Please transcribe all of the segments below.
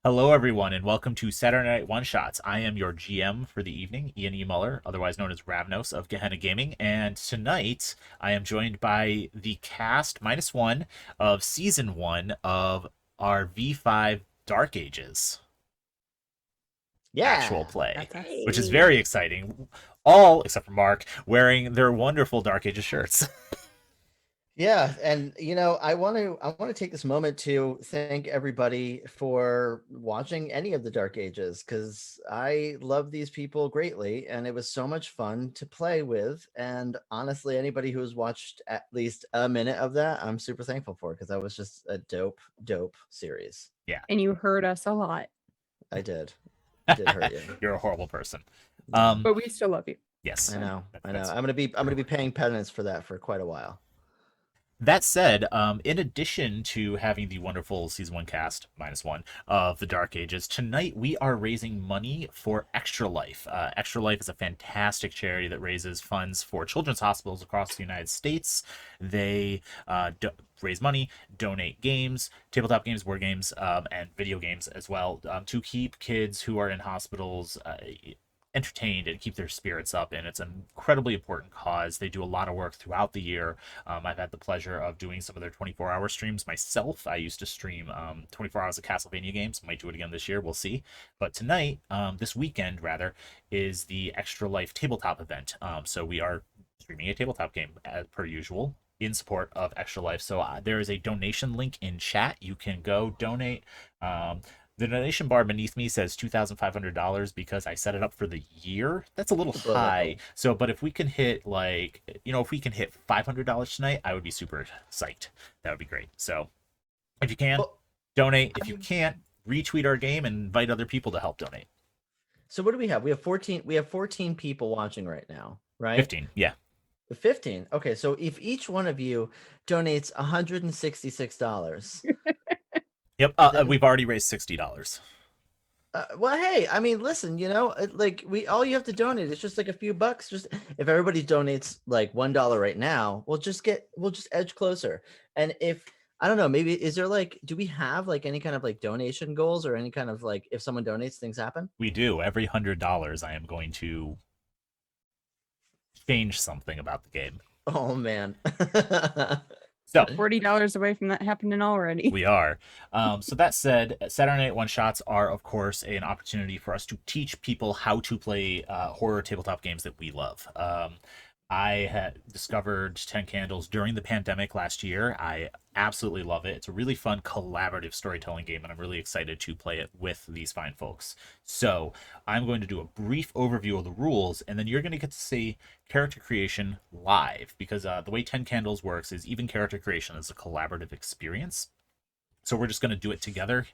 Hello, everyone, and welcome to Saturday Night One Shots. I am your GM for the evening, Ian E. Muller, otherwise known as Ravnos of Gehenna Gaming. And tonight, I am joined by the cast minus one of season one of our V5 Dark Ages actual Yeah, play, that's us. which is Hey. very exciting. All, except for Mark, wearing their wonderful Dark Ages shirts. Yeah, and I want to take this moment to thank everybody for watching any of the Dark Ages because I love these people greatly, and it was so much fun to play with. And honestly, anybody who has watched at least a minute of that, I'm super thankful for because that was just a dope series. Yeah, And you hurt us a lot, I did hurt you. you're a horrible person. Yeah, Um, but we still love you. yes, I know, I know. that's I'm gonna be paying penance for that for quite a while. That said, in addition to having the wonderful season one cast minus one of the Dark Ages, tonight we are raising money for Extra Life. Extra Life is a fantastic charity that raises funds for children's hospitals across the United States. They raise money, donate games, tabletop games, board games, and video games as well, to keep kids who are in hospitals entertained and keep their spirits up. And it's an incredibly important cause. They do a lot of work throughout the year. I've had the pleasure of doing some of their 24-hour streams myself. I used to stream 24 hours of Castlevania games. Might do it again this year. We'll see. But tonight, this weekend rather, is the Extra Life tabletop event. So we are streaming a tabletop game as per usual in support of Extra Life. So there is a donation link in chat. You can go donate. The donation bar beneath me says $2,500 because I set it up for the year. That's a little It's a little high. low. So, but if we can hit if we can hit $500 tonight, I would be super psyched. That would be great. So, if you can, Well, donate. I If you mean, can't, retweet our game and invite other people to help donate. so what do we have? We have 14 people watching right now, right? 15. Yeah. 15. Okay, so if each one of you donates $166, Yep. then We've already raised $60. well, hey, I mean, listen, like we all you have to donate is just like a few bucks. Just if everybody donates like $1 right now, we'll just edge closer. And if I don't know, maybe is there like do we have like any kind of like donation goals or any kind of like if someone donates things happen? We do. Every $100, I am going to change something about the game. Oh man. So, $40 away from that happening already. we are. So that said, Saturday Night One Shots are, of course, an opportunity for us to teach people how to play horror tabletop games that we love. I had discovered Ten Candles during the pandemic last year. I absolutely love it. It's a really fun collaborative storytelling game, and I'm really excited to play it with these fine folks. So I'm going to do a brief overview of the rules, and then you're going to get to see character creation live because the way Ten Candles works is even character creation is a collaborative experience. So we're just going to do it together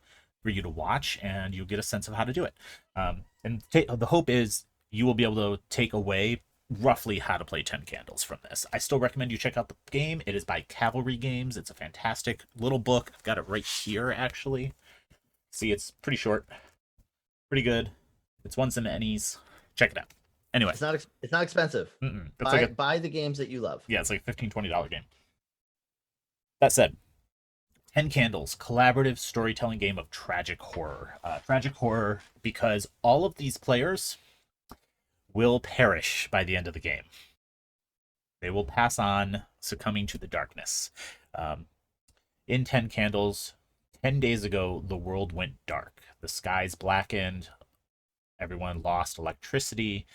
for you to watch, and you'll get a sense of how to do it. The hope is you will be able to take away roughly how to play 10 candles from this. I still recommend you check out the game. It is by Cavalry Games. It's a fantastic little book. I've got it right here, actually. See, it's pretty short, pretty good. It's ones and any's. Check it out. Anyway, It's not expensive. it's like Buy the games that you love. yeah, it's like a $15-$20 game. That said, 10 Candles, collaborative storytelling game of tragic horror. Tragic horror because all of these players will perish by the end of the game. They will pass on, succumbing to the darkness. Um, in 10 Candles, 10 days ago, the world went dark. The skies blackened, everyone lost electricity,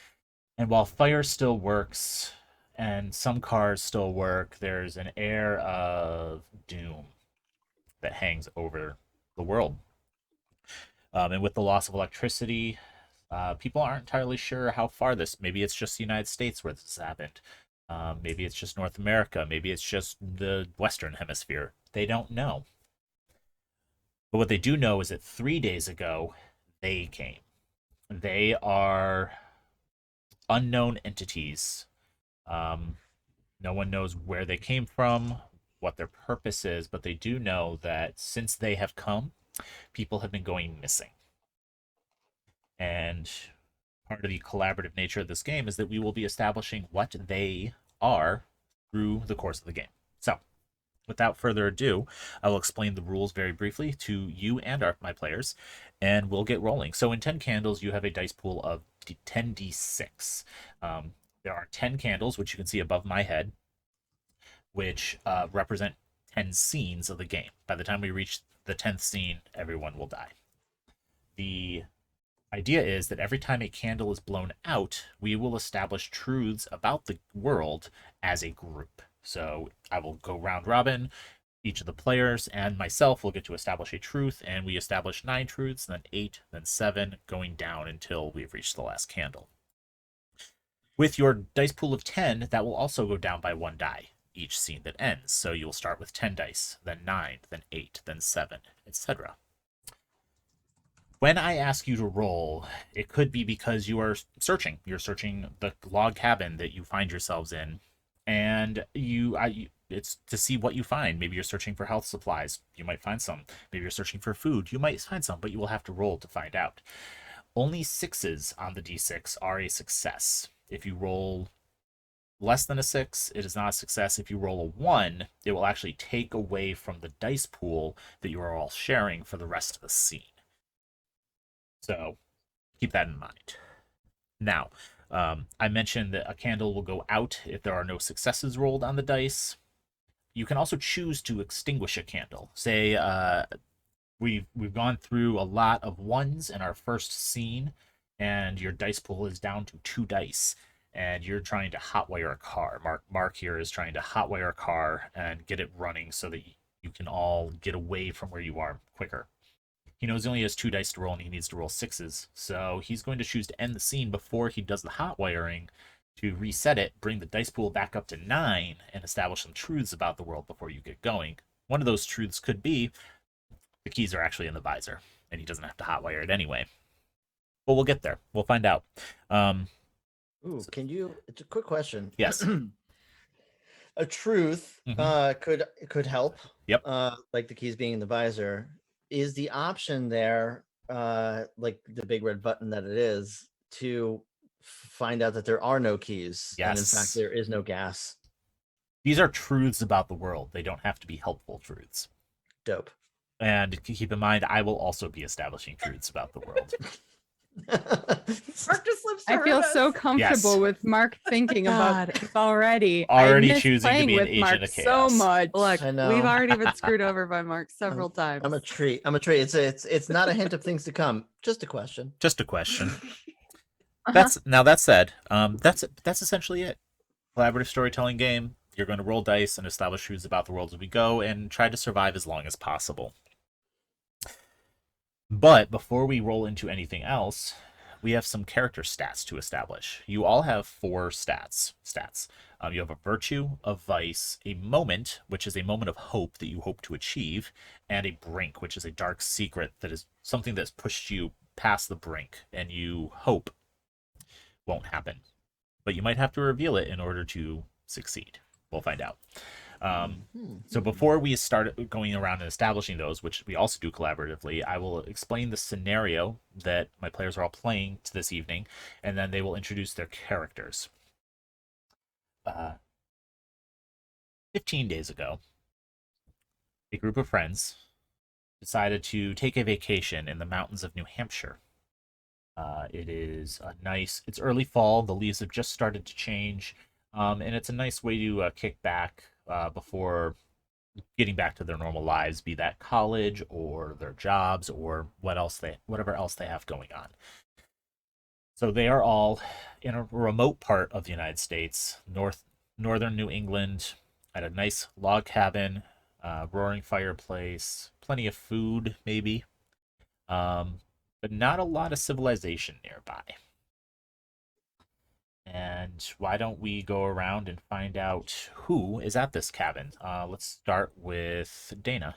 and while fire still works and some cars still work, there's an air of doom that hangs over the world. And with the loss of electricity, people aren't entirely sure how far this. Maybe it's just the United States where this has happened. Maybe it's just North America. Maybe it's just the Western Hemisphere. They don't know. But what they do know is that 3 days ago, they came. They are unknown entities. Um, no one knows where they came from, what their purpose is, but they do know that since they have come, people have been going missing. And part of the collaborative nature of this game is that we will be establishing what they are through the course of the game. So, without further ado, I will explain the rules very briefly to you and my players, and we'll get rolling. So in 10 candles, you have a dice pool of 10d6. There are 10 candles, which you can see above my head, which represent 10 scenes of the game. By the time we reach the 10th scene, everyone will die. The idea is that every time a candle is blown out, we will establish truths about the world as a group. So I will go round robin. Each of the players and myself will get to establish a truth, and we establish 9 truths, then 8, then 7, going down until we've reached the last candle. With your dice pool of 10, that will also go down by 1 die each scene that ends. So you'll start with 10 dice, then 9, then 8, then 7, etc. When I ask you to roll, it could be because you are searching. You're searching the log cabin that you find yourselves in, and it's to see what you find. Maybe you're searching for health supplies. You might find some. Maybe you're searching for food. You might find some, but you will have to roll to find out. Only 6s on the d6 are a success. If you roll less than a 6, it is not a success. If you roll a 1, it will actually take away from the dice pool that you are all sharing for the rest of the scene. So keep that in mind. Now, I mentioned that a candle will go out if there are no successes rolled on the dice. You can also choose to extinguish a candle. Say we've gone through a lot of 1s in our first scene, and your dice pool is down to 2 dice, and you're trying to hotwire a car. Mark here is trying to hotwire a car and get it running so that you can all get away from where you are quicker. He knows he only has 2 dice to roll, and he needs to roll 6s. So he's going to choose to end the scene before he does the hot wiring to reset it, bring the dice pool back up to 9, and establish some truths about the world before you get going. One of those truths could be the keys are actually in the visor, and he doesn't have to hotwire it anyway. But we'll get there. We'll find out. It's a quick question. Yes. A truth could help. Yep. Like the keys being in the visor. Is the option there, like the big red button that it is, to find out that there are no keys? Yes. And in fact, there is no gas. These are truths about the world. They don't have to be helpful truths. Dope. And keep in mind, I will also be establishing truths about the world. Mark just lives to I feel hurt so us. comfortable Yes. with Mark thinking about this already. Already I miss choosing to playing be an with agent Mark of so chaos. much. Look, I know. we've already been screwed over by Mark several times. I'm a treat. It's not a hint of things to come. Just a question. Just a question. That said, that's essentially it. Collaborative storytelling game. You're going to roll dice and establish truths about the world as we go, and try to survive as long as possible. But before we roll into anything else, we have some character stats to establish. You all have 4 stats. You have a virtue, a vice, a moment, which is a moment of hope that you hope to achieve, and a brink, which is a dark secret that is something that's pushed you past the brink and you hope won't happen. But you might have to reveal it in order to succeed. We'll find out. So before we start going around and establishing those, which we also do collaboratively, I will explain the scenario that my players are all playing to this evening, and then they will introduce their characters. 15 days ago, a group of friends decided to take a vacation in the mountains of New Hampshire. It's early fall, the leaves have just started to change, and it's a nice way to kick back before getting back to their normal lives, be that college or their jobs or whatever else they have going on. So they are all in a remote part of the United States, northern New England, at a nice log cabin, roaring fireplace, plenty of food maybe, but not a lot of civilization nearby. And why don't we go around and find out who is at this cabin? Let's start with Dana.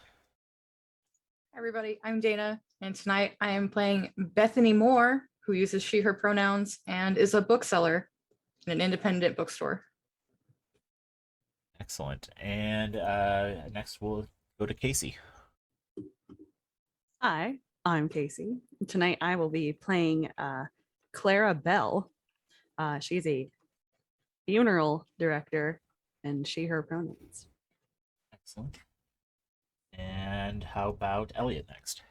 Hi, everybody. I'm Dana, and tonight I am playing Bethany Moore, who uses she, her pronouns, and is a bookseller in an independent bookstore. Excellent. And next we'll go to Casey. Hi, I'm Casey. Tonight I will be playing Clara Bell. She's a funeral director and she, her pronouns. Excellent. And how about Elliot next?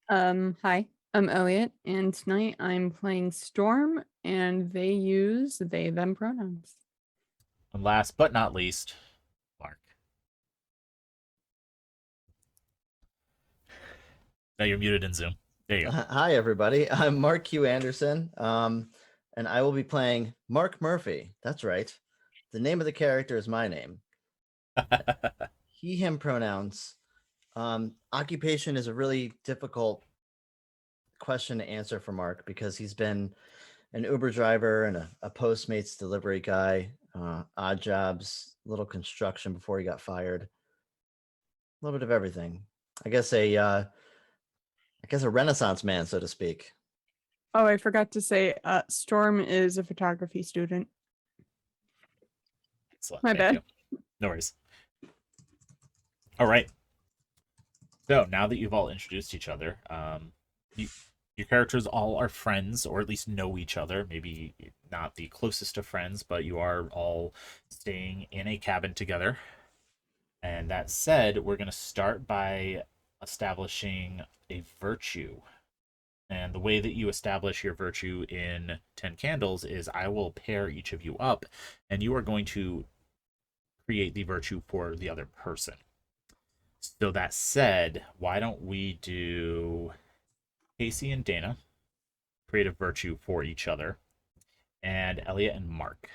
Hi, I'm Elliot, and tonight I'm playing Storm, and they use they them pronouns. And last but not least, Mark. Now you're muted in Zoom. There you go. Hi, everybody. I'm Mark Q. Anderson, and I will be playing Mark Murphy. That's right. The name of the character is my name. He, him pronouns. Occupation is a really difficult question to answer for Mark because he's been an Uber driver and a Postmates delivery guy, odd jobs, little construction before he got fired. A little bit of everything. I guess a Renaissance man, so to speak. Oh, I forgot to say, Storm is a photography student. Excellent. My Thank bad. you. No worries. All right. So now that you've all introduced each other, your characters all are friends, or at least know each other. Maybe not the closest of friends, but you are all staying in a cabin together. And that said, we're going to start by establishing a virtue. And the way that you establish your virtue in 10 Candles is I will pair each of you up, and you are going to create the virtue for the other person. So that said, why don't we do Casey and Dana create a virtue for each other, and Elliot and Mark.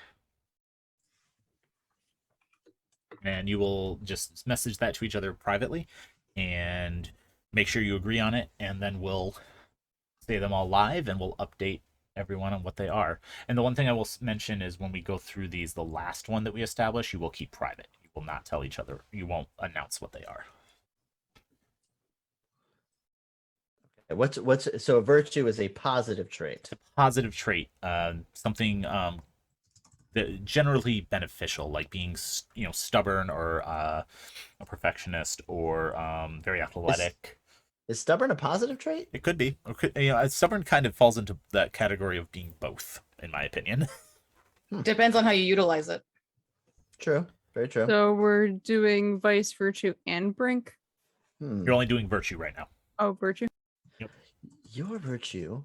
And you will just message that to each other privately and make sure you agree on it, and then we'll say them all live and we'll update everyone on what they are. And the one thing I will mention is when we go through these, the last one that we establish, you will keep private. You will not tell each other. You won't announce what they are. What's so a virtue is a positive trait. It's a positive trait, something that generally beneficial, like being stubborn or a perfectionist or very athletic. Is stubborn a positive trait? It could be. Or stubborn kind of falls into that category of being both, in my opinion. Depends on how you utilize it. True. Very true. So we're doing Vice, Virtue, and Brink. You're only doing virtue right now. Oh, Virtue. Your virtue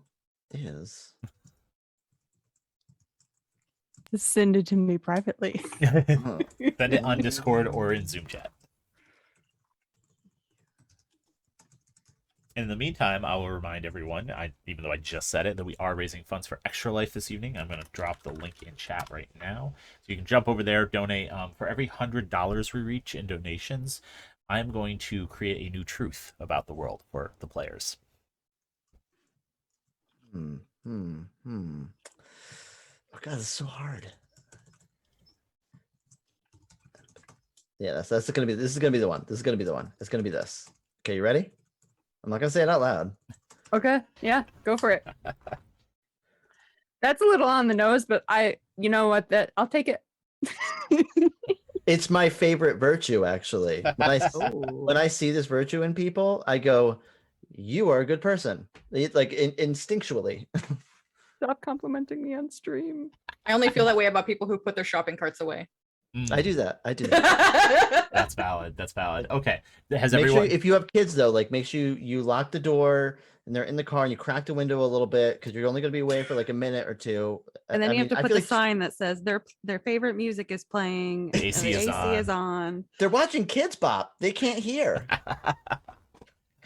is Send it to me privately. Send it on Discord or in Zoom chat. In the meantime, I will remind everyone, even though I just said it, that we are raising funds for Extra Life this evening. I'm going to drop the link in chat right now. So you can jump over there, donate. For every $100 we reach in donations, I'm going to create a new truth about the world for the players. Oh God, it's so hard. Yeah, that's gonna be. This is gonna be the one. This is gonna be the one. It's gonna be this. Okay, you ready? I'm not gonna say it out loud. Okay, yeah, go for it. That's a little on the nose, but you know what? I'll take it. It's my favorite virtue, actually. When I see this virtue in people, I go, "You are a good person." Like instinctually. Stop complimenting me on stream. I only feel that way about people who put their shopping carts away. I do that. That's valid. That's valid. Okay. Has Make everyone? sure if you have kids though, like make sure you lock the door and they're in the car and you crack the window a little bit because you're only going to be away for like a minute or two. And then I you have mean, to I put feel the like sign that says their favorite music is playing. The AC is on. is on. they're watching Kids Bop. They can't hear.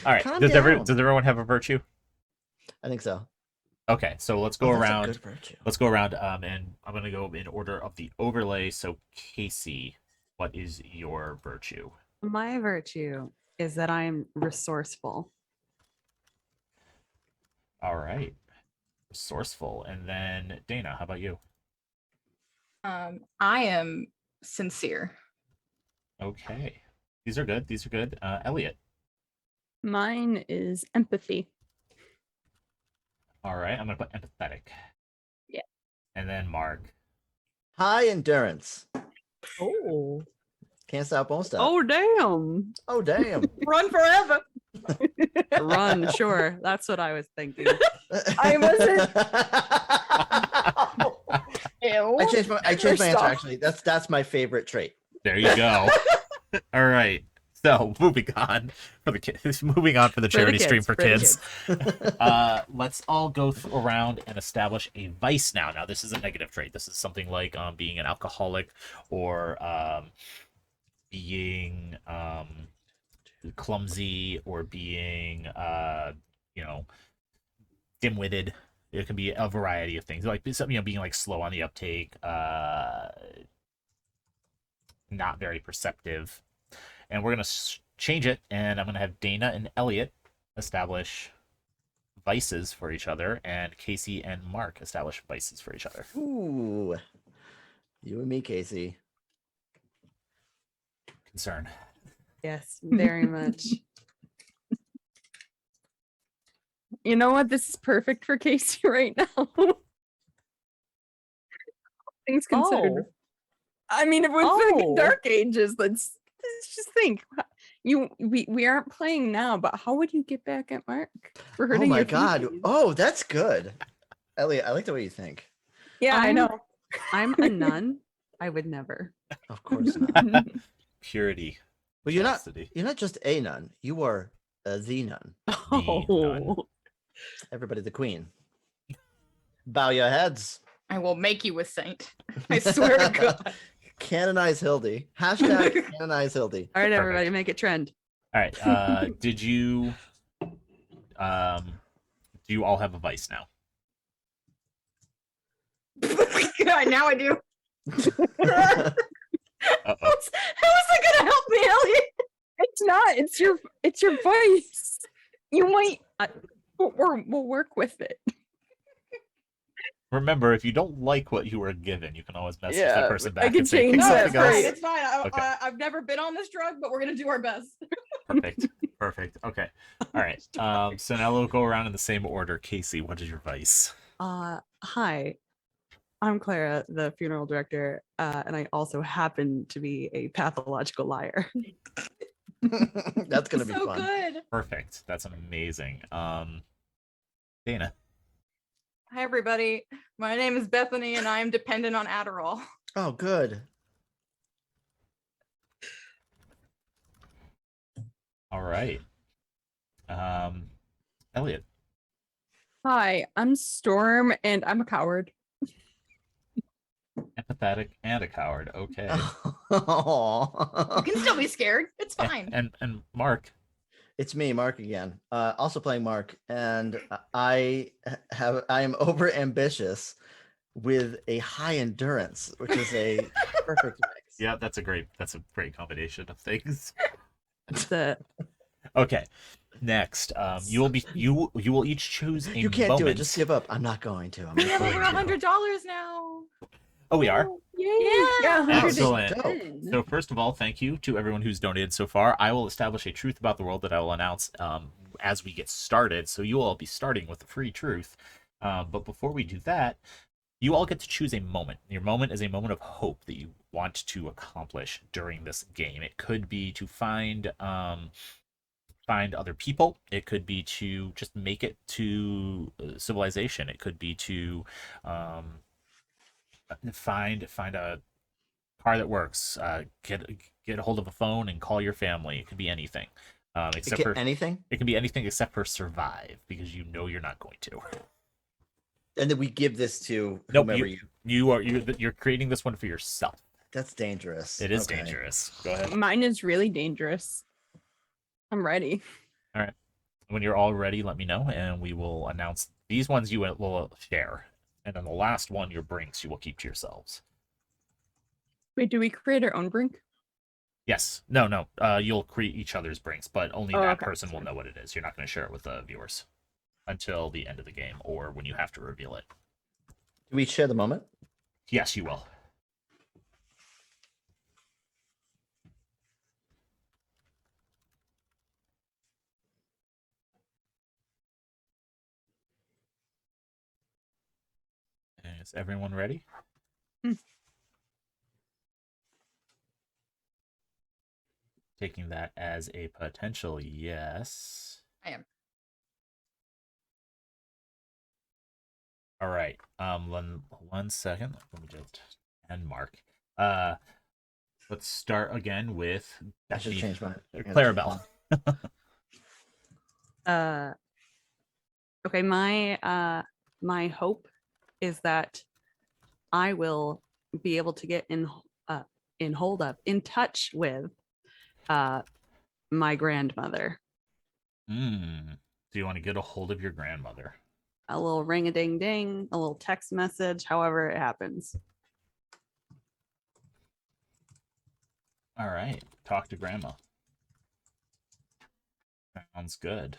All right. Calm Does down. everyone have a virtue? I think so. Okay, so let's go Oh, that's a around. good virtue. Let's go around. And I'm gonna go in order of the overlay. So Casey, what is your virtue? My virtue is that I'm resourceful. All right, resourceful. And then Dana, how about you? I am sincere. Okay, these are good. These are good. Elliot. Mine is empathy. All right, I'm gonna put empathetic. Yeah. And then Mark. High endurance. Oh. Can't stop, won't stop. Oh damn! Oh damn. Run forever. Run, sure. That's what I was thinking. I wasn't. I changed my answer Stop. actually. That's my favorite trait. There you go. All right. So moving on for the kids, moving on for the charity stream for the kids. Let's all go around and establish a vice now. Now this is a negative trait. This is something like being an alcoholic or being clumsy or being you know, dim-witted. It can be a variety of things, like being like slow on the uptake, not very perceptive. And we're gonna change it, and I'm gonna have Dana and Elliot establish vices for each other, and Casey and Mark establish vices for each other. Ooh, you and me, Casey. Concern. Yes, very much. You know what? This is perfect for Casey right now. Things considered. Oh, I mean, if we're thinking Oh. Dark Ages, let's just think. We aren't playing now, but how would you get back at Mark for Oh hurting my your god. feelings? Oh, that's good. Elliot, I like the way you think. Yeah, I I'm- know. I'm a nun. I would never. Of course not. Purity. Well, you're not. Chastity. You're not just a nun. You are the nun. Oh, Everybody, the queen. Bow your heads. I will make you a saint. I swear to God. Canonize Hildy. Hashtag canonize Hildy. all right, everybody, Perfect. make it trend. All right. Did you do you all have a vice now? God, now I do. Uh-oh. How is that gonna help me, Elliot? It's not. It's your voice. You might. We'll work with it. Remember, if you don't like what you were given, you can always message Yeah, that person I back can and say, change pick No, that, something right. else. It's fine. Okay. I've never been on this drug, but we're gonna do our best. Perfect. Perfect. Okay. All right. So now we'll go around in the same order. Casey, what is your vice? Hi, I'm Clara, the funeral director, and I also happen to be a pathological liar. That's gonna be So fun. good. Perfect. That's amazing. Dana. Hi, everybody. My name is Bethany, and I am dependent on Adderall. Oh, good. All right. Elliot. Hi, I'm Storm, and I'm a coward. Empathetic and a coward. Okay. Aw. You can still be scared. It's A- fine. And Mark. It's me, Mark again. Also playing Mark, and I am over ambitious with a high endurance, which is a perfect mix. Yeah, that's a great combination of things. The Okay. Next, you will each choose a You can't moment. do it. Just give up. I'm not going to. I'm We not have going over to. $100 now. Oh, we are. Yay! Yeah. 100 is Excellent. good. So first of all, thank you to everyone who's donated so far. I will establish a truth about the world that I will announce as we get started. So you will all be starting with the free truth. But before we do that, you all get to choose a moment. Your moment is a moment of hope that you want to accomplish during this game. It could be to find other people. It could be to just make it to civilization. It could be to find a car that works. Get a hold of a phone and call your family. It could be anything. Except for Anything, it can be anything except for survive, because you know you're not going to. and then we give this to Nope, whomever you're creating this one for yourself. That's dangerous. It is Okay. dangerous. Go ahead. Mine is really dangerous. I'm ready. When you're all ready, let me know, and we will announce these ones. You will share, and then the last one, your brinks, you will keep to yourselves. Wait, do we create our own brink? Yes. No. You'll create each other's brinks, but only Oh, that okay. person will know what it is. You're not going to share it with the viewers until the end of the game or when you have to reveal it. Do we share the moment? Yes, you will. Is everyone ready? Hmm. Taking that as a potential yes. I am. All right. One second. Let me just end Mark. Let's start again with I should Becky- change my or Clarabelle. Okay, my hope is that I will be able to get in touch with my grandmother. Do you want to get a hold of your grandmother? A little ring a ding ding, a little text message, however it happens. All right, talk to grandma. Sounds good.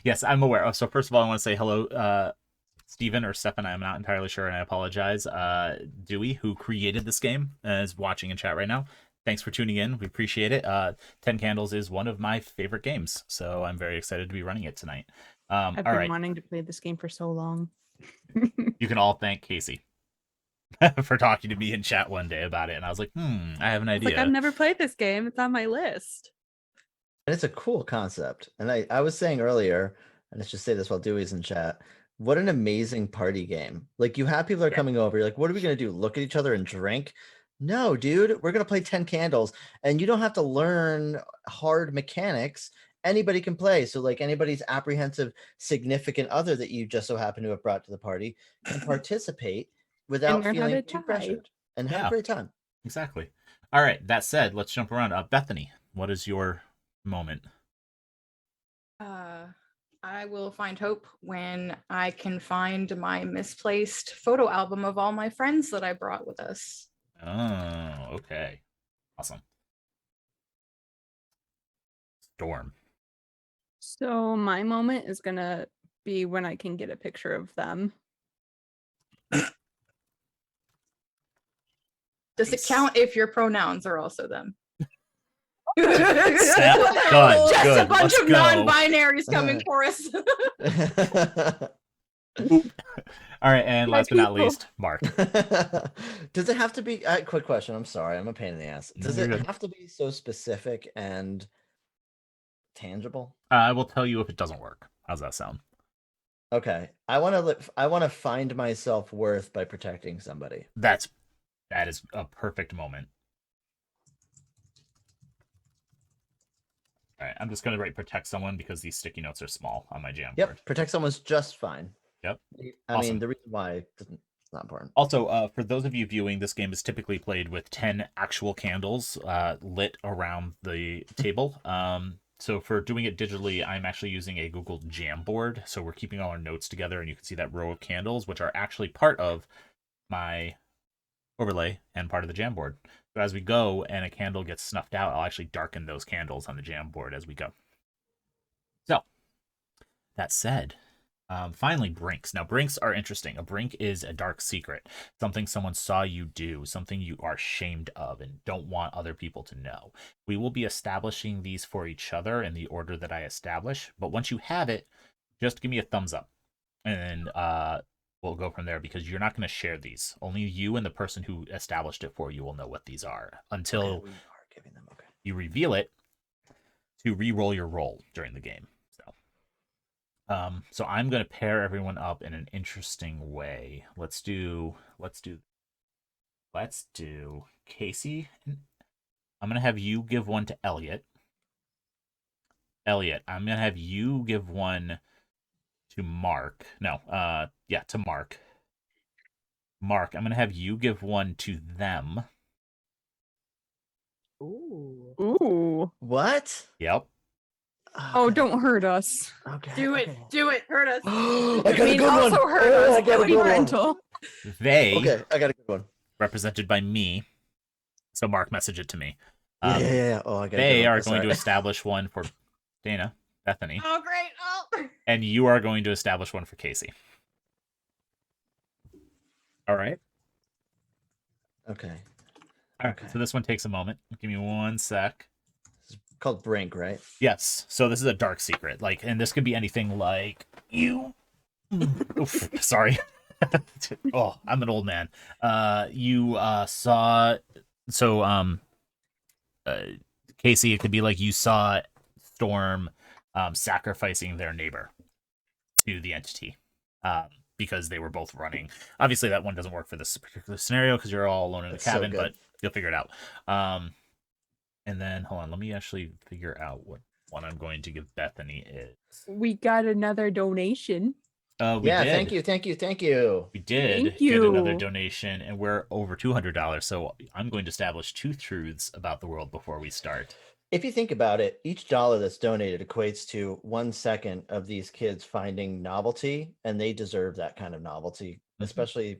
Yes, I'm aware. So first of all, I want to say hello, Stephen or Stefan. I'm not entirely sure, and I apologize. Dewey, who created this game, is watching in chat right now. Thanks for tuning in. We appreciate it. 10 Candles is one of my favorite games, so I'm very excited to be running it tonight. I've all been right, wanting to play this game for so long. you can all thank Casey for talking to me in chat one day about it, and I was like, I have an It's idea. like I've never played this game. It's on my list. And it's a cool concept. And I was saying earlier, and let's just say this while Dewey's in chat, what an amazing party game. Like, you have people that are Yeah. coming over, you're like, what are we going to do? Look at each other and drink? No, dude, we're going to play 10 Candles. And you don't have to learn hard mechanics. Anybody can play. So, like, anybody's apprehensive significant other that you just so happen to have brought to the party can participate without learn how feeling to too tie. pressured and have Yeah. a great time. Exactly. All right, that said, let's jump around. Bethany, what is your moment? I will find hope when I can find my misplaced photo album of all my friends that I brought with us. Oh, okay. Awesome. Storm. So my moment is gonna be when I can get a picture of them. Does it count if your pronouns are also them? Done. Just Good. a bunch Let's of go. non-binaries coming for us. All right, and My last but not people. least, Mark. Does it have to be quick question? I'm sorry, I'm a pain in the ass. No, Does you're it good. have to be so specific and tangible? I will tell you if it doesn't work. How's that sound? Okay. I want to find my self-worth by protecting somebody. That is a perfect moment. All right, I'm just gonna write protect someone because these sticky notes are small on my Jamboard. Yep, protect someone's just fine. Yep. I Awesome. mean, the reason why it's not important. Also, for those of you viewing, this game is typically played with 10 actual candles lit around the table. So for doing it digitally, I'm actually using a Google Jamboard. So we're keeping all our notes together, and you can see that row of candles, which are actually part of my overlay and part of the Jamboard. So as we go and a candle gets snuffed out, I'll actually darken those candles on the Jamboard as we go. So, that said, finally, brinks. Now, brinks are interesting. A brink is a dark secret, something someone saw you do, something you are ashamed of and don't want other people to know. We will be establishing these for each other in the order that I establish, but once you have it, just give me a thumbs up, and we'll go from there, because you're not going to share these. Only you and the person who established it for you will know what these are until Okay, we are giving them. Okay. you reveal it to re-roll your roll during the game. So I'm going to pair everyone up in an interesting way. Let's do Casey. I'm going to have you give one to Elliot. Elliot, I'm going to have you give one to Mark. No, to Mark. Mark, I'm going to have you give one to them. Ooh. Ooh. What? Yep. Oh, Okay. don't hurt us. Okay. Do it. okay. Do it. Hurt us. I got I a mean, good one. also hurt Oh, us. I got a Be good one. parental. They, Okay, I got a good one. represented by me. So Mark messaged it to me. Yeah. Oh, I got a good They one. are Oh, going sorry. to establish one for Dana, Bethany, Oh, great. Oh. and you are going to establish one for Casey. All right. Okay. All right. Okay. So this one takes a moment. Give me 1 sec. It's called Brink, right? Yes. So this is a dark secret. And this could be anything like you. Oof, sorry. Oh, I'm an old man. You saw. So Casey, it could be like you saw Storm sacrificing their neighbor to the entity. because they were both running. Obviously, that one doesn't work for this particular scenario because you're all alone in the That's so cabin, good. but you'll figure it out. And then, hold on, let me actually figure out what one I'm going to give Bethany is. We got another donation. We Yeah, did. thank you, thank you, thank you. We did Thank get another you. donation, and we're over $200. So I'm going to establish 2 truths about the world before we start. If you think about it, each dollar that's donated equates to 1 second of these kids finding novelty, and they deserve that kind of novelty, especially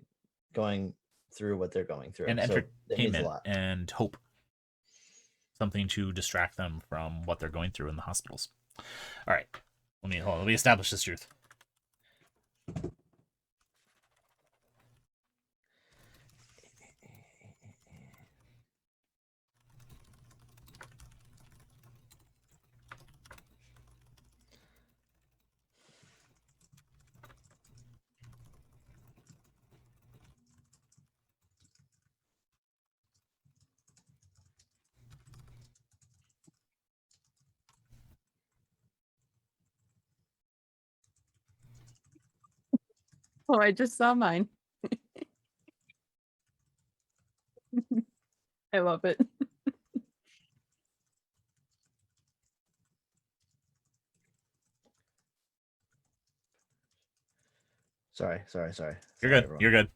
going through what they're going through. And So it means a entertainment lot. and hope. Something to distract them from what they're going through in the hospitals. All right. Let me establish this truth. Oh, I just saw mine. I love it. Sorry. You're Sorry, good. everyone. You're good.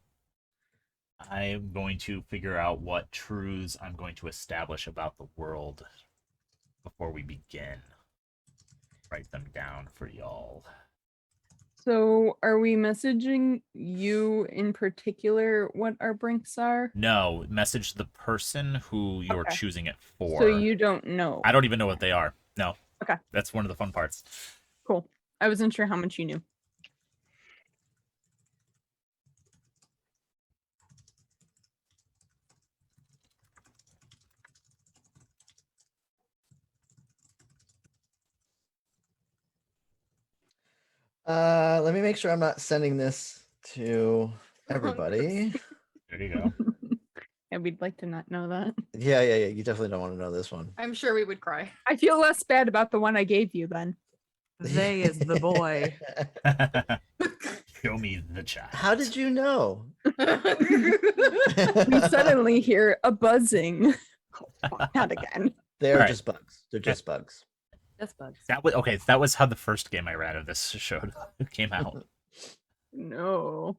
I'm going to figure out what truths I'm going to establish about the world before we begin. Write them down for y'all. So are we messaging you in particular what our brinks are? No, message the person who you're Okay. choosing it for. So you don't know. I don't even know what they are. No. Okay. That's one of the fun parts. Cool. I wasn't sure how much you knew. Let me make sure I'm not sending this to everybody. There you go. And we'd like to not know that. Yeah. You definitely don't want to know this one. I'm sure we would cry. I feel less bad about the one I gave you then. They is the boy. Show me the chat. How did you know? We suddenly hear a buzzing. Oh, fuck, not again. They're Alright. just bugs. They're just bugs. That's bugs. That was how the first game I read of this showed came out. No.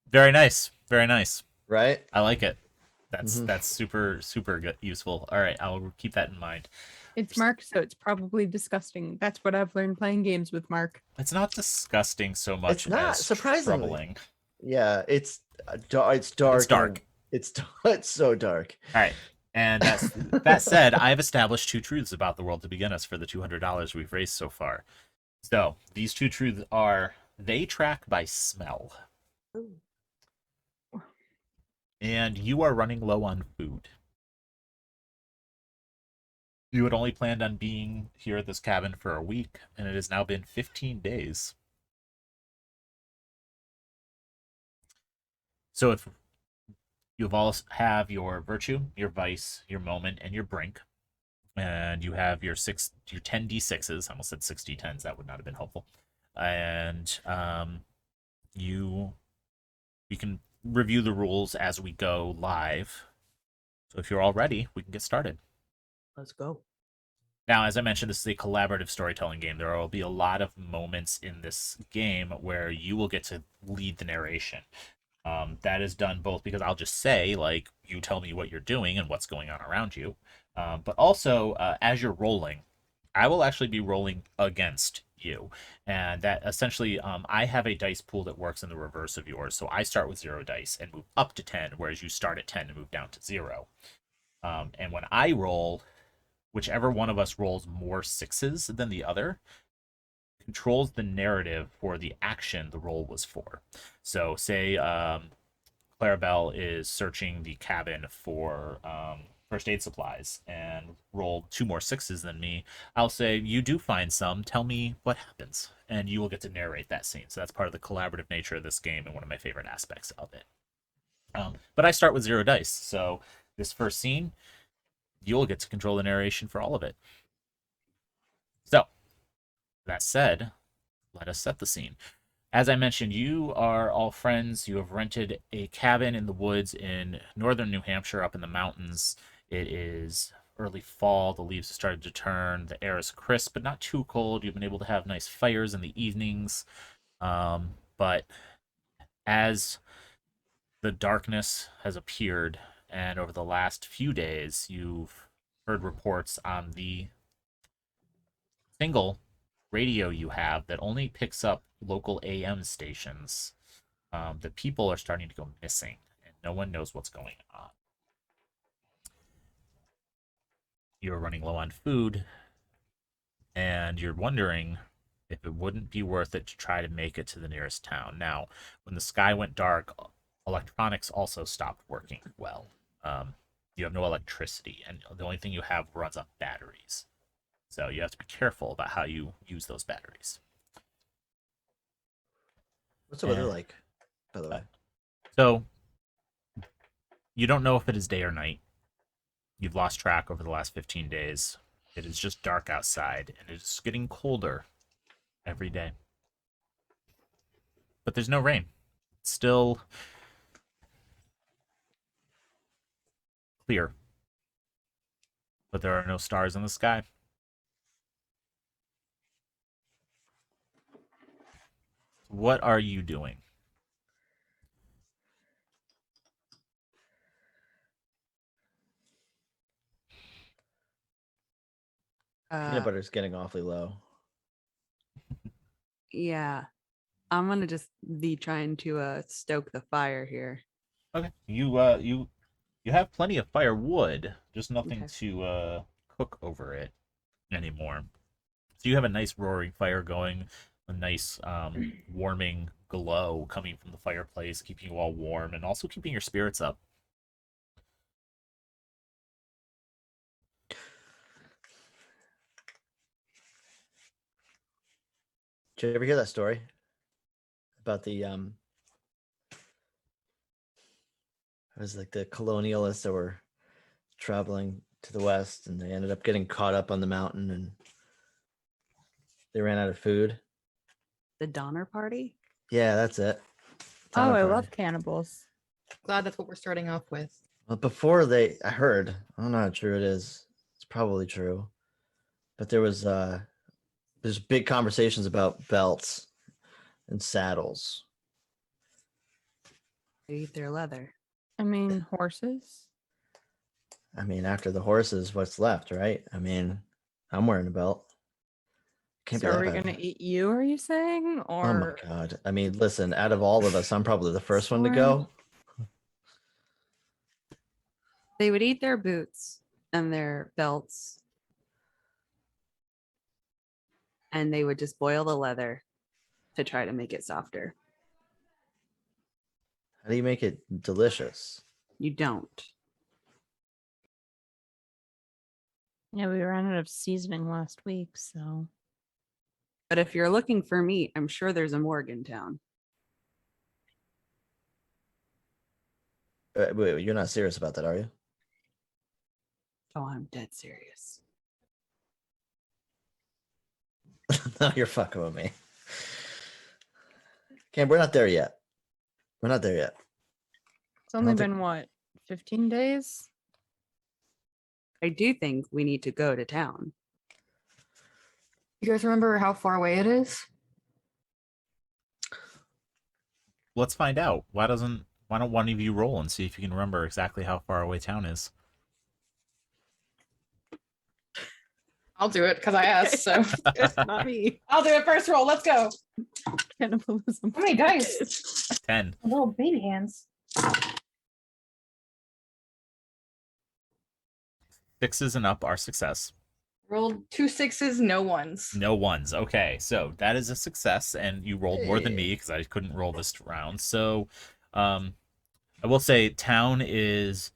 Very nice. Very nice. Right? I like it. Mhm. That's super good, useful. All right, I'll keep that in mind. It's Mark, so it's probably disgusting. That's what I've learned playing games with Mark. It's not disgusting so much It's not, as surprisingly. troubling. Yeah, it's dark. It's dark. It's dark. It's so dark. All right. And that said, I've established 2 truths about the world to begin us for the $200 we've raised so far. So these 2 truths are: they track by smell, and you are running low on food. You had only planned on being here at this cabin for a week, and it has now been 15 days. So if you all have your virtue, your vice, your moment, and your brink, and you have your 10d6s. I almost said 6d10s. That would not have been helpful. And you can review the rules as we go live. So if you're all ready, we can get started. Let's go. Now, as I mentioned, this is a collaborative storytelling game. There will be a lot of moments in this game where you will get to lead the narration. That is done both because I'll just say, like, you tell me what you're doing and what's going on around you. But also, as you're rolling, I will actually be rolling against you. And that essentially, I have a dice pool that works in the reverse of yours. So I start with 0 dice and move up to 10, whereas you start at 10 and move down to 0. And when I roll, whichever one of us rolls more 6s than the other controls the narrative for the action the roll was for. So say Clarabelle is searching the cabin for first aid supplies and rolled 2 more 6s than me. I'll say, you do find some, tell me what happens, and you will get to narrate that scene. So that's part of the collaborative nature of this game and one of my favorite aspects of it. But I start with 0 dice, so this first scene, you'll get to control the narration for all of it. So, that said, let us set the scene. as I mentioned, you are all friends. You have rented a cabin in the woods in northern New Hampshire, up in the mountains. It is early fall. The leaves have started to turn. The air is crisp, but not too cold. You've been able to have nice fires in the evenings. But as the darkness has appeared, and over the last few days, you've heard reports on the single radio you have that only picks up local AM stations. The people are starting to go missing, and no one knows what's going on. You're running low on food, and you're wondering if it wouldn't be worth it to try to make it to the nearest town. Now, when the sky went dark, electronics also stopped working well. You have no electricity, and the only thing you have runs on batteries. So you have to be careful about how you use those batteries. What's the weather And- like, by the way? So you don't know if it is day or night. You've lost track over the last 15 days. It is just dark outside, and it is getting colder every day. But there's no rain. It's still clear. But there are no stars in the sky. What are you doing? Peanut butter's getting awfully low. Yeah. I'm gonna just be trying to stoke the fire here. Okay. You have plenty of firewood, just nothing Okay. to cook over it anymore. So you have a nice roaring fire going, a nice warming glow coming from the fireplace, keeping you all warm and also keeping your spirits up. Did you ever hear that story about the it was like the colonialists that were traveling to the west and they ended up getting caught up on the mountain and they ran out of food. The Donner Party? Yeah, that's it. Oh, I Donner love Party. cannibals. Glad that's what we're starting off with. Well, before I heard, I don't know how true it is. It's probably true, but there's big conversations about belts and saddles. They eat their leather. I mean, horses. I mean, after the horses, what's left, right? I mean, I'm wearing a belt. Can't So be are that we bad. gonna eat you? Are you saying? Oh my Or god! I mean, listen. Out of all of us, I'm probably the first one to go. They would eat their boots and their belts. And they would just boil the leather to try to make it softer. How do you make it delicious? You don't. yeah, we ran out of seasoning last week, so But if you're looking for meat, I'm sure there's a morgue in town. Wait, you're not serious about that, are you? Oh, I'm dead serious. No, you're fucking with me. Okay, we're not there yet. We're not there yet. it's only don't think- been what, 15 days? I do think we need to go to town. You guys remember how far away it is? Let's find out. Why don't one of you roll and see if you can remember exactly how far away town is? I'll do it because I asked. So Not me. I'll do it first roll. Let's go. Cannibalism. How many dice? 10. Little baby hands. 6s and up are success. Rolled 2 6s, no 1s. No 1s. Okay, so that is a success, and you rolled more than Hey. me because I couldn't roll this round. So, I will say town is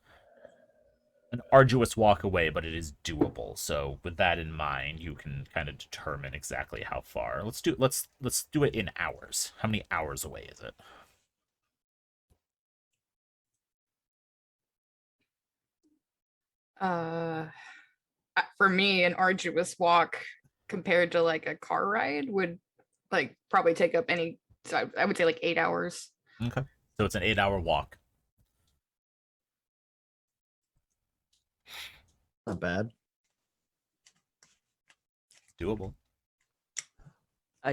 an arduous walk away, but it is doable. So, with that in mind, you can kind of determine exactly how far. Let's do it in hours. How many hours away is it? For me, an arduous walk compared to like a car ride would like probably take up any So I would say like 8 hours. Okay. So it's an 8-hour walk. Not bad. Doable.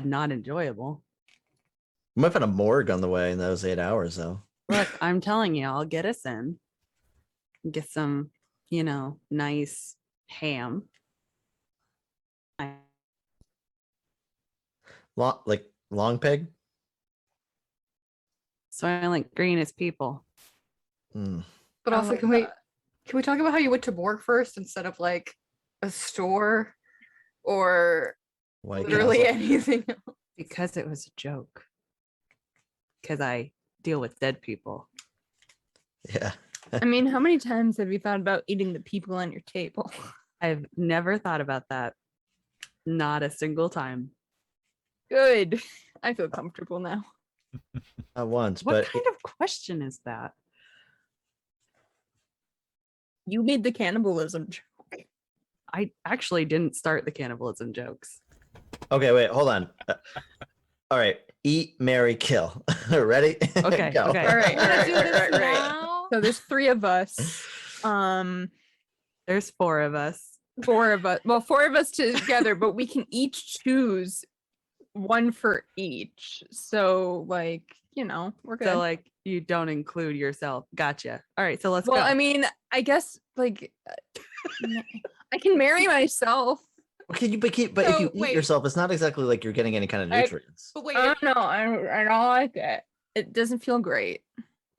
Not enjoyable. We might find a morgue on the way in those 8 hours, though. Look, I'm telling you, I'll get us in. Get some, nice ham. Long pig. So I like greenest people. Mm. But Oh also, my can we talk about how you went to morgue first instead of like a store or White literally Castle. anything else? Because it was a joke. Because I deal with dead people. Yeah. I mean, how many times have you thought about eating the people on your table? I've never thought about that. Not a single time. Good. I feel comfortable now. Not once, What but kind of question is that? You made the cannibalism joke. I actually didn't start the cannibalism jokes. okay, wait, hold on. All right, eat, marry, kill. Ready? Okay, Go. okay. All right, all Let's right, do all this right, all right. now. So there's 3 of us. There's 4 of us. 4 of us. Well, 4 of us together, but we can each choose one for each. So like, we're good. So like you don't include yourself. Gotcha. All right, so let's well, go. I mean, I guess like I can marry myself. Okay, but if So, you eat wait. yourself, it's not exactly like you're getting any kind of I- nutrients. But wait, I don't know. I don't like it. It doesn't feel great.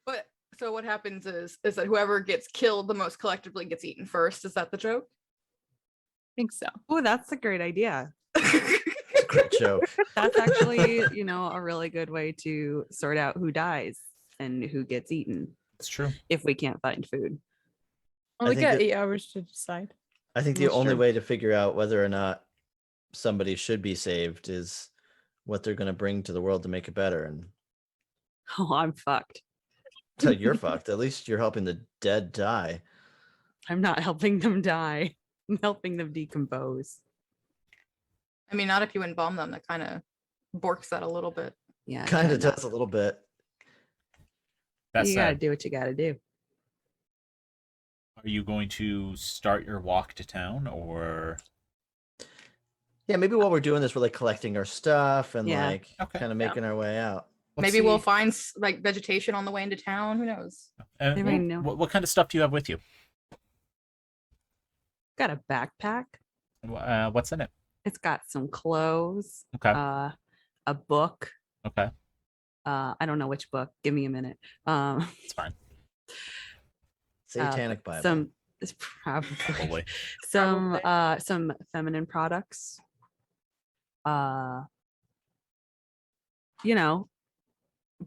but so what happens is that whoever gets killed the most collectively gets eaten first. Is that the joke? I think so. Oh, that's a great idea. It's a great joke. That's actually, a really good way to sort out who dies and who gets eaten It's true. if we can't find food. Only think got that- 8 hours to decide. I think the That's only true. way to figure out whether or not somebody should be saved is what they're going to bring to the world to make it better. And Oh, I'm fucked. so you're fucked. At least you're helping the dead die. I'm not helping them die. I'm helping them decompose. I mean, not if you embalm them. That kind of borks that a little bit. Yeah. Kind of kinda. does a little bit. That You gotta said, do what you gotta do. are you going to start your walk to town, or Yeah, maybe while we're doing this, we're like collecting our stuff and Yeah. like Okay. kind of making our way out. let's Maybe we'll see- find like vegetation on the way into town. Who knows? They may well, know. what kind of stuff do you have with you? Got a backpack. What's in it? It's got some clothes. Okay. A book. Okay. I don't know which book. Give me a minute. It's fine. Satanic Bible. Some it's probably Probably. some feminine products.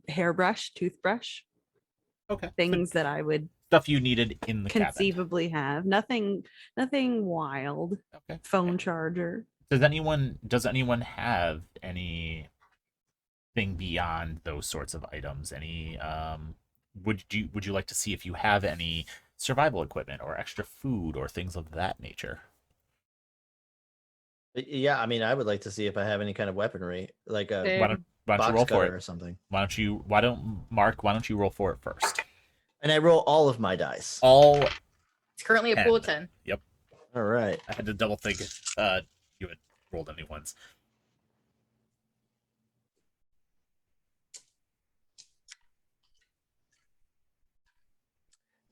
Hairbrush, toothbrush, Okay. So things that I would stuff you needed in the cabin. conceivably have. Nothing wild. Okay. Phone charger. Does anyone have anything beyond those sorts of items? Any would you like to see if you have any survival equipment or extra food or things of that nature? Yeah, I mean, I would like to see if I have any kind of weaponry, like a Same. Why don't you box roll for cutter or it? something. Why don't you roll for it first? And I roll all of my dice. All It's currently a pool of 10. All right. I had to double think you had rolled any ones.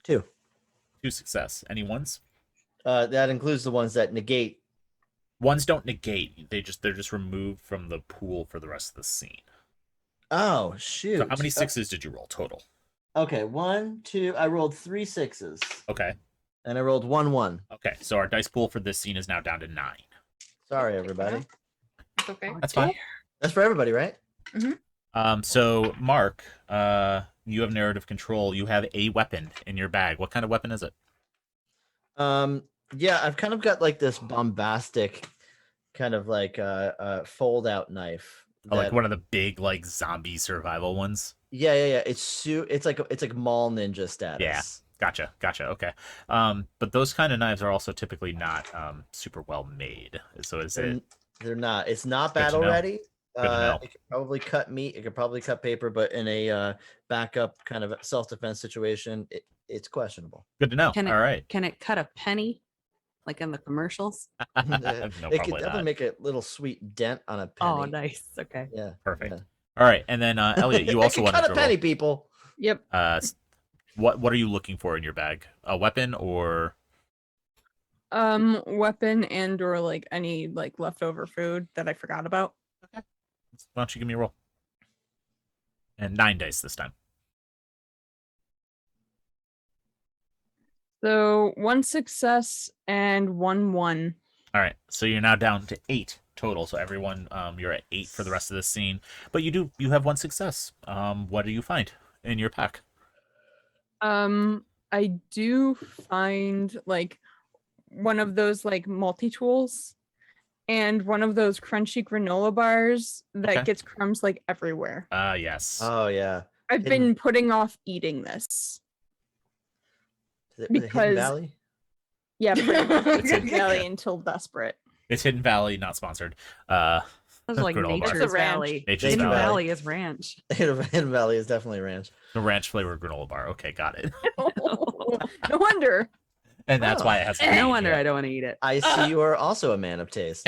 Two. 2 success. Any ones? That includes the ones that negate. Ones don't negate. They're just removed from the pool for the rest of the scene. Oh shoot! So how many 6s did you roll total? Okay, 1, 2. I rolled 3 6s, Okay. and I rolled 1 1. Okay. So our dice pool for this scene is now down to 9. Sorry, everybody. It's okay. That's fine. That's for everybody, right? So Mark, you have narrative control. You have a weapon in your bag. What kind of weapon is it? Yeah, I've kind of got like this bombastic, kind of like fold out knife. Oh, like that- one of the big like zombie survival ones. Yeah. It's like mall ninja status. Gotcha. Okay. But those kind of knives are also typically not super well made. So is it? They're not. It's not Good to battle know. ready, Good to know. It could probably cut meat. It could probably cut paper, but in a backup kind of self-defense situation, it's questionable. Good to know. Can it All right. can it cut a penny like in the commercials? No, It could probably definitely not. make a little sweet dent on a penny. Oh, nice. Okay. Yeah. Perfect. yeah. All right, and then Elliot, you It also could wanted cut to a penny, people. Yep. what are you looking for in your bag? A weapon or Weapon and or like any like leftover food that I forgot about. why don't you give me a roll? And 9 dice this time. So 1 success and 1-1. All right, so you're now down to 8 total. So everyone, you're at 8 for the rest of this scene, but you have 1 success. What do you find in your pack? I do find like one of those like multi-tools and one of those crunchy granola bars that Okay. gets crumbs like everywhere. Yes. Oh yeah. I've Hidden- been putting off eating this. Was it Hidden because- Valley? Yeah, pretty much. It's Hidden in- Valley until desperate. It's Hidden Valley, not sponsored. Those are like Granola bar. Nature's It's a ranch. Valley. Nature's Hidden Valley. Valley is ranch. Hidden Valley is definitely ranch. The ranch flavored granola bar. Okay, got it. No wonder. And that's Oh. why it has. No wonder I don't want to eat it. I see you are also a man of taste.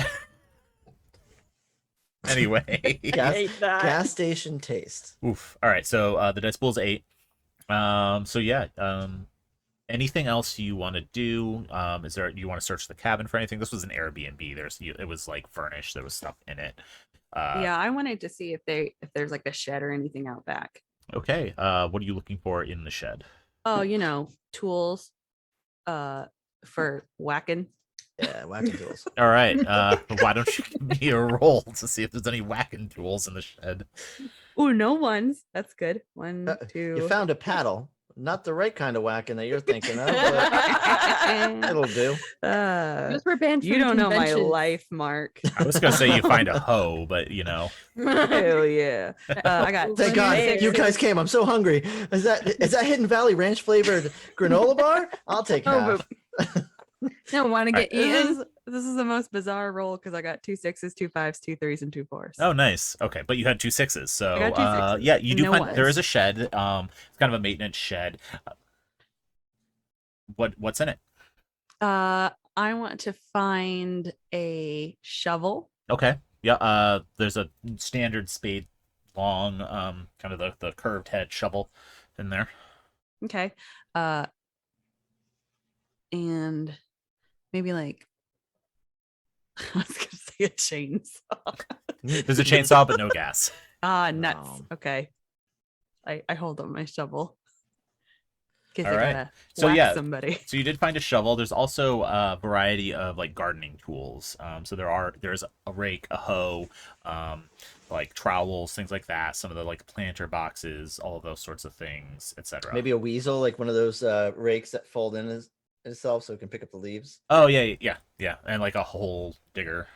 Anyway. Gas, hate that. gas station taste. Oof. All right. So the dice pool is 8. So yeah. Anything else you want to do? Is there? You want to search the cabin for anything? This was an Airbnb. It was like furnished. There was stuff in it. Yeah, I wanted to see if there's like a shed or anything out back. Okay. What are you looking for in the shed? Oh, tools for whacking. Yeah, whacking tools. All right. Why don't you give me a roll to see if there's any whacking tools in the shed? Oh, no ones. That's good. 1, 2. You found a paddle. Not the right kind of whacking that you're thinking of, but it'll do. Those were banned You from don't know my conventions. life, Mark. I was gonna say you find a hoe, but Hell yeah. I got Thank God you guys came. I'm so hungry. Is that Hidden Valley ranch flavored granola bar? I'll take Oh, half. No, want to get eaten? This is the most bizarre roll because I got 2 6s, 2 5s, 2 3s, and 2 4s. Oh, nice. Okay, but you had 2 6s, so I got 2 6s. yeah, you do No find there ones. is a shed. It's kind of a maintenance shed. What's in it? I want to find a shovel. Okay, yeah. There's a standard spade, long, kind of the curved head shovel in there. Okay. And maybe like I was gonna say a chainsaw. There's a chainsaw, but no gas. Nuts. Wow. Okay. I hold up my shovel. In case All I right. gotta So, whack yeah. somebody. So you did find a shovel. There's also a variety of like gardening tools. So there's a rake, a hoe, like trowels, things like that. Some of the like planter boxes, all of those sorts of things, etc. Maybe a weasel, like one of those rakes that fold in itself so it can pick up the leaves. Oh yeah, and like a hole digger.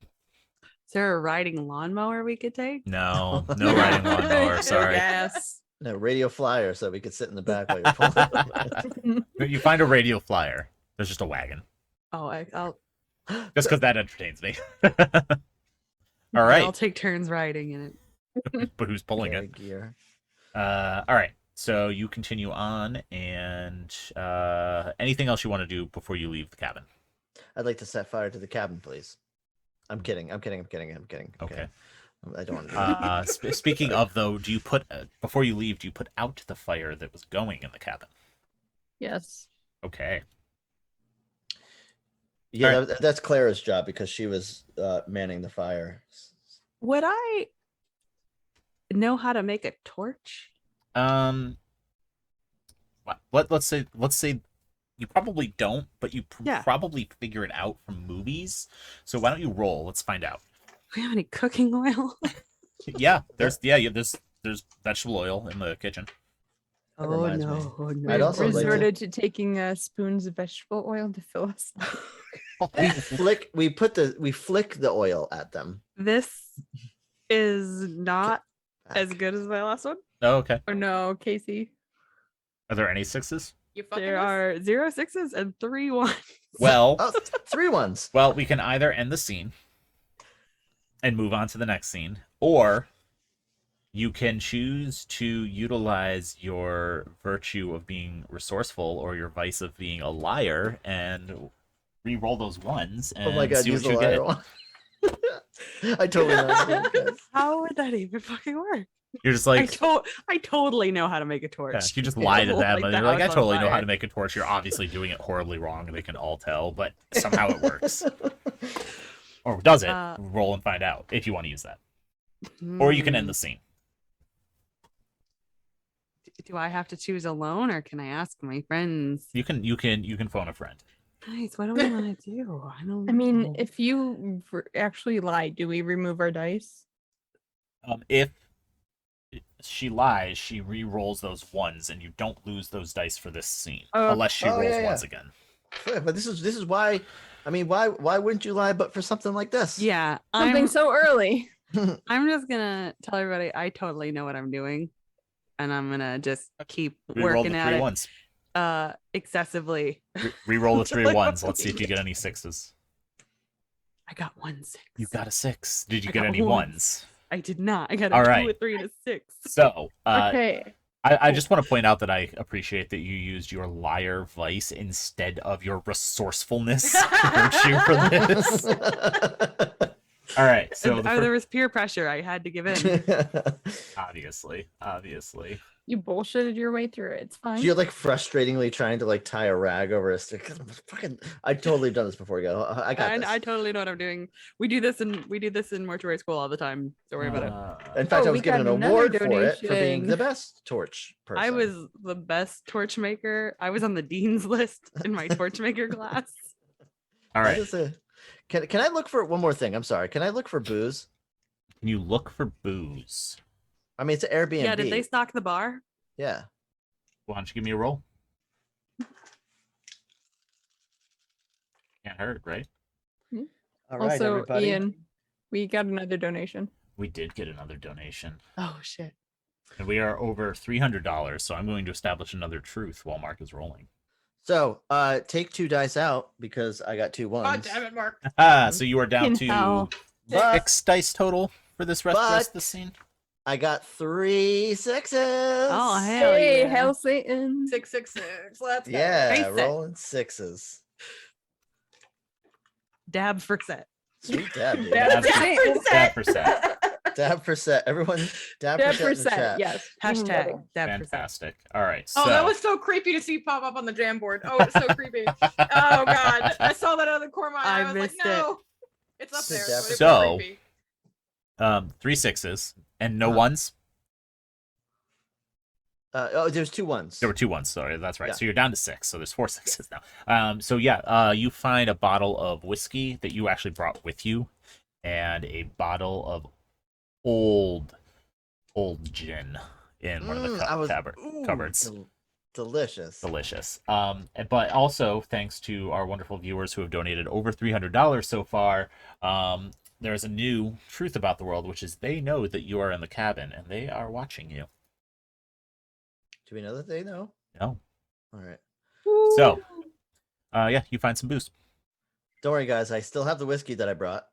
Is there a riding lawnmower we could take? No riding lawnmower. Sorry. Yes. No, radio flyer so we could sit in the back while you're pulling. You find a radio flyer. There's just a wagon. Oh, I'll Just because that entertains me. All right, I'll take turns riding in it. but who's pulling Carry it? gear. All right. So you continue on, and anything else you want to do before you leave the cabin? I'd like to set fire to the cabin, please. I'm kidding. Okay. I don't want to. Speaking of though, do you put before you leave? Do you put out the fire that was going in the cabin? Yes. Okay. Yeah, Alright. that's Clara's job because she was manning the fire. Would I know how to make a torch? Let's say you probably don't, but you Yeah. probably figure it out from movies. So why don't you roll? Let's find out. Do we have any cooking oil? Yeah, there's vegetable oil in the kitchen. That Oh reminds me. no, no. I'd also like to- Resorted to taking spoons of vegetable oil to fill us up. We flick the oil at them. This is not as Back. good as my last one. Oh, okay. Oh no, Casey. Are there any 6s? You fucking There are 0 6s and 3 1s. Well, Oh, 3 ones. well, we can either end the scene, and move on to the next scene, or you can choose to utilize your virtue of being resourceful or your vice of being a liar and re-roll those ones and Oh my god, see use what the you liar get. one. I totally know how to do it, guys. How would that even fucking work? You're just like, I totally know how to make a torch. yeah, you just lie to them, Light and the you're like, I house on totally know how fire. to make a torch. You're obviously doing it horribly wrong, and they can all tell, but somehow it works. Or does it? Roll and find out if you want to use that. Or you can end the scene. Do I have to choose alone, or can I ask my friends? You can phone a friend. Nice. What do we want to do? I don't. I mean, know. if you actually lie, do we remove our dice? If she lies, she re-rolls those ones, and you don't lose those dice for this scene unless she rolls ones again. Yeah, but this is why. I mean, why wouldn't you lie? But for something like this, Yeah, Something so early. I'm just gonna tell everybody I totally know what I'm doing, and I'm gonna just keep Re-roll working the at 3 it ones. excessively. Re-roll the 3 ones. Let's see if you get any 6s. I got 1 6. You got a 6. Did you I get got any ones. 1s? I did not. I got a All 2, right. a 3, and a 6. So, Okay. I just want to point out that I appreciate that you used your liar vice instead of your resourcefulness virtue for this. All right, so There was peer pressure. I had to give in. obviously. You bullshitted your way through it. It's fine. You're like frustratingly trying to like tie a rag over a stick. Fucking, I totally done this before. You go. I got this. I totally know what I'm doing. We do this in mortuary school all the time. Don't worry about it. In fact, I we was given got an another award for it for being donation. the best torch person. I was the best torch maker. I was on the dean's list in my torch maker class. All That right. is can I look for one more thing? I'm sorry. Can I look for booze? Can you look for booze? I mean, it's an Airbnb. Yeah, did they stock the bar? Yeah. Why don't you give me a roll? Can't hurt, right? All right, Also, everybody. Ian, we got another donation. We did get another donation. Oh shit. And we are over $300, so I'm going to establish another truth while Mark is rolling. So, take 2 dice out because I got 2 ones. God damn it, Mark. So you are down Fucking hell. to But 6 dice total for this rest of the scene. I got 3 6s. Oh hell Hey, yeah. hell Satan. 666. Let's go. Yeah, Face it. rolling 6s. Dab for set. Sweet dab, dude. Dab Dab for set. Dab for set. Everyone, dab, Dab for set in the percent, chat. yes. Hashtag dab for set. Fantastic. All right. So Oh, that was so creepy to see pop up on the jam board. Oh, it's so creepy. Oh god, I saw that out of the corner of my eye. I I was like, missed it. no, it's up there. Good but it was So- creepy. 3 6s and no Uh-huh. 1s. There's 2 ones. There were 2 1s. Sorry, that's right. Yeah. So you're down to 6. So there's 4 6s now. So yeah, you find a bottle of whiskey that you actually brought with you, and a bottle of old gin in one of the cupboards. Delicious. Delicious. But also thanks to our wonderful viewers who have donated over $300 so far. There's a new truth about the world, which is they know that you are in the cabin and they are watching you. Do we know that they know? No. All right. So, yeah, you find some booze. Don't worry, guys. I still have the whiskey that I brought.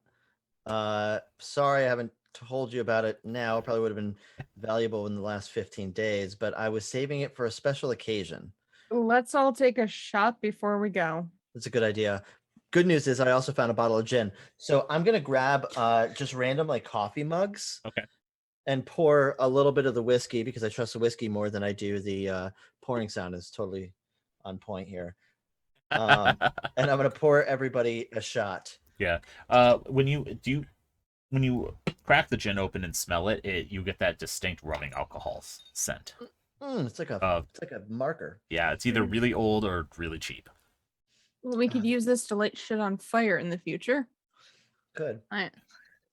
Sorry, I haven't told you about it now. It probably would have been valuable in the last 15 days, but I was saving it for a special occasion. Let's all take a shot before we go. That's a good idea. Good news is I also found a bottle of gin. So I'm gonna grab just random like coffee mugs. Okay. And pour a little bit of the whiskey because I trust the whiskey more than I do the pouring sound is totally on point here. And I'm gonna pour everybody a shot. Yeah. When you crack the gin open and smell it, you get that distinct rubbing alcohol scent. It's like a marker. Yeah, it's either really old or really cheap. Well, we could use this to light shit on fire in the future. Good. Alright.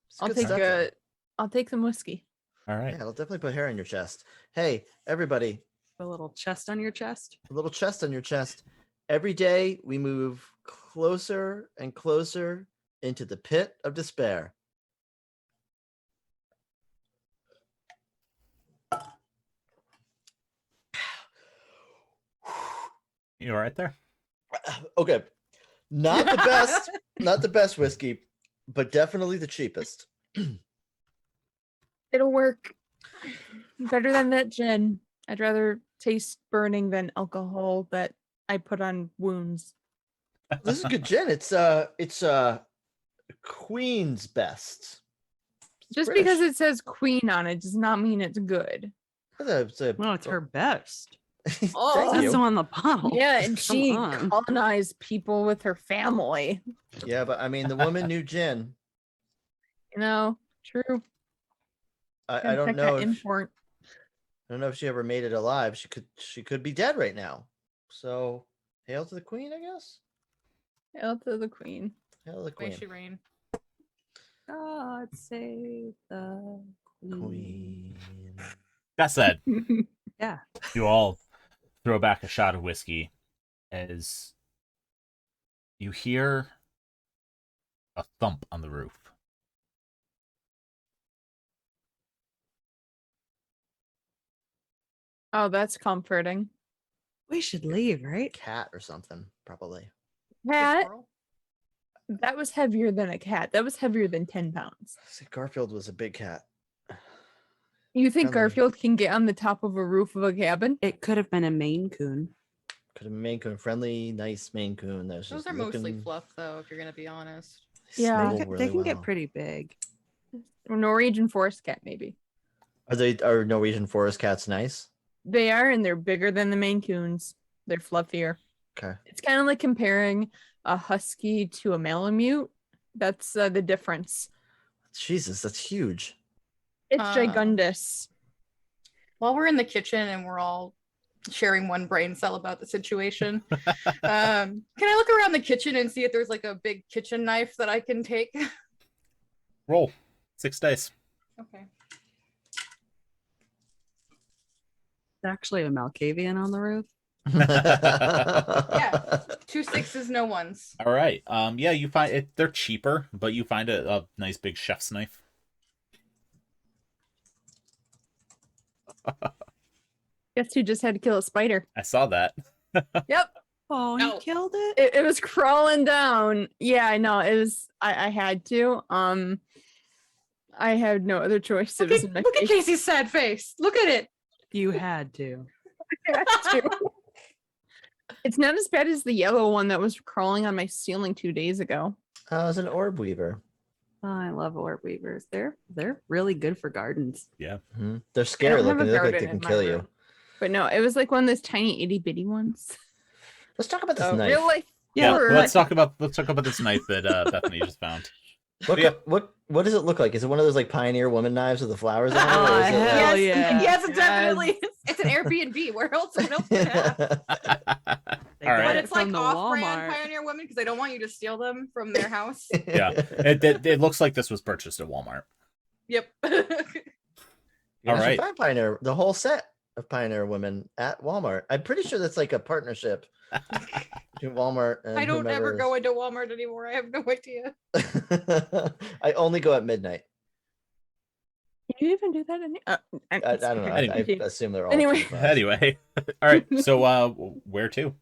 It's I'll good take stuff. I'll take some whiskey. All right. Yeah, it'll definitely put hair on your chest. Hey, everybody, A little chest on your chest. a little chest on your chest. Every day we move closer and closer into the pit of despair. You all right there? Okay. Not the best, not the best whiskey, but definitely the cheapest. It'll work. Better than that gin. I'd rather taste burning than alcohol that I put on wounds. This is good gin. It's Queen's best. It's Just British. because it says queen on it does not mean it's good. No, it's her best. Oh, Thank That's you. the one on the bottle. Yeah, and Come she on. colonized people with her family. Yeah, but I mean, the woman knew gin. You know, true. I don't Check know. that import. I don't know if she ever made it alive. She could be dead right now. So, hail to the queen, I guess. Hail to the queen. Hail to the May queen. she reign. God save the queen. Queen. That said, Yeah. you all throw back a shot of whiskey as you hear a thump on the roof. Oh, that's comforting. We should leave, right? Cat or something, probably. Cat, Squirrel? that was heavier than a cat. That was heavier than 10 pounds. See, Garfield was a big cat. You think Friendly. Garfield can get on the top of a roof of a cabin? It could have been a Maine Coon. Could have been Maine Coon, friendly, nice Maine Coon. That's Those just are mostly looking- fluff, though, if you're going to be honest. Yeah. snuggle They can, really get well. pretty big. Or Norwegian forest cat, maybe. Are Norwegian forest cats nice? They are, and they're bigger than the Maine Coons. They're fluffier. Okay. It's kind of like comparing a husky to a Malamute. That's the difference. Jesus, that's huge. It's Uh, gigundous. While we're in the kitchen and we're all sharing one brain cell about the situation, can I look around the kitchen and see if there's like a big kitchen knife that I can take? Roll 6 dice. Okay. It's actually a Malkavian on the roof. Yeah. 2 6s, no 1s. All right. Yeah, you find it. They're cheaper, but you find a nice big chef's knife. Guess who just had to kill a spider? I saw that. Yep. Oh, No. you killed it? It was crawling down. Yeah, I know. It was I had to. I had no other choice. It was in my Look at face. Casey's sad face. Look at it. You had to. I had to. It's not as bad as the yellow one that was crawling on my ceiling 2 days ago. Oh, it's an orb weaver. Oh, I love orb weavers. They're really good for gardens. Mhm. They're scary have looking. a They look like garden they in can my kill you. room. But no, it was like one of those tiny itty bitty ones. Let's talk about this So knife. real life. Yeah, horror. let's talk about this knife that Bethany just found. What, Yeah. what does it look like? Is it one of those like pioneer woman knives with the flowers on it? Oh, Or is it hell Yes, yeah. Yes, it Yes. definitely is. It's an Airbnb. Where else would it have? They All right. got But it it's like from the off-brand Walmart. Pioneer Women because they don't want you to steal them from their house. Yeah. It looks like this was purchased at Walmart. Yep. You All can right. find Pioneer, the whole set of Pioneer Women at Walmart. I'm pretty sure that's like a partnership between Walmart and I don't ever whomever go into Walmart anymore. I have no idea. is- I only go at midnight. Can you even do that? I don't know. Anyway. I assume they're all. Anyway. 25. Anyway. All right. So where to?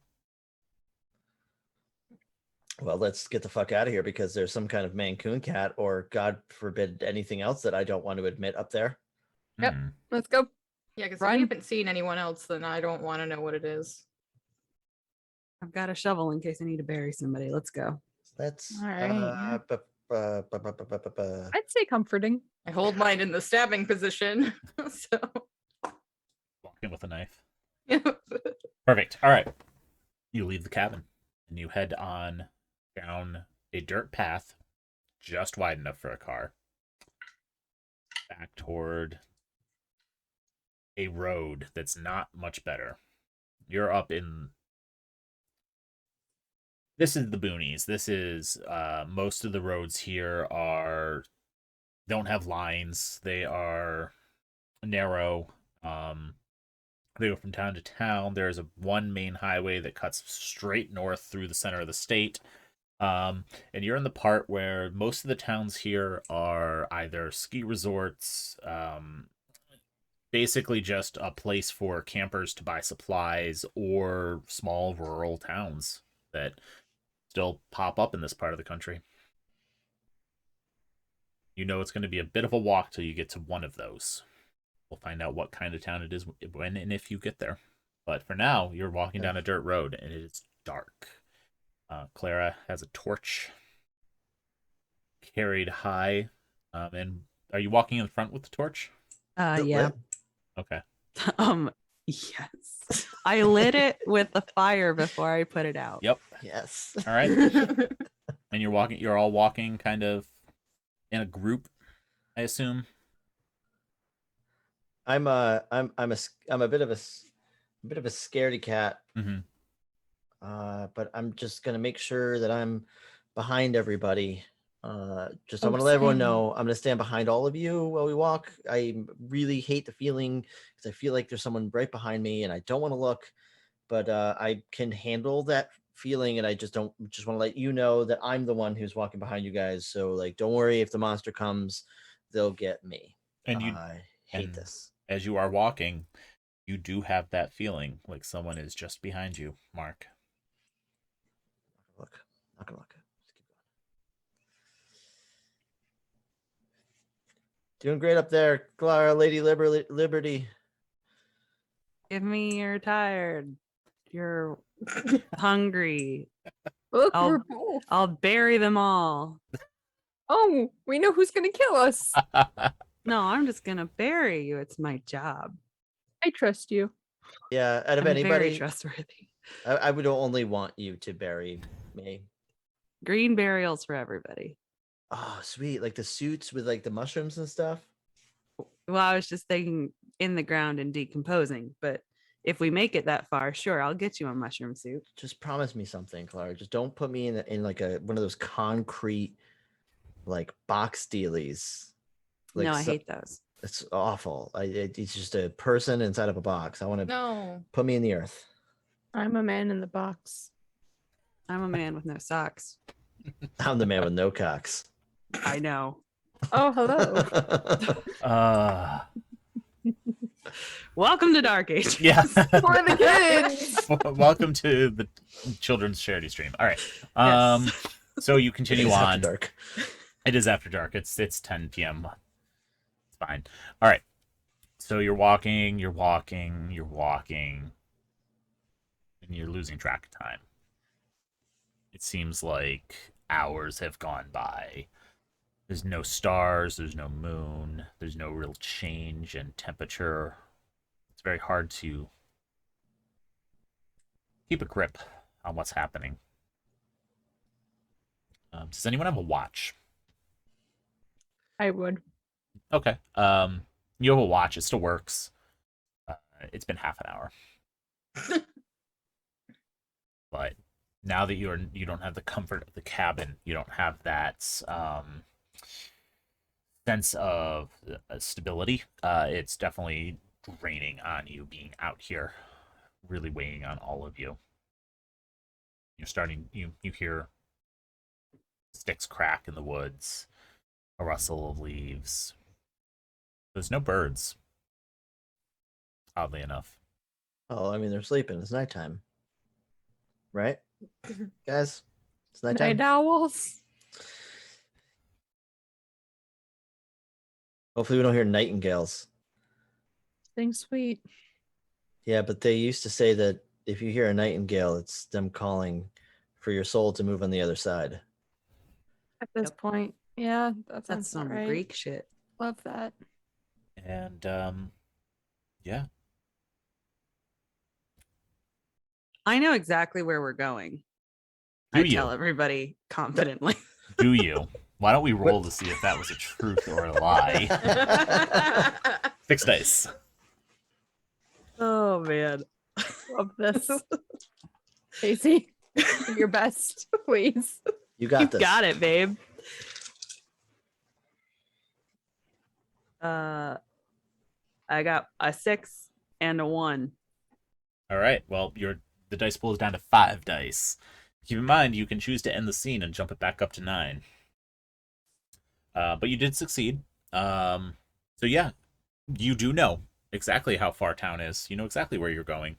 Well, let's get the fuck out of here because there's some kind of Maine Coon cat, or God forbid anything else that I don't want to admit up there. Yep. Hmm. Let's go. Yeah, because if Run. we haven't seen anyone else, then I don't want to know what it is. I've got a shovel in case I need to bury somebody. Let's go. That's All right. I'd I'd say comforting. I hold mine in the stabbing position. So Walk in with a knife. Perfect. All right. You leave the cabin and you head on down a dirt path just wide enough for a car back toward a road that's not much better. You're up in this is the boonies. This is most of the roads here don't have lines. They are narrow. They go from town to town. There's one main highway that cuts straight north through the center of the state. And you're in the part where most of the towns here are either ski resorts, basically just a place for campers to buy supplies, or small rural towns that still pop up in this part of the country. You know it's going to be a bit of a walk till you get to one of those. We'll find out what kind of town it is when and if you get there. But for now, you're walking down a dirt road, and it is dark. Clara has a torch carried high. And are you walking in front with the torch? Yeah. Okay. Yes. I lit it with the fire before I put it out. Yep. Yes. All right. And you're all walking kind of in a group, I assume. I'm a bit of a scaredy cat. Mm-hmm. But I'm just gonna make sure that I'm behind everybody. I Oh, want to let everyone same. know I'm gonna stand behind all of you while we walk. I really hate the feeling because I feel like there's someone right behind me, and I don't want to look, but I can handle that feeling, and I just want to let you know that I'm the one who's walking behind you guys. So like, don't worry if the monster comes, they'll get me. And I hate this. As you are walking, you do have that feeling like someone is just behind you, Mark. Look, not gonna look. Just keep going. Doing great up there, Clara, Lady Liberty. Give me you're tired. You're hungry. Look, I'll- we're both. I'll bury them all. Oh, we know who's gonna kill us. No, I'm just gonna bury you. It's my job. I trust you. Yeah, out of I'm very anybody, trustworthy. I would only want you to bury me. Green burials for everybody. Oh, sweet. Like the suits with like the mushrooms and stuff. Well, I was just thinking in the ground and decomposing, but if we make it that far, sure, I'll get you a mushroom suit. Just promise me something, Clara. Just don't put me in like one of those concrete like box dealies. Like No, I hate those. it's awful. It's just a person inside of a box. I want to No. put me in the earth. I'm a man in the box. I'm a man with no socks. I'm the man with no cocks. I know. Oh, hello. Welcome to Dark Age. Yeah. For the kids. Welcome to the children's charity stream. All right. Yes. So you It continue is after on. dark. It is after dark. It's 10 p.m. It's fine. All right. So you're walking, and you're losing track of time. It seems like hours have gone by. There's no stars, there's no moon, there's no real change in temperature. It's very hard to keep a grip on what's happening. Does anyone have a watch? I would. Okay. You have a watch. It still works. It's been half an hour. But now that you don't have the comfort of the cabin, you don't have that sense of stability. It's definitely draining on you being out here, really weighing on all of you. You're starting. You hear sticks crack in the woods, a rustle of leaves. There's no birds, oddly enough. Oh, I mean, they're sleeping. It's nighttime. Right? Guys, it's nighttime. Night owls. Hopefully, we don't hear nightingales. Sing sweet. Yeah, but they used to say that if you hear a nightingale, it's them calling for your soul to move on the other side. At this point. Yeah, that That's sounds some right. Greek shit. Love that. And yeah. I know exactly where we're going. Do I you? tell everybody confidently. Do you? Why don't we roll to see if that was a truth or a lie? Fixed dice. Oh man. Love this. Casey, do your best, please. You got You this. got it, babe. I got a 6 and a 1. All right. Well, the dice pool is down to 5 dice. Keep in mind, you can choose to end the scene and jump it back up to 9. But you did succeed. So yeah, you do know exactly how far town is. You know exactly where you're going.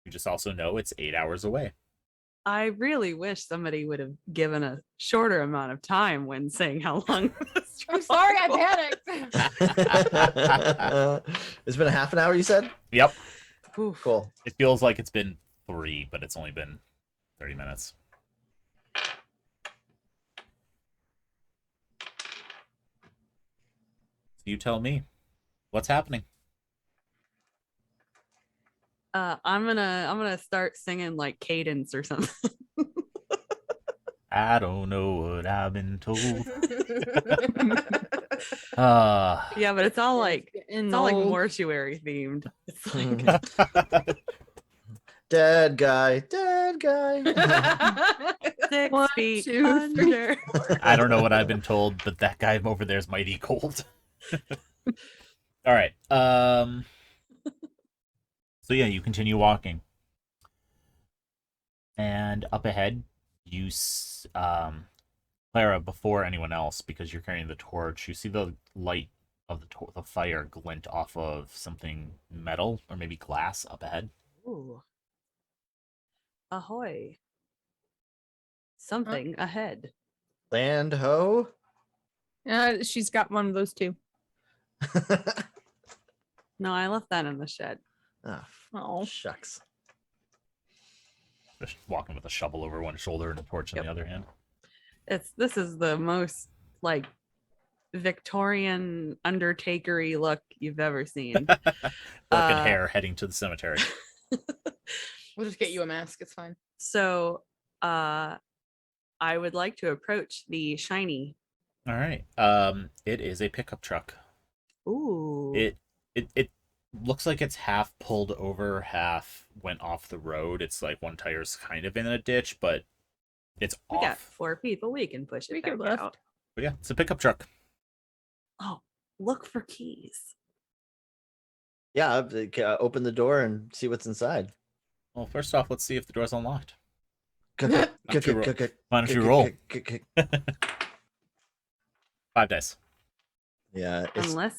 You just also know it's 8 hours away. I really wish somebody would have given a shorter amount of time when saying how long this I'm sorry, I panicked. It's been a half an hour, you said? Yep. Oof. Cool. It feels like it's been 3, but it's only been 30 minutes. You tell me. What's happening? I'm gonna start singing like cadence or something. I don't know what I've been told. Yeah, but it's all like it's all like old. mortuary themed. It's like Dead guy. 6 1, feet 2, 3. under. I don't know what I've been told, but that guy over there is mighty cold. All right. So yeah, you continue walking, and up ahead, Clara, before anyone else, because you're carrying the torch, you see the light of the fire glint off of something metal or maybe glass up ahead. Ooh. Ahoy. Something ahead. Land ho. She's got one of those too. No, I left that in the shed. Oh, Oh, shucks. Just walking with a shovel over one shoulder and a torch on the other hand. This is the most like Victorian undertakery look you've ever seen. Broken Uh, hair heading to the cemetery. We'll just get you a mask. It's fine. So I would like to approach the shiny. All right. It is a pickup truck. Ooh. It looks like it's half pulled over, half went off the road. It's like one tire's kind of in a ditch, but it's We got off. 4 people. We can push We it can back lift. out. But yeah, it's a pickup truck. Oh, look for keys. Yeah, open the door and see what's inside. Well, first off, let's see if the door's unlocked. Why don't you Why don't you roll? 5 dice. Yeah, it's, Unless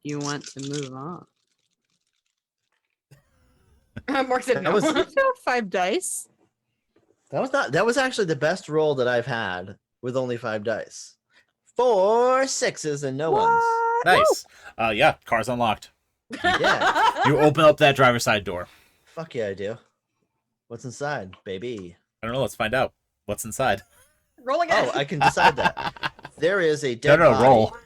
you want to move on. Mark said That no. was- I have 5 dice. that was actually the best roll that I've had with only 5 dice. 4 6s and no ones. Nice. Yeah, car's unlocked. Yeah. You open up that driver's side door. Fuck yeah, I do. What's inside, baby? I don't know. Let's find out. What's inside? Roll again. Oh, I can decide that. There is a dead No, body. roll.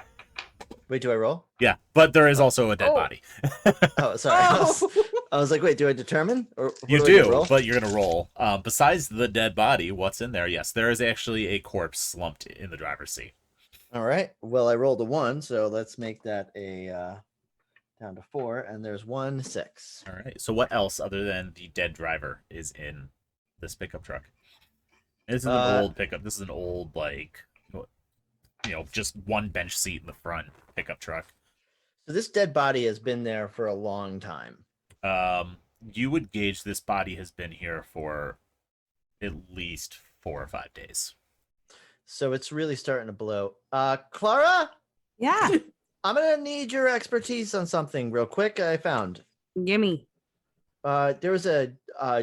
Wait, do I roll? Yeah, but there is also a dead Oh. body. Oh, sorry. I was like, wait, do I determine? Or what You I do, do, roll? but you're gonna roll. Besides the dead body, what's in there? Yes, there is actually a corpse slumped in the driver's seat. All right. Well, I rolled a 1, so let's make that a down to 4, and there's 1 6. All right. So what else other than the dead driver is in this pickup truck? This is an old pickup. This is an old just one bench seat in the front pickup truck. So this dead body has been there for a long time. You would gauge this body has been here for at least 4 or 5 days. So it's really starting to blow. Clara, Yeah. I'm gonna need your expertise on something real quick. I found Gimme. there was a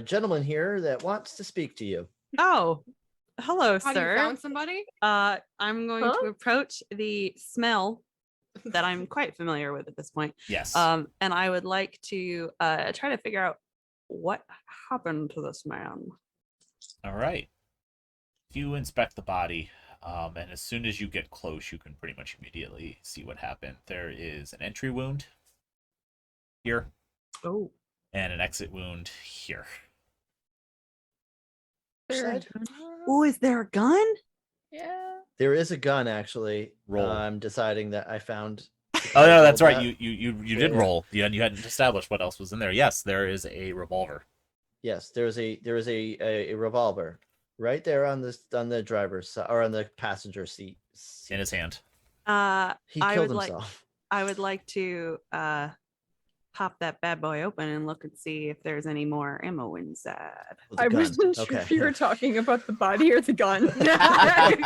gentleman here that wants to speak to you. Oh, hello, How sir. you found somebody? I'm going Huh? to approach the smell that I'm quite familiar with at this point. Yes. And I would like to try to figure out what happened to this man. All right. You inspect the body, and as soon as you get close, you can pretty much immediately see what happened. There is an entry wound here, Oh, and an exit wound here. Side? oh, is there a gun? Yeah. There is a gun actually. Roll. I'm deciding that I found. Oh no, that's rolled right. that. You did Yeah. roll. You hadn't established what else was in there. Yes, there is a revolver. Yes, there is a revolver right there on the driver's side or on the passenger seat. In his hand. He I killed would like- himself. I would like to pop that bad boy open and look and see if there's any more ammo inside. With the I gun. wasn't sure if you were talking about the body or the gun. With that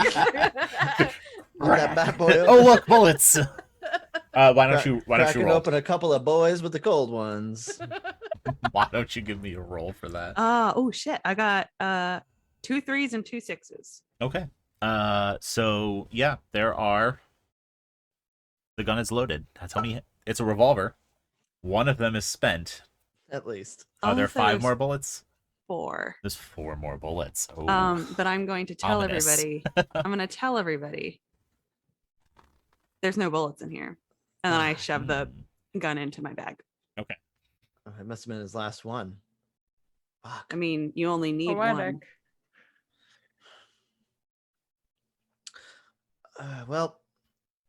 bad boy open. Oh look, bullets. Why don't you Cracking roll? open a couple of boys with the cold ones. Why don't you give me a roll for that? Oh shit! I got 2 3s and 2 6s. Okay. So yeah, there are The gun is loaded. That's how many. It's a revolver. One of them is spent. At least. Are there Also, 5 there's more bullets? 4. There's 4 more bullets. Oh. But I'm going to tell Ominous. everybody. I'm going to tell everybody. There's no bullets in here, and then I shove the gun into my bag. Okay. Oh, it must have been his last one. Fuck. I mean, you only need one. Poetic. Well,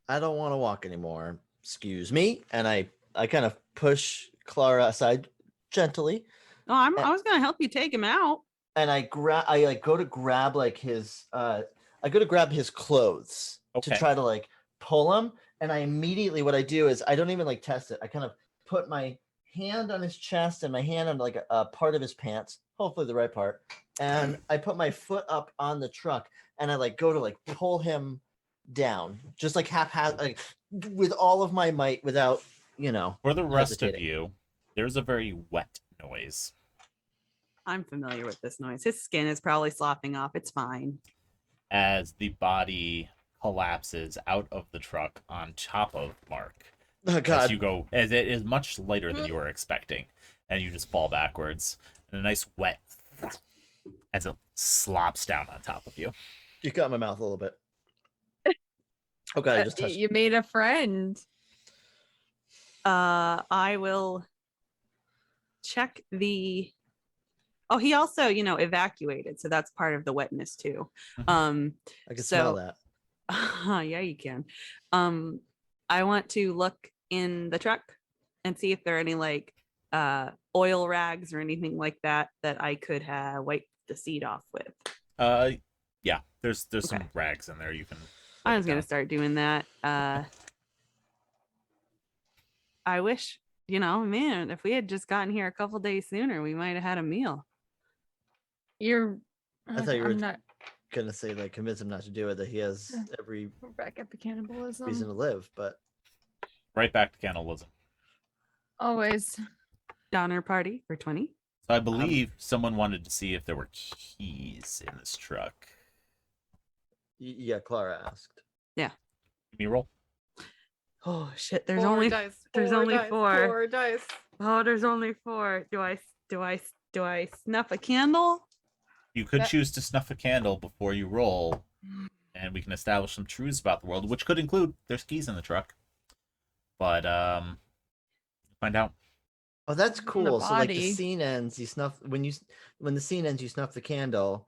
I don't want to walk anymore. Excuse me. And I kind of push Clara aside gently, Oh, I was going to help you take him out. and I go to grab like his I go to grab his clothes to Okay. try to like pull him, and I immediately, what I do is I don't even like test it. I kind of put my hand on his chest and my hand on like a part of his pants, hopefully the right part, and I put my foot up on the truck, and I like go to like pull him down, just like like with all of my might, without For the rest of hesitating. you, there's a very wet noise. I'm familiar with this noise. His skin is probably sloughing off. It's fine. As the body collapses out of the truck on top of Mark. Oh As god. you go, as it is much lighter than you were expecting, and you just fall backwards, and a nice wet as it slops down on top of you. You got my mouth a little bit. Oh god, I just touched. You made a friend. I will check the. Oh, he also, evacuated, so that's part of the wetness too. Mhm. I can smell so- that. Yeah, you can. I want to look in the truck and see if there are any like oil rags or anything like that I could wipe the seat off with. Yeah, there's some Okay. rags in there you can. I wipe was gonna down. start doing that. I wish, man, if we had just gotten here a couple days sooner, we might have had a meal. You're. I thought you were I'm not. gonna say like convince him not to do it, that he has every We're back at the cannibalism. reason to live, but Right back to cannibalism. Always. Donner party for 20. So I believe someone wanted to see if there were keys in this truck. yeah, Clara asked. Give me a roll. Oh shit, there's Four only dice, there's four only dice, 4. 4 dice. Oh, there's only 4. Do I snuff a candle? You could That- choose to snuff a candle before you roll, and we can establish some truths about the world, which could include there's keys in the truck. But find out. Oh, that's the cool. So like the body. scene ends, you snuff when the scene ends, you snuff the candle,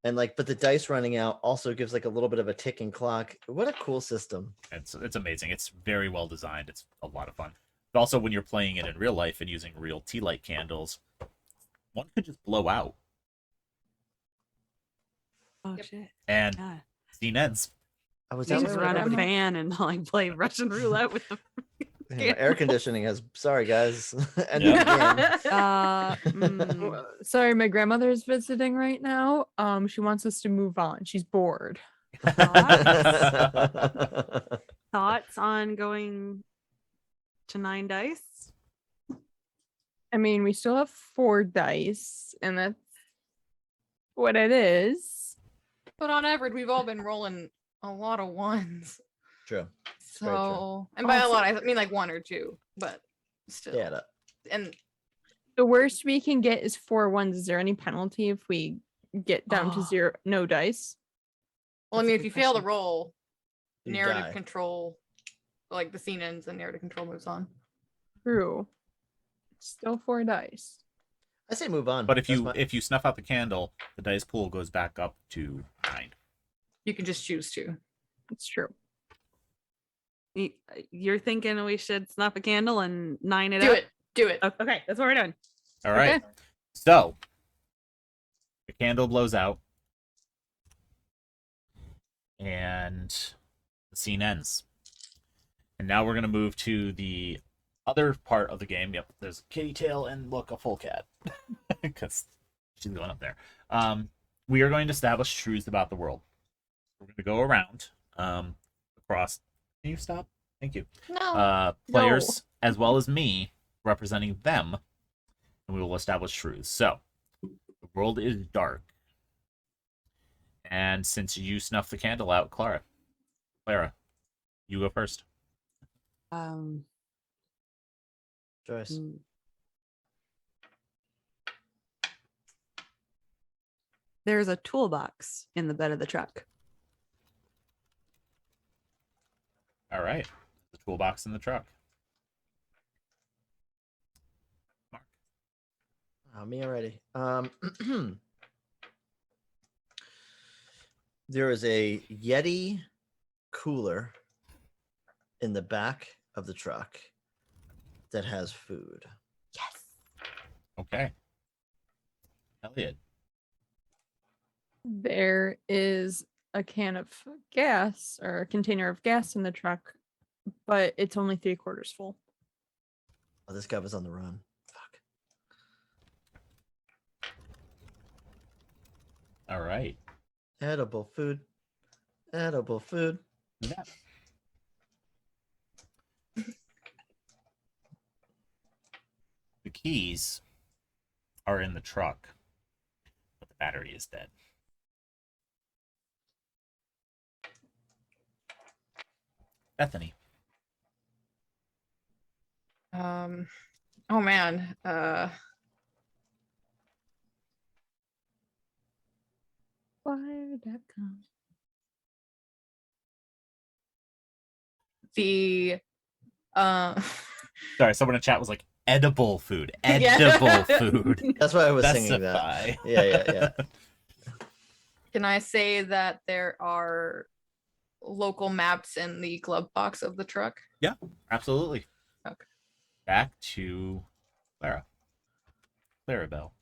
and like but the dice running out also gives like a little bit of a ticking clock. What a cool system. It's amazing. It's very well designed. It's a lot of fun. But also when you're playing it in real life and using real tea light candles, one could just blow out Oh Yep. shit. and God. scene ends. I was Just Thanks out for run a nobody- fan and like play Russian roulette with the air conditioning has sorry guys. End Yeah. of the Sorry, my grandmother's visiting right now. She wants us to move on. She's bored. game. thoughts on going to 9 dice. I mean, we still have 4 dice, and that's what it is. But on average, we've all been rolling a lot of 1s. True. very true. So, and by a Also- lot, I mean like 1 or 2, but still. Yeah. And The worst we can get is 4 1s. Is there any penalty if we get down to Oh. 0, no dice? well, I That's a mean, good if you fail to question. roll, You narrative die. control, like the scene ends and narrative control moves on. True. Still 4 dice. I say move on. But if That's you fine. if you snuff out the candle, the dice pool goes back up to 9. You can just choose to. It's true. You're thinking we should snuff a candle and 9 it Do up? it. Do it. Okay, that's what we're doing. All right. So the candle blows out, and the scene ends. And now we're gonna move to the other part of the game. Yep, there's a kitty tail and look, a full cat, because she's going up there. We are going to establish truths about the world. We're going to go around across. Can you stop? Thank you. No. Players as well as me representing them, and we will establish truths. So the world is dark, and since you snuffed the candle out, Clara, you go first. Um, Joyce. mm. There's a toolbox in the bed of the truck. All right. The toolbox in the truck. Mark. Me already. There is a Yeti cooler in the back of the truck that has food. Yes. Okay. Elliot. There is a can of gas or a container of gas in the truck, but it's only 3/4 full. Oh, this guy was on the run. Fuck. All right. Edible food. Edible food. Yeah. The keys are in the truck, but the battery is dead. Bethany. Oh man. Fire.com. The Sorry, someone in chat was like, edible food. Yeah. Edible food. That's why I was singing that. Specify. Yeah. Can I say that there are local maps in the glove box of the truck? Absolutely. Okay. Back to Clara. Clarabelle.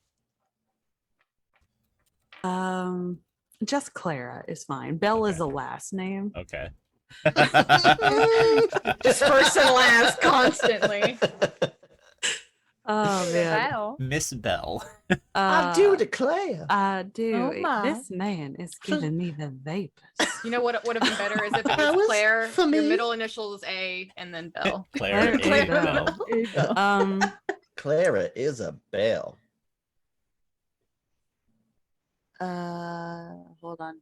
Just Clara is fine. Belle is Okay. a last name. Okay. Just first and last, constantly. Oh man. Wow. Miss Bell. I do declare. I do. Oh, my. This man is giving me the vapors. You know what would have been better is if it That was was Claire, for your me. middle initial is A, and then Bell. Claire A. Claire. Bell. Clara is a belle. Hold on.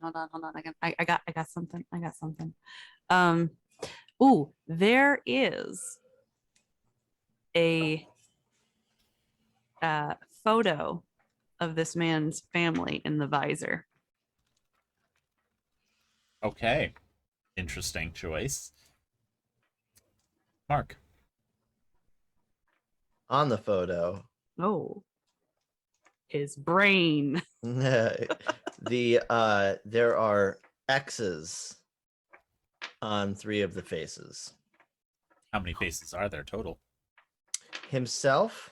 I got something. Ooh, there is a photo of this man's family in the visor. Okay. Interesting choice. Mark. On the photo, Oh, his brain. there are X's on 3 of the faces. How many faces are there total? Himself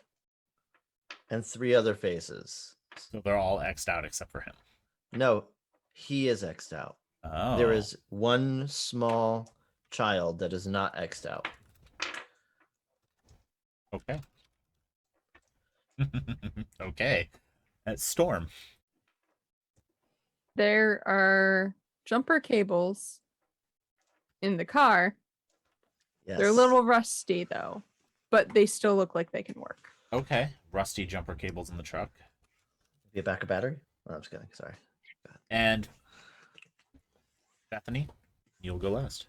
and 3 other faces. So they're all X'd out except for him. No, he is X'd out. Oh. There is one small child that is not X'd out. Okay. Okay. That's Storm. There are jumper cables in the car. Yes. They're a little rusty though, but they still look like they can work. Okay. Rusty jumper cables in the truck. Be a backup battery? Oh, I'm just kidding. Sorry. And Bethany, you'll go last.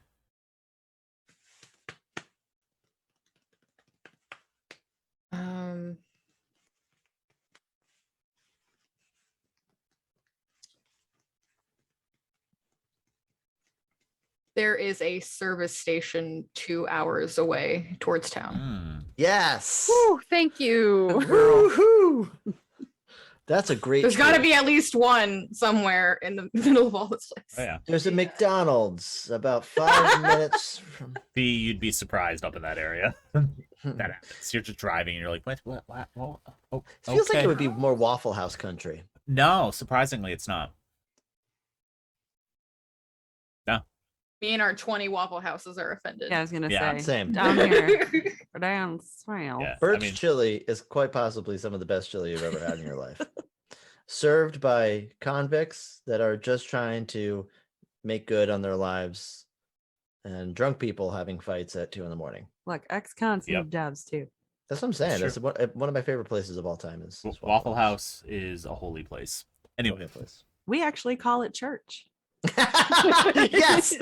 There is a service station 2 hours away towards town. Hmm. Yes. Woo, thank you. Woohoo! That's a great. There's got to choice. be at least one somewhere in the middle of all this place. Oh, yeah. There's a McDonald's about 5 minutes from. You'd be surprised up in that area. That happens. You're just driving and you're like, what? Oh, It feels like okay. it would be more Waffle House country. No, surprisingly, it's not. No. Me and our 20 Waffle Houses are offended. Yeah, I was gonna Yeah, say Same. down here, or down south. Yeah. Birch chili is quite possibly some of the best chili you've ever had in your life. Served by convicts that are just trying to make good on their lives, and drunk people having fights at 2 a.m. Look, ex-cons Yep. need jobs too. That's what I'm saying. Sure. That's one of my favorite places of all time. Is Waffle House is a holy place. Anyway, Okay, place. We actually call it church. Yes.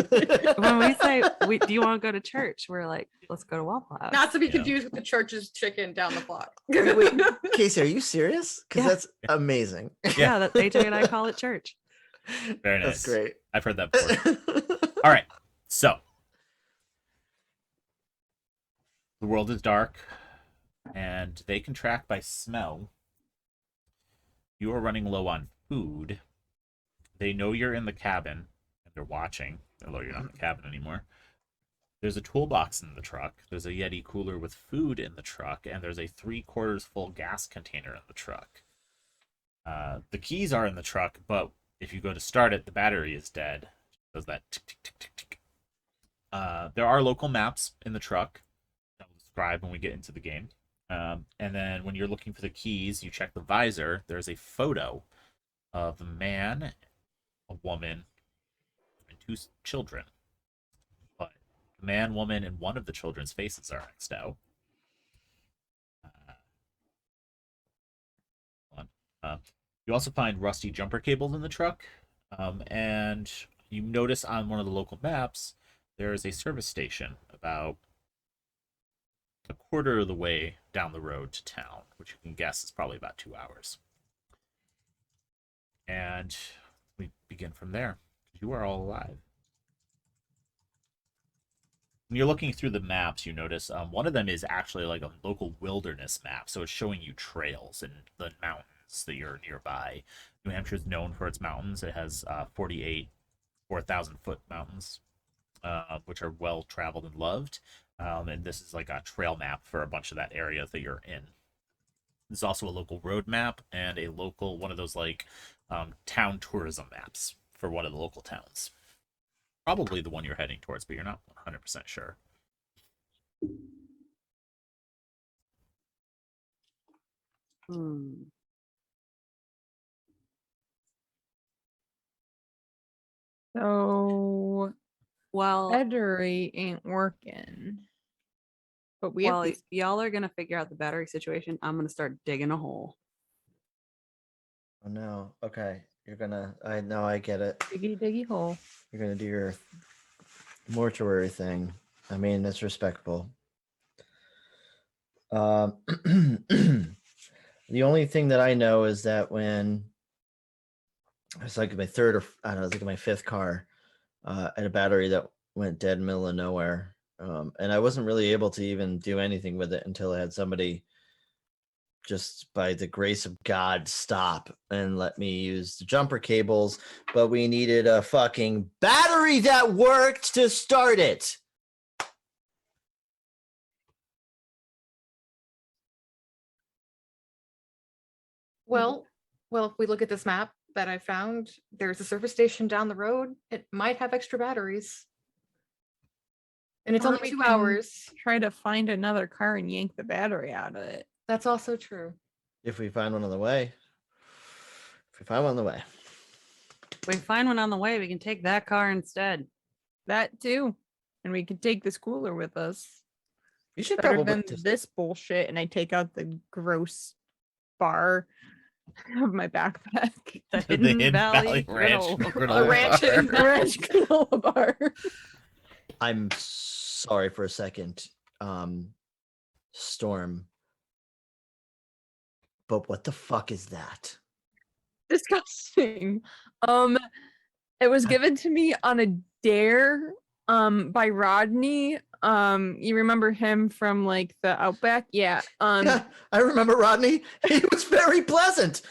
When we say, do you want to go to church? We're like, let's go to Waffle House. Not to be Yeah. confused with the church's chicken down the block. Wait, Casey, are you serious? Because Yeah. that's amazing. Yeah, that AJ and I call it church. Very nice. That's great. I've heard that before. All right. So the world is dark, and they can track by smell. You are running low on food. They know you're in the cabin, and they're watching, although you're not in the cabin anymore. There's a toolbox in the truck. There's a Yeti cooler with food in the truck, and there's a 3/4 full gas container in the truck. The keys are in the truck, but if you go to start it, the battery is dead. It does that tick, tick, tick, tick, tick. There are local maps in the truck that will describe when we get into the game. And then when you're looking for the keys, you check the visor. There's a photo of a man, a woman, and 2 children. But the man, woman, and one of the children's faces are X'd out. You also find rusty jumper cables in the truck. And you notice on one of the local maps, there is a service station about a quarter of the way down the road to town, which you can guess is probably about 2 hours. And we begin from there. You are all alive. When you're looking through the maps, you notice one of them is actually like a local wilderness map, so it's showing you trails and the mountains that you're nearby. New Hampshire is known for its mountains. It has 48 4,000-foot mountains, which are well traveled and loved. And this is like a trail map for a bunch of that area that you're in. There's also a local road map and a local, one of those like town tourism maps for one of the local towns. Probably the one you're heading towards, but you're not 100% sure. So Well, battery ain't working. But we have while these. y'all are gonna figure out the battery situation, I'm gonna start digging a hole. Oh no. Okay. I know I get it. Diggy diggy hole. You're gonna do your mortuary thing. I mean, that's respectable. The only thing that I know is that when it's like my third or I don't know, it's like my 5th car, I had a battery that went dead in the middle of nowhere. And I wasn't really able to even do anything with it until I had somebody just by the grace of God stop and let me use the jumper cables, but we needed a fucking battery that worked to start it. Well, if we look at this map that I found, there's a service station down the road. It might have extra batteries. And it's Or only we 2 can hours. Try to find another car and yank the battery out of it. That's also true. If we find one on the way. If we find one on the way. If we find one on the way, we can take that car instead. That too. And we could take this cooler with us. You should Better probably than just this bullshit. And I take out the gross bar of my backpack. The The Hidden Valley Ranch granola. granola A ranch bar. in A ranch granola bar. I'm sorry for a second, Storm. But what the fuck is that? Disgusting. It was given to me on a dare by Rodney. You remember him from like the Outback? Yeah. Yeah, I remember Rodney. He was very pleasant.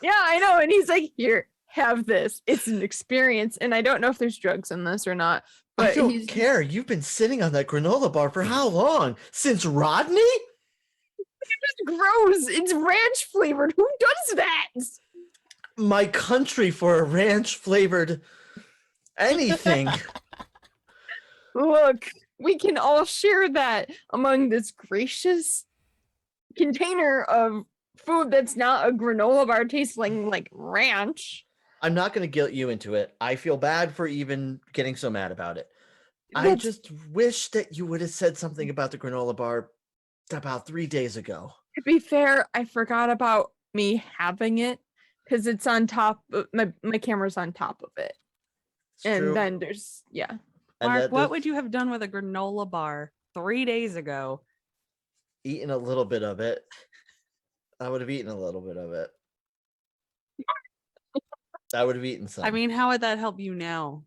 Yeah, I know. And he's like, here, have this. It's an experience. And I don't know if there's drugs in this or not. I But don't he's care. You've been sitting on that granola bar for how long? Since Rodney? just gross. It's ranch flavored. Who does that? My country for a ranch flavored anything. Look, we can all share that among this gracious container of food that's not a granola bar tasting like ranch. I'm not going to guilt you into it. I feel bad for even getting so mad about it. I That's- just wish that you would have said something about the granola bar about 3 days ago. To be fair, I forgot about me having it because it's on top of my camera's on top of it. It's and true. then there's And Mark, that what there's- would you have done with a granola bar 3 days ago? eaten a little bit of it? I would have eaten a little bit of it. I would have eaten some. I mean, how would that help you now?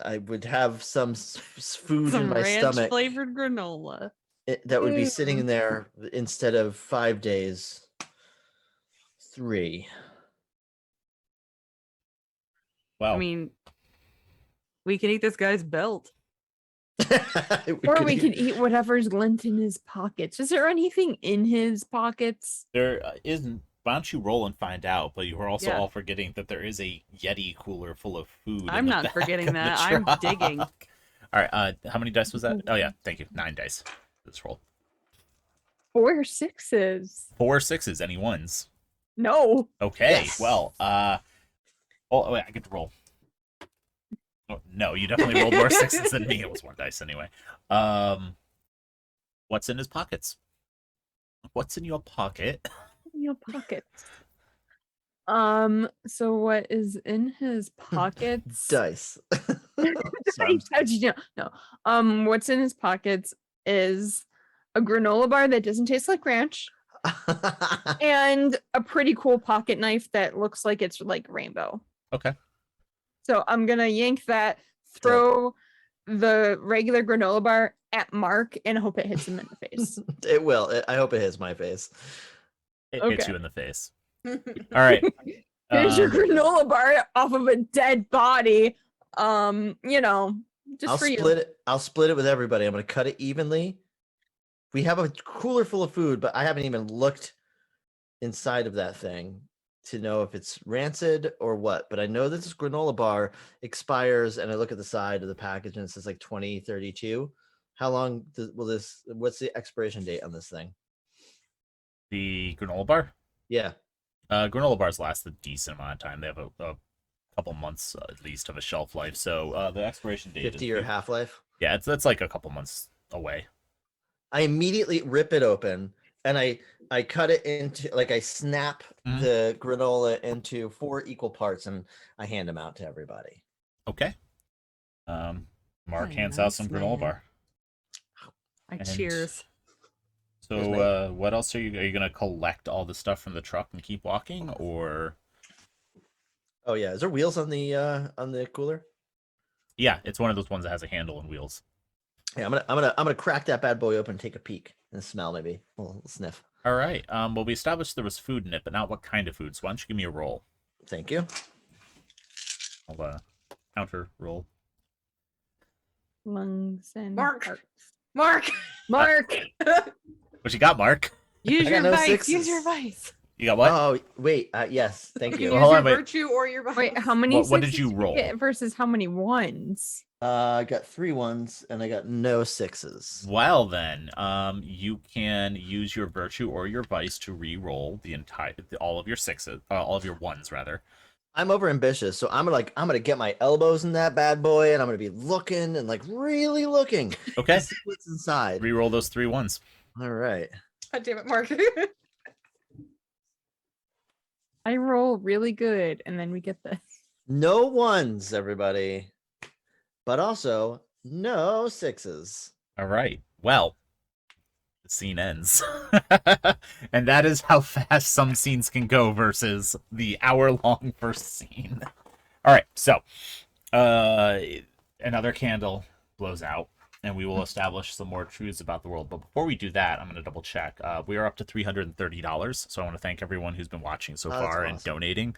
I would have some food in Some my ranch stomach flavored granola. that would be sitting in there instead of 5 days, 3. Wow. I mean, we can eat this guy's belt. or we could eat whatever's lint in his pockets. Is there anything in his pockets? There isn't. Why don't you roll and find out? But you were also Yeah. all forgetting that there is a Yeti cooler full of food. in I'm the not back forgetting of the that. I'm truck. digging. All right. How many dice was that? Oh yeah, thank you. 9 dice. Let's roll. 4 6s. 4 6s. Any ones? No. Okay. Yes. Well. Oh wait, I get to roll. Oh, no, you definitely rolled more 6s than me. It was 1 dice anyway. What's in his pockets? What's in your pocket? In your pockets. So what is in his pockets? dice. Sorry, how'd you know? No. What's in his pockets is a granola bar that doesn't taste like ranch and a pretty cool pocket knife that looks like it's like rainbow. Okay. So I'm gonna yank that, throw the regular granola bar at Mark, and hope it hits him in the face. It will. I hope it hits my face. It hits Okay. you in the face. All right. Here's your Um, granola bar off of a dead body. You know, just I'll for you. split it. I'll split it with everybody. I'm gonna cut it evenly. We have a cooler full of food, but I haven't even looked inside of that thing to know if it's rancid or what. But I know that this granola bar expires, and I look at the side of the package and it says like 2032. How long will this? What's the expiration date on this thing? the granola bar. Yeah. Granola bars last a decent amount of time. They have a couple months at least of a shelf life. So the expiration date 50-year half-life. Yeah, that's like a couple months away. I immediately rip it open and I cut it into, like, I snap Mhm. the granola into 4 equal parts and I hand them out to everybody. Okay. Mark What a hands out nice some granola man. bar. Like, And- cheers. Cheers, So mate. what else are you gonna collect all the stuff from the truck and keep walking, or Oh yeah, is there wheels on the cooler? yeah, it's one of those ones that has a handle and wheels. Yeah, I'm gonna crack that bad boy open and take a peek and smell, maybe a little sniff. All right. Well, we established there was food in it, but not what kind of food. So why don't you give me a roll? Thank you. I'll counter roll. Lungs and Mark. hearts. Mark. Mark. What you got, Mark? Use I your got no vice. Use your 6s. vice. You got what? Oh wait, yes, thank You you. can Well, hold use your on, wait. virtue or your vice. Wait, how many? What did 6s you we roll? get versus how many ones? I got 3 1s and I got no 6s. Well then, you can use your virtue or your vice to re-roll all of your 6s, all of your 1s rather. I'm over ambitious, so I'm gonna get my elbows in that bad boy and I'm gonna be looking and like really looking. Okay. To see what's inside. Re-roll those 3 1s. All right. God damn it, Mark. I roll really good, and then we get this. No 1s, everybody. But also no 6s. All right. Well, the scene ends. And that is how fast some scenes can go versus the hour-long first scene. All right. So, another candle blows out, and we will establish some more truths about the world. But before we do that, I'm going to double check. We are up to $330. So I want to thank everyone who's been watching so Oh, that's far and awesome. donating.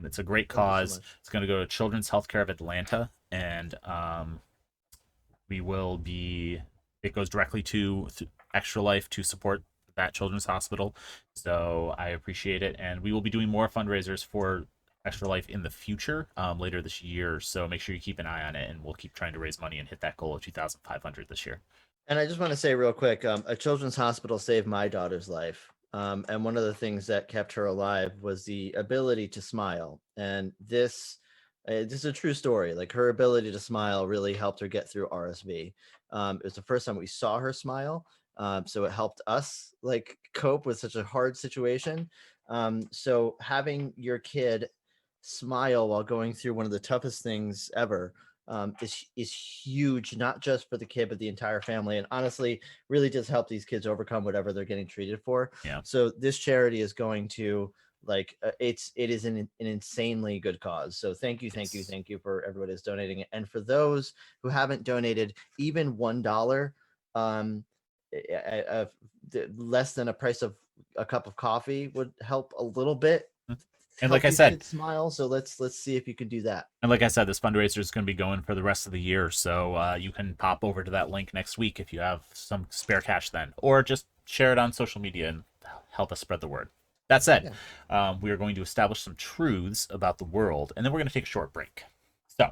It's a great Thank you so cause. much. It's going to go to Children's Healthcare of Atlanta, and we will be. It goes directly to Extra Life to support that children's hospital. So I appreciate it, and we will be doing more fundraisers for Extra Life in the future, later this year. So make sure you keep an eye on it, and we'll keep trying to raise money and hit that goal of 2,500 this year. And I just want to say real quick, a children's hospital saved my daughter's life. And one of the things that kept her alive was the ability to smile. And this is a true story. Like, her ability to smile really helped her get through RSV. It was the first time we saw her smile. So it helped us like cope with such a hard situation. So having your kid smile while going through one of the toughest things ever is huge, not just for the kid, but the entire family. And honestly, really does help these kids overcome whatever they're getting treated for. Yeah. So this charity is going to it is an insanely good cause. So thank you for everybody that's donating. And for those who haven't donated even $1, less than a price of a cup of coffee would help a little bit. And Help like I these said, kids smile. So let's see if you can do that. And like I said, this fundraiser is going to be going for the rest of the year, so you can pop over to that link next week if you have some spare cash then, or just share it on social media and help us spread the word. That said, we are going to establish some truths about the world, and then we're going to take a short break. So,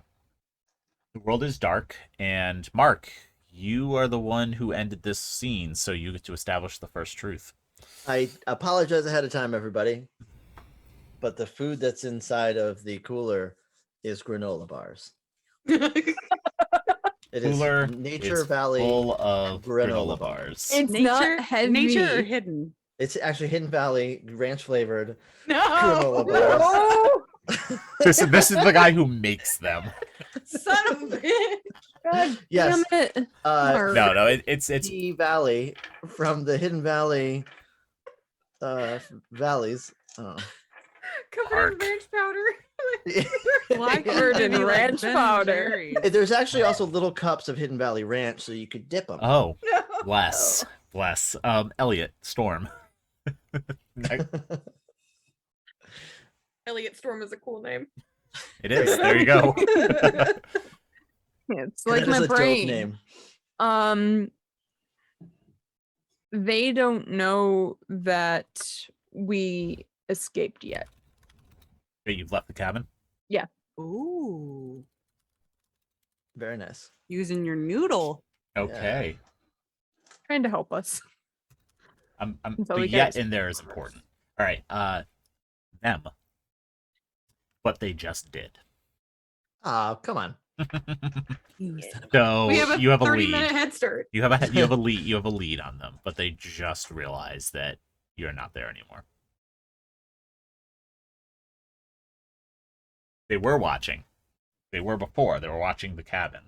the world is dark, and Mark, you are the one who ended this scene, so you get to establish the first truth. I apologize ahead of time, everybody, but the food that's inside of the cooler is granola bars. It Cooler is Nature is Valley full of granola granola bars. It's not heavy. nature or hidden. It's actually Hidden Valley ranch flavored No. granola bars. Oh, This is the guy who makes them. Son of a bitch. God Yes. damn it. Uh, No, it's Hidden Valley from the Hidden Valley valleys. Oh. Covered in Arc. ranch powder. Why Covered couldn't it in be like ranch Ben and powder. Jerry's? There's actually also little cups of Hidden Valley ranch, so you could dip them. Oh, No. bless. Elliot, Storm. Elliot Storm is a cool name. It is. There you go. It's like That is my a dope brain. name. They don't know that we escaped yet. Wait, you've left the cabin? Ooh, Very nice. using your noodle. Okay. Trying to help us. Until The we yet get- in there is important. All right. Them. What they just did. Oh, come on. You son of a- So We have a you have a 30-minute lead. head start. You have a lead. You have a lead on them, but they just realized that you're not there anymore. They were watching. They were before. They were watching the cabin.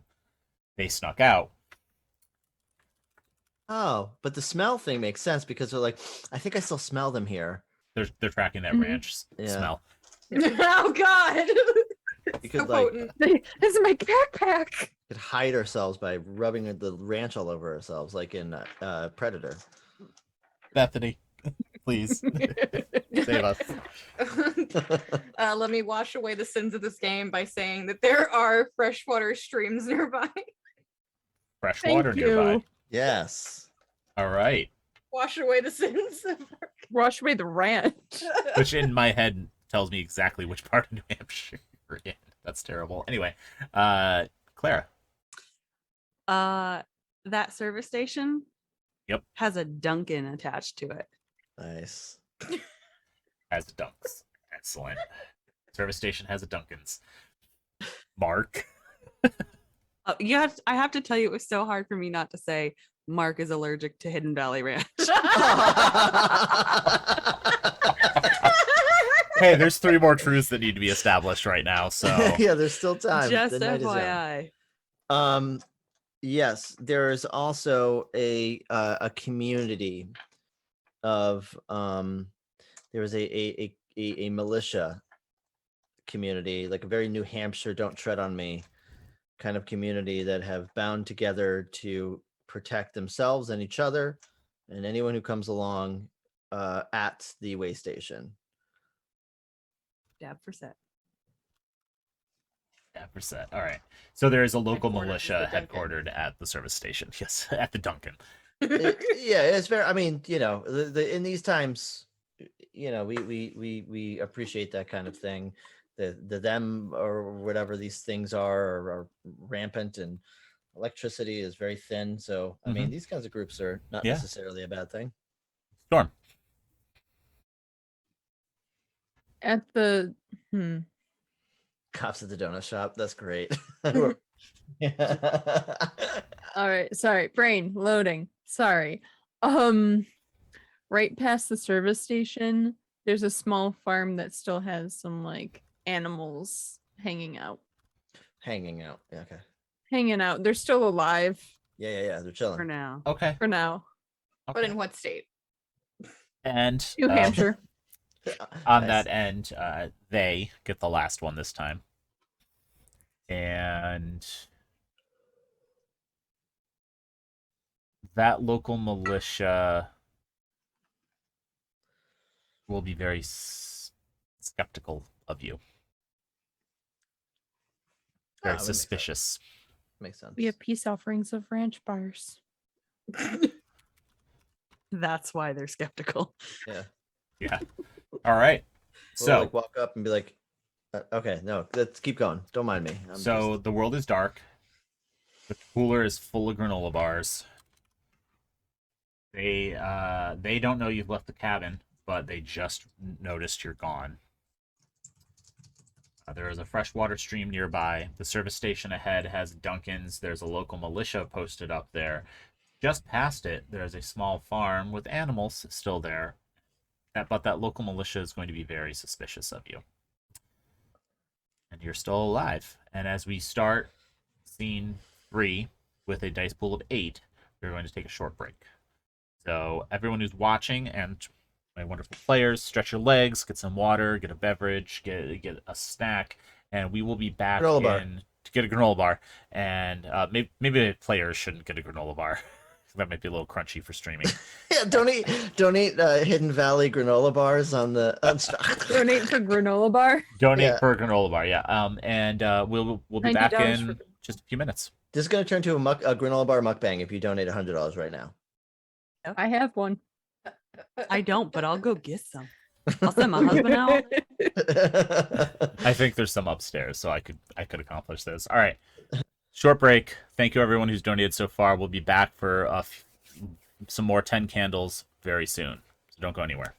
They snuck out. Oh, but the smell thing makes sense because they're like, I think I still smell them here. They're tracking that Mhm. ranch Yeah. smell. Oh God. You So could like potent. This is my backpack. could hide ourselves by rubbing the ranch all over ourselves, like in Predator. Bethany, please save us. Let me wash away the sins of this game by saying that there are freshwater streams nearby. Fresh Thank water you. nearby. Yes. All right. Wash away the sins of Wash away the ranch. Which in my head tells me exactly which part of New Hampshire you're in. That's terrible. Anyway, Clara. That service station. Yep. Has a Dunkin' attached to it. Nice. Has a Dunks. Excellent. Service station has a Dunkin's. Mark. I have to tell you, it was so hard for me not to say Mark is allergic to Hidden Valley Ranch. Hey, there's 3 more truths that need to be established right now, so Yeah, there's still time. Just The night is young. FYI. Yes, there is also a community of there was a militia community, like a very New Hampshire don't tread on me kind of community that have bound together to protect themselves and each other and anyone who comes along at the way station. Dab for set. yeah, percent. All right. So there is a local Headquartered militia at the Dunkin'. headquartered at the service station. Yes, at the Dunkin'. Yeah, it's very, I mean, you know, the in these times, you know, we appreciate that kind of thing. The them or whatever these things are rampant, and electricity is very thin. So I mean, these kinds of groups are not Yeah. necessarily a bad thing. Storm. At the Cops at the donut shop. That's great. all right, sorry, brain loading. Sorry. Right past the service station, there's a small farm that still has some like animals hanging out. Hanging out. Yeah, okay. Hanging out. They're still alive Yeah. They're For chilling. now. Okay. for now. But Okay. in what state? And New Hampshire. on Nice. that end, they get the last one this time. And that local militia will be very skeptical of you. Very that makes sense. suspicious. Makes sense. We have peace offerings of ranch bars. That's why they're skeptical. Yeah. Yeah. All right. We'll So, like walk up and be like, okay, no, let's keep going. Don't mind me. so the world is dark. The cooler is full of granola bars. They don't know you've left the cabin, but they just noticed you're gone. There is a freshwater stream nearby. The service station ahead has Dunkin's. There's a local militia posted up there. Just past it, there's a small farm with animals still there. But that local militia is going to be very suspicious of you. And you're still alive. And as we start scene 3 with a dice pool of 8, we're going to take a short break. So everyone who's watching and my wonderful players, stretch your legs, get some water, get a beverage, get a snack, and we will be back Granola bar. to get a granola bar. And maybe players shouldn't get a granola bar. That might be a little crunchy for streaming. Yeah, donate Hidden Valley granola bars on the Donate for granola bar. Donate Yeah. for a granola bar, yeah. And we'll be back $90 in for- just a few minutes. This is gonna turn to a granola bar mukbang if you donate $100 right now. I have one. I don't, but I'll go get some. I'll send my husband out. I think there's some upstairs, so I could accomplish this. All right, short break. Thank you everyone who's donated so far. We'll be back for some more 10 candles very soon. So don't go anywhere.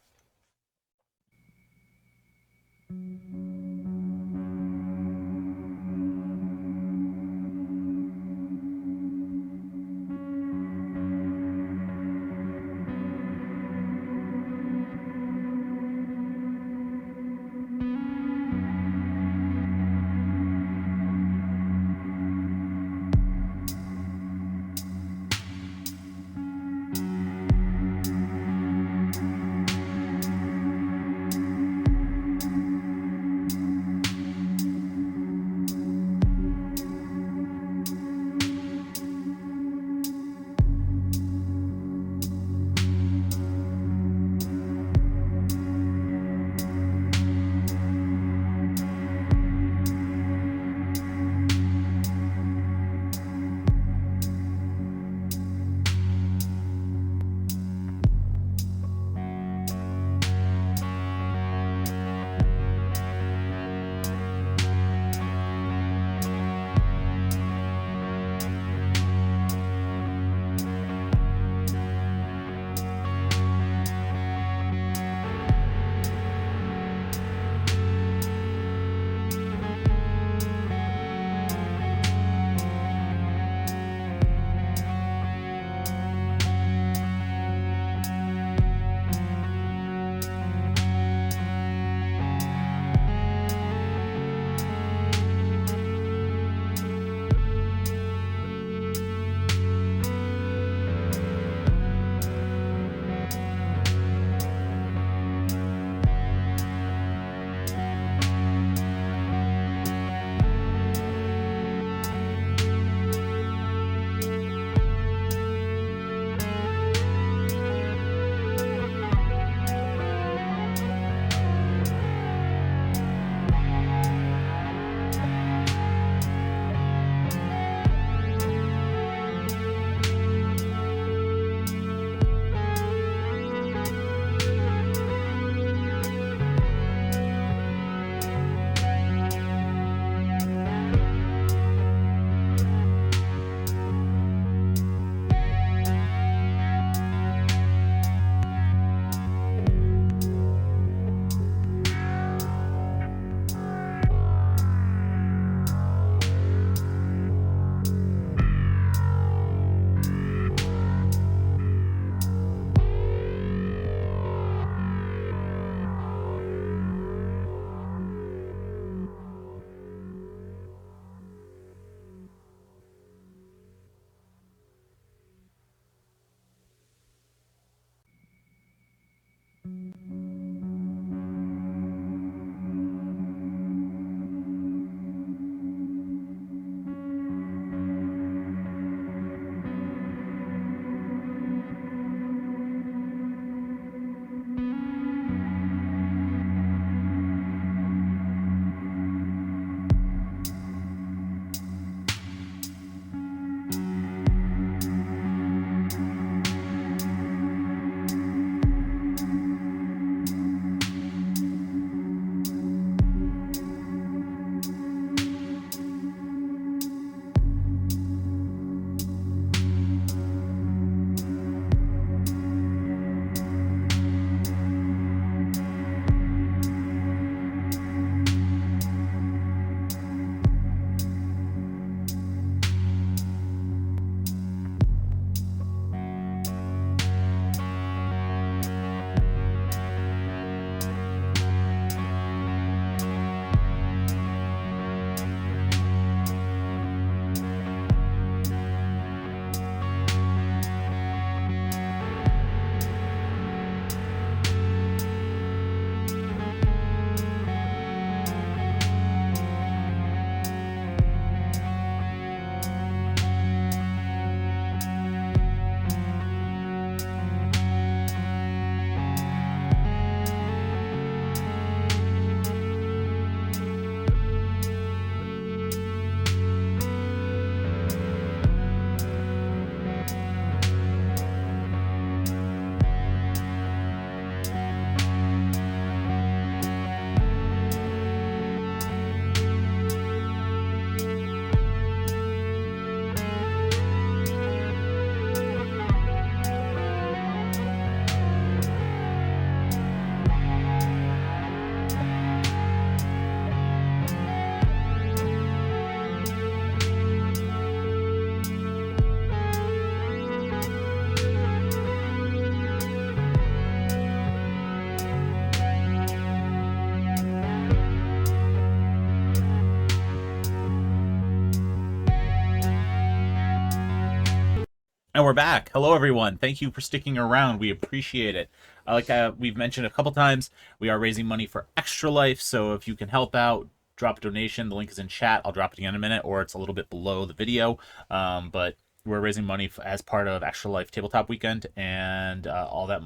And we're back. Hello, everyone. Thank you for sticking around. We appreciate it. Like we've mentioned a couple times, we are raising money for Extra Life. So if you can help out, drop a donation. The link is in chat. I'll drop it again in a minute, or it's a little bit below the video. But we're raising money as part of Extra Life Tabletop Weekend, and all that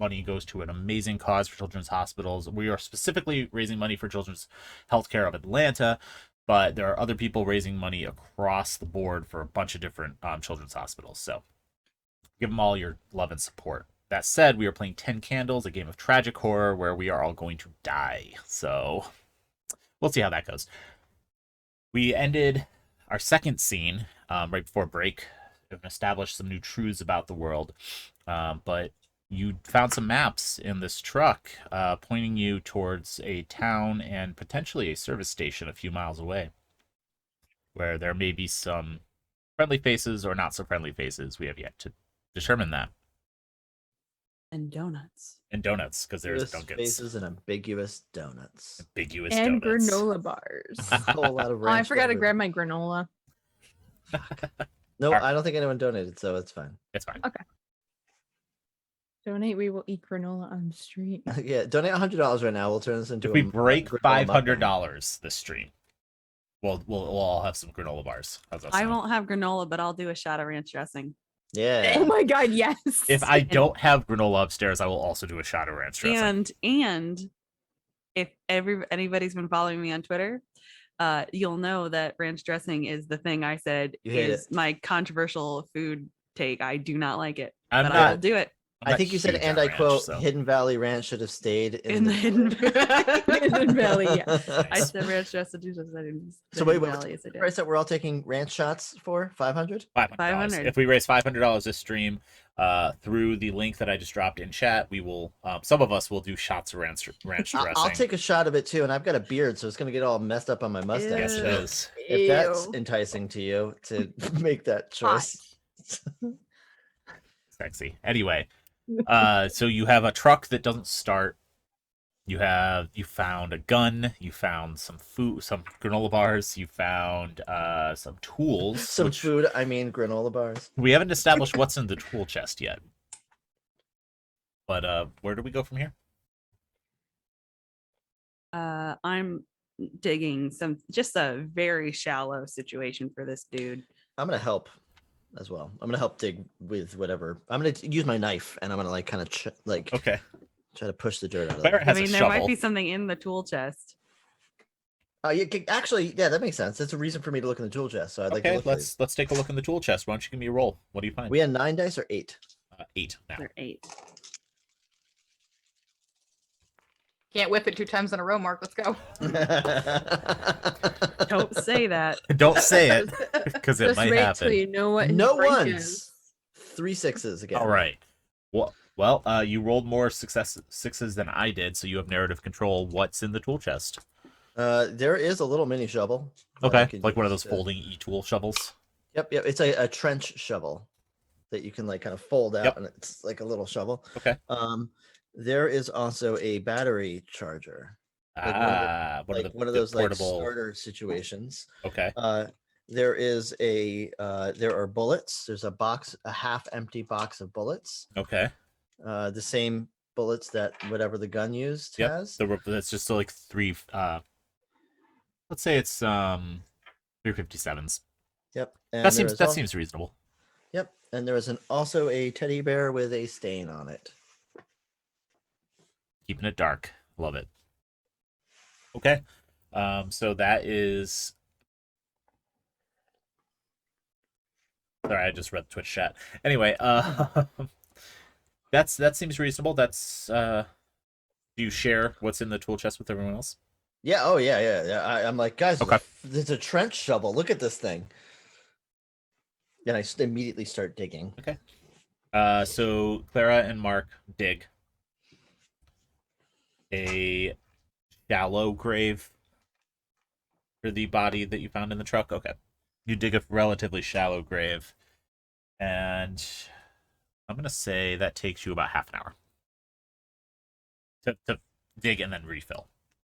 money goes to an amazing cause for children's hospitals. We are specifically raising money for Children's Healthcare of Atlanta, but there are other people raising money across the board for a bunch of different children's hospitals. So give them all your love and support. That said, we are playing 10 Candles, a game of tragic horror where we are all going to die. So we'll see how that goes. We ended our second scene right before break. We've established some new truths about the world, but you found some maps in this truck pointing you towards a town and potentially a service station a few miles away, where there may be some friendly faces or not so friendly faces. We have yet to determine that. And donuts. And donuts, because there's Ambiguous Dunkins. faces and ambiguous donuts. Ambiguous And donuts. granola bars. A whole lot of Oh, I ranch forgot to flavored- grab my granola. No, Alright. I don't think anyone donated, so it's fine. It's fine. Donate, we will eat granola on the street. Yeah, donate $100 right now. We'll turn this into If we a break granola mukbang. $500 this stream, we'll all have some granola bars. How's that I sound? won't have granola, but I'll do a shot of ranch dressing. Yeah. Oh my god, yes. If I don't have granola upstairs, I will also do a shot of ranch dressing. And if anybody's been following me on Twitter, you'll know that ranch dressing is the thing I said You hate is my controversial food take. I do not like it, I'm but not- I will do it I'm I not think you said, huge and on I ranch, quote, so- Hidden Valley Ranch should have stayed in the Hidden Hidden Valley, yes. I said ranch dressing. I didn't. So wait, Hidden what's Valley, yes, I the did. price that we're all taking ranch shots for? 500? $500. 500. If we raise $500 this stream through the link that I just dropped in chat, we will. Some of us will do shots of ranch dressing. I'll take a shot of it too, and I've got a beard, so it's gonna get all messed up on my mustache. Yes, it Ew. is. If that's Ew. enticing to you to make that choice. Sexy. Anyway, so you have a truck that doesn't start. You found a gun. You found some food, some granola bars. You found some tools. Some which food, I mean granola bars. we haven't established what's in the tool chest yet. But where do we go from here? I'm digging just a very shallow situation for this dude. I'm gonna help as well. I'm gonna help dig with whatever. I'm gonna use my knife and I'm gonna like kind of Okay. try to push the dirt out of Clara there. has I mean, a there shovel. might be something in the tool chest. Actually, yeah, that makes sense. That's a reason for me to look in the tool chest. So I'd like to Okay, look. let's take a look in the tool chest. Why don't you give me a roll? What do you find? We had 9 dice or 8. 8 now. They're 8. Can't whip it 2 times in a row, Mark. Let's go. Don't say that. Don't say it, because it Just might wait happen. till you know what his No rank ones. is. 3 6s again. All right. Well, you rolled more sixes than I did, so you have narrative control. What's in the tool chest? There is a little mini shovel. that I Okay, could like one of use those to- folding e-tool shovels. Yep. It's a trench shovel that you can like kind of fold out, Yep. and it's like a little shovel. Okay. There is also a battery charger, like one of those like portable. starter situations. Okay. There is there are bullets. There's a half empty box of bullets. Okay. The same bullets that whatever the gun used Yep. has. That's just like 3. Let's say it's 357s. Yep. And That there seems is seems reasonable. Yep. And there is also a teddy bear with a stain on it. Keeping it dark. Love it. Okay. So that is. Sorry, I just read the Twitch chat. Anyway, that seems reasonable. That's do you share what's in the tool chest with everyone else? Yeah. Oh, yeah. I'm like, guys, Okay. there's a trench shovel. Look at this thing. And I immediately start digging. So Clara and Mark dig a shallow grave for the body that you found in the truck. Okay. You dig a relatively shallow grave, and I'm gonna say that takes you about half an hour to dig and then refill.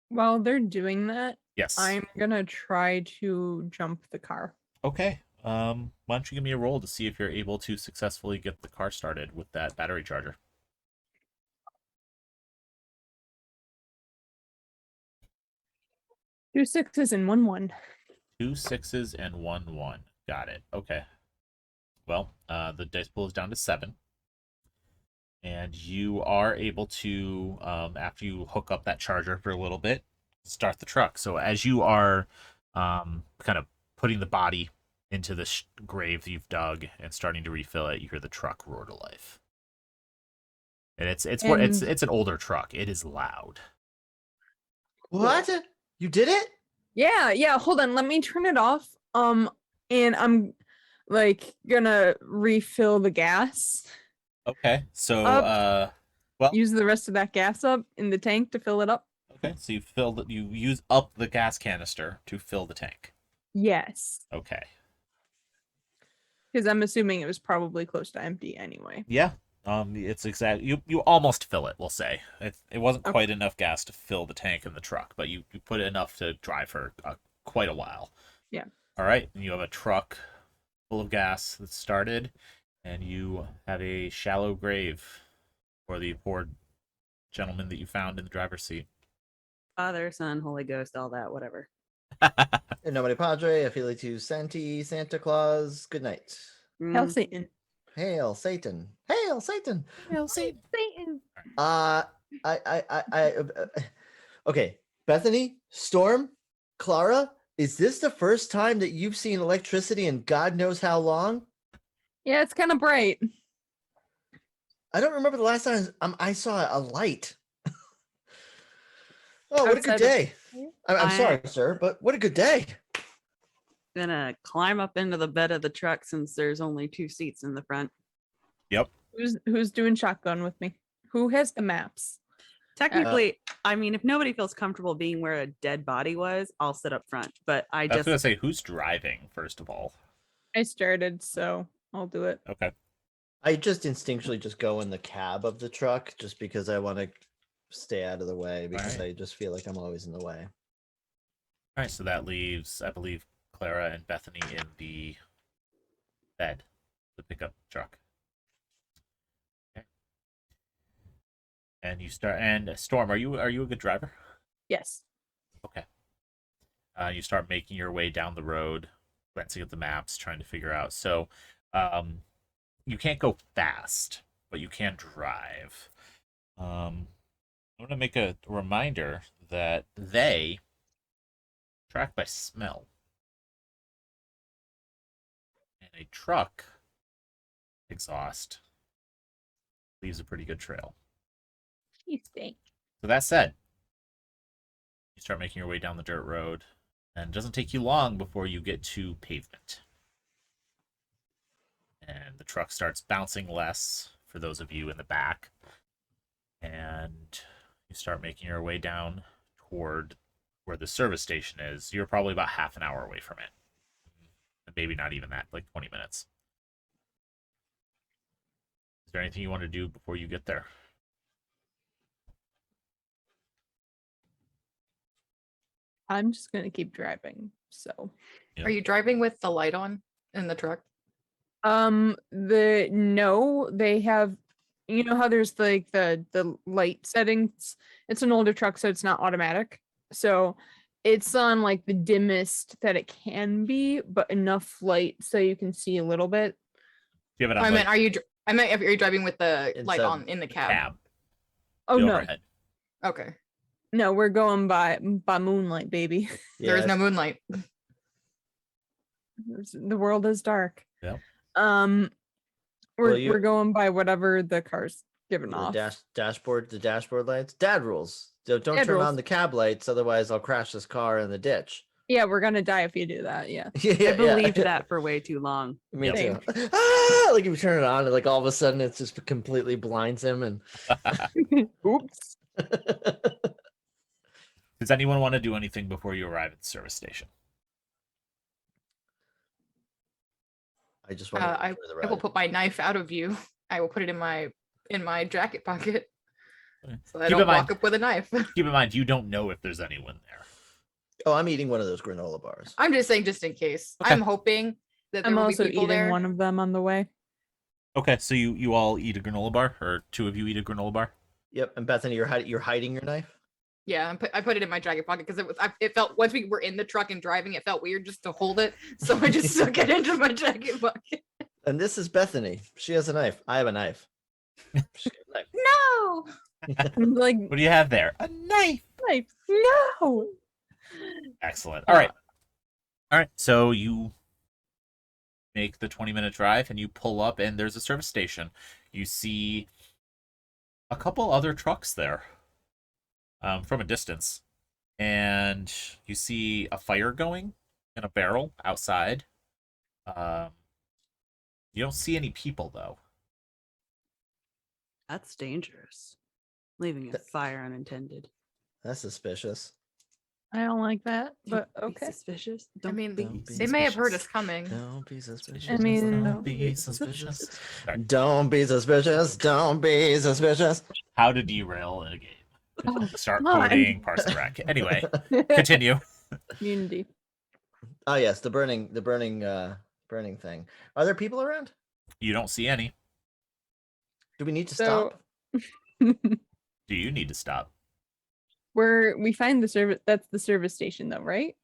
While they're doing that, Yes. I'm gonna try to jump the car. Okay. Why don't you give me a roll to see if you're able to successfully get the car started with that battery charger? 2 6s and 1 1. 2 6s and 1 1. Got it. Okay. Well, the dice pool is down to 7. And you are able to, after you hook up that charger for a little bit, start the truck. So as you are kind of putting the body into this grave that you've dug and starting to refill it, you hear the truck roar to life. And it's an older truck. It is loud. What? You did it? Yeah. Hold on. Let me turn it off. And I'm like gonna refill the gas. Okay. So Use the rest of that gas up in the tank to fill it up. okay, so you use up the gas canister to fill the tank. Yes. Okay. Because I'm assuming it was probably close to empty anyway. Yeah. It's you almost fill it, we'll say. It wasn't Okay. quite enough gas to fill the tank in the truck, but you put enough to drive for quite a while. Yeah. All right, and you have a truck full of gas that's started, and you have a shallow grave for the poor gentleman that you found in the driver's seat. Father, Son, Holy Ghost, all that, whatever. In nomine Padre, Affiliatus Sancti, Santa Claus. Good night. Hell Mm, Satan. Hail Satan! Hail Satan! Satan. Okay, Bethany, Storm, Clara, is this the first time that you've seen electricity in God knows how long? Yeah, it's kind of bright. I don't remember the last time I saw a light. Oh, what a good Outside of- day. I'm I- sorry, sir, but what a good day. Gonna climb up into the bed of the truck since there's only 2 seats in the front. Who's doing shotgun with me? Who has the maps? Technically, I mean, if nobody feels comfortable being where a dead body was, I'll sit up front. But I I was just gonna say, who's driving first of all? I started, so I'll do it. Okay. I just instinctually just go in the cab of the truck just because I want to stay out of the way because Alright. I just feel like I'm always in the way. All right, so that leaves, I believe, Clara and Bethany in the bed, the pickup truck. Okay. And you start. And Storm, are you a good driver? Yes. Okay. You start making your way down the road, glancing at the maps, trying to figure out. So, you can't go fast, but you can drive. I'm going to make a reminder that they track by smell. And a truck exhaust leaves a pretty good trail. You stink. So that said, you start making your way down the dirt road, and it doesn't take you long before you get to pavement. And the truck starts bouncing less for those of you in the back. And you start making your way down toward where the service station is. You're probably about half an hour away from it. Maybe not even that, like 20 minutes. Is there anything you want to do before you get there? I'm just gonna keep driving. So Yeah. Are you driving with the light on in the truck? they have, you know how there's like the light settings. It's an older truck, so it's not automatic. So it's on like the dimmest that it can be, but enough light so you can see a little bit. Do you have it on I like, meant, I meant if you're driving with the light Inside on in the cab. cab? Oh the no, overhead? Okay. no, we're going by moonlight, baby. There is no Yes. moonlight. The world is dark. Yep. We're Well, you- we're going by whatever the car's giving The off. dashboard lights. Dad rules. Don't Dad turn rules. on the cab lights, otherwise I'll crash this car in the ditch. Yeah, we're gonna die if you do that. Yeah. Yeah, I believed that for way too long. Me Yep. too. Same. Ah! Like if you turn it on, and like all of a sudden it just completely blinds him. And Oops. Does anyone want to do anything before you arrive at the service station? I just want I to will put my knife out of view. I will put it in my jacket pocket. Okay. So I Keep in don't mind- walk up with a knife. Keep in mind, you don't know if there's anyone there. Oh, I'm eating one of those granola bars. I'm just saying, just in case. Okay. I'm hoping that there I'm will also be people eating there. one of them on the way. Okay, so you all eat a granola bar, or two of you eat a granola bar? Yep. And Bethany, you're hiding your knife. Yeah, I put it in my jacket pocket because it felt once we were in the truck and driving, it felt weird just to hold it. So I just stuck it into my jacket pocket. And this is Bethany. She has a knife. I have a knife. She's got a knife. No. I'm like, What do you have there? A knife! knife. No. Excellent. All right. All right, so you make the 20-minute drive, and you pull up, and there's a service station. You see a couple other trucks there from a distance, and you see a fire going in a barrel outside. You don't see any people, though. That's dangerous. Leaving a fire unattended. That's suspicious. I don't like that, but Don't be okay. suspicious. I mean, Don't be they may have heard us suspicious. coming. Don't be suspicious. I mean, Don't be suspicious. Sorry. Don't be suspicious. Don't be suspicious. How to derail a game. Start come on. quoting Parks and Rec. Anyway, continue. Community. Oh yes, the burning thing. Are there people around? You don't see any. Do we need to So- stop? Do you need to stop? We find the service. That's the service station, though, right?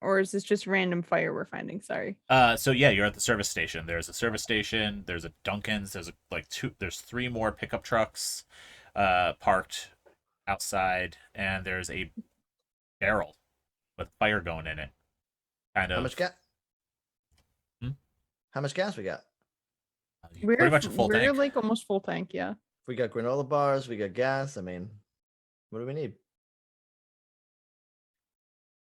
Or is this just random fire we're finding? Sorry. So yeah, you're at the service station. There's a service station. There's a Dunkin's. There's There's 3 more pickup trucks, parked outside, and there's a barrel with fire going in it. Kind of. How much gas? Hmm? How much gas we got? Pretty much a full we're tank. like almost full tank. Yeah. We got granola bars. We got gas. I mean, what do we need?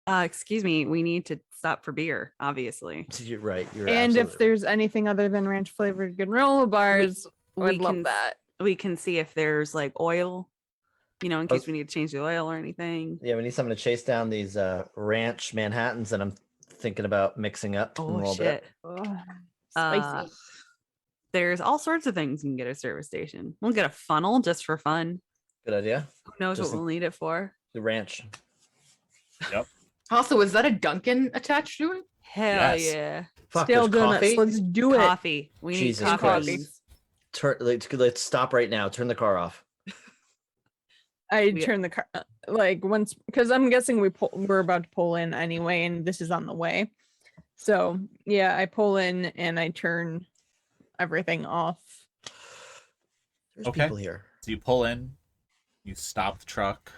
Excuse me, we need to stop for beer, obviously. You're right. You're And if absolutely there's anything other than ranch flavored granola bars, We I'd love can- that. We can see if there's like oil, in Oh. case we need to change the oil or anything. Yeah, we need someone to chase down these ranch Manhattans that I'm thinking about mixing up. a Oh little shit. bit. Ugh, Uh, spicy. There's all sorts of things you can get at a service station. We'll get a funnel just for fun. Good idea. Who knows Just what we'll need it for? The ranch. Also, is that a Dunkin' attached to it? Hell Yes. yeah. Fuck, Stale there's donuts. coffee. Let's do it. Coffee. We need Jesus coffee. Christ. Let's stop right now. Turn the car off. I We- turn the car like once because I'm guessing we're about to pull in anyway, and this is on the way. So yeah, I pull in and I turn everything off. There's Okay. people here. So you pull in, you stop the truck,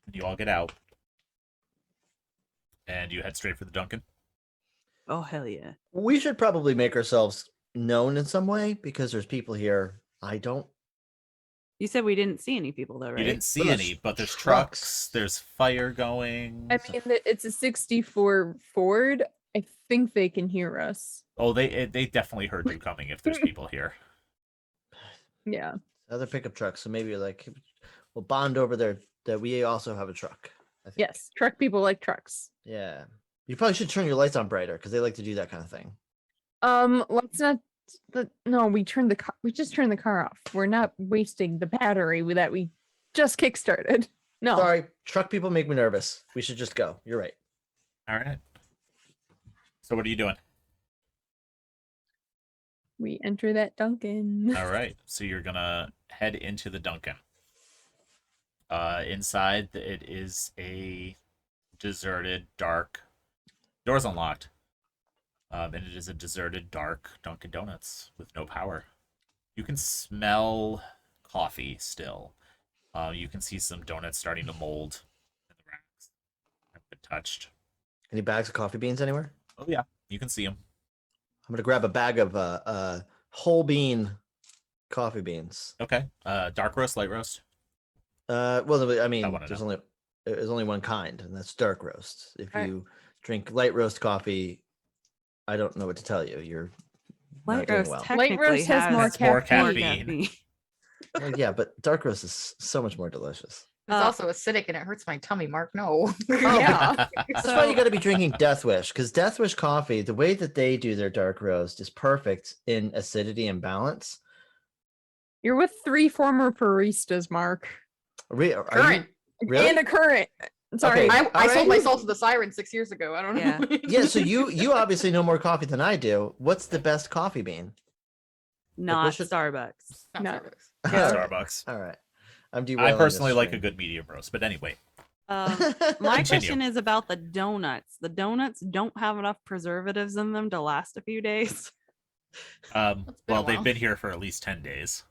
and you all get out, and you head straight for the Duncan. Oh hell yeah. We should probably make ourselves known in some way because there's people here. I don't. You said we didn't see any people though, right? You didn't see Well, there's any, but there's trucks. trucks. There's fire going. I mean, it's a 64 Ford. I think they can hear us. Oh, they definitely heard you coming if there's people here. Yeah. Other pickup trucks, so maybe like we'll bond over there that we also have a truck. I think. Yes. Truck people like trucks. Yeah. You probably should turn your lights on brighter because they like to do that kind of thing. Let's not. No, we turned the car. We just turned the car off. We're not wasting the battery that we just kickstarted. No. Sorry, truck people make me nervous. We should just go. You're right. All right. So what are you doing? We enter that Duncan. All right. So you're gonna head into the Duncan. Inside, it is a deserted, dark. Door's unlocked. And it is a deserted, dark Dunkin' Donuts with no power. You can smell coffee still. You can see some donuts starting to mold in the racks. Haven't been touched. Any bags of coffee beans anywhere? Oh yeah, you can see them. I'm gonna grab a bag of whole bean coffee beans. Okay. Dark roast, light roast. Well, I mean, wanna there's only one kind, and that's dark roast. If Alright. you drink light roast coffee, I don't know what to tell you. You're not Light doing roast well. technically roast has more It's more caffeine. caffeine. Well, yeah, but dark roast is so much more delicious. It's Uh, also acidic and it hurts my tummy, Mark. No. Yeah. That's why you got to be drinking Death Wish, because Death Wish coffee, the way that they do their dark roast is perfect in acidity and balance. You're with 3 former baristas, Mark. Are you- Current. really? And a current. Sorry. Okay. I sold my Alright. soul to the siren 6 years ago. I don't know. Yeah. Yeah, so you obviously know more coffee than I do. What's the best coffee bean? Not should- Starbucks. Not No. Starbucks. Yeah. Starbucks. All right. I'm I derailing personally this like a stream. good medium roast, but anyway. My Continue. question is about the donuts. The donuts don't have enough preservatives in them to last a few days. It's been a Well, they've while. been here for at least 10 days.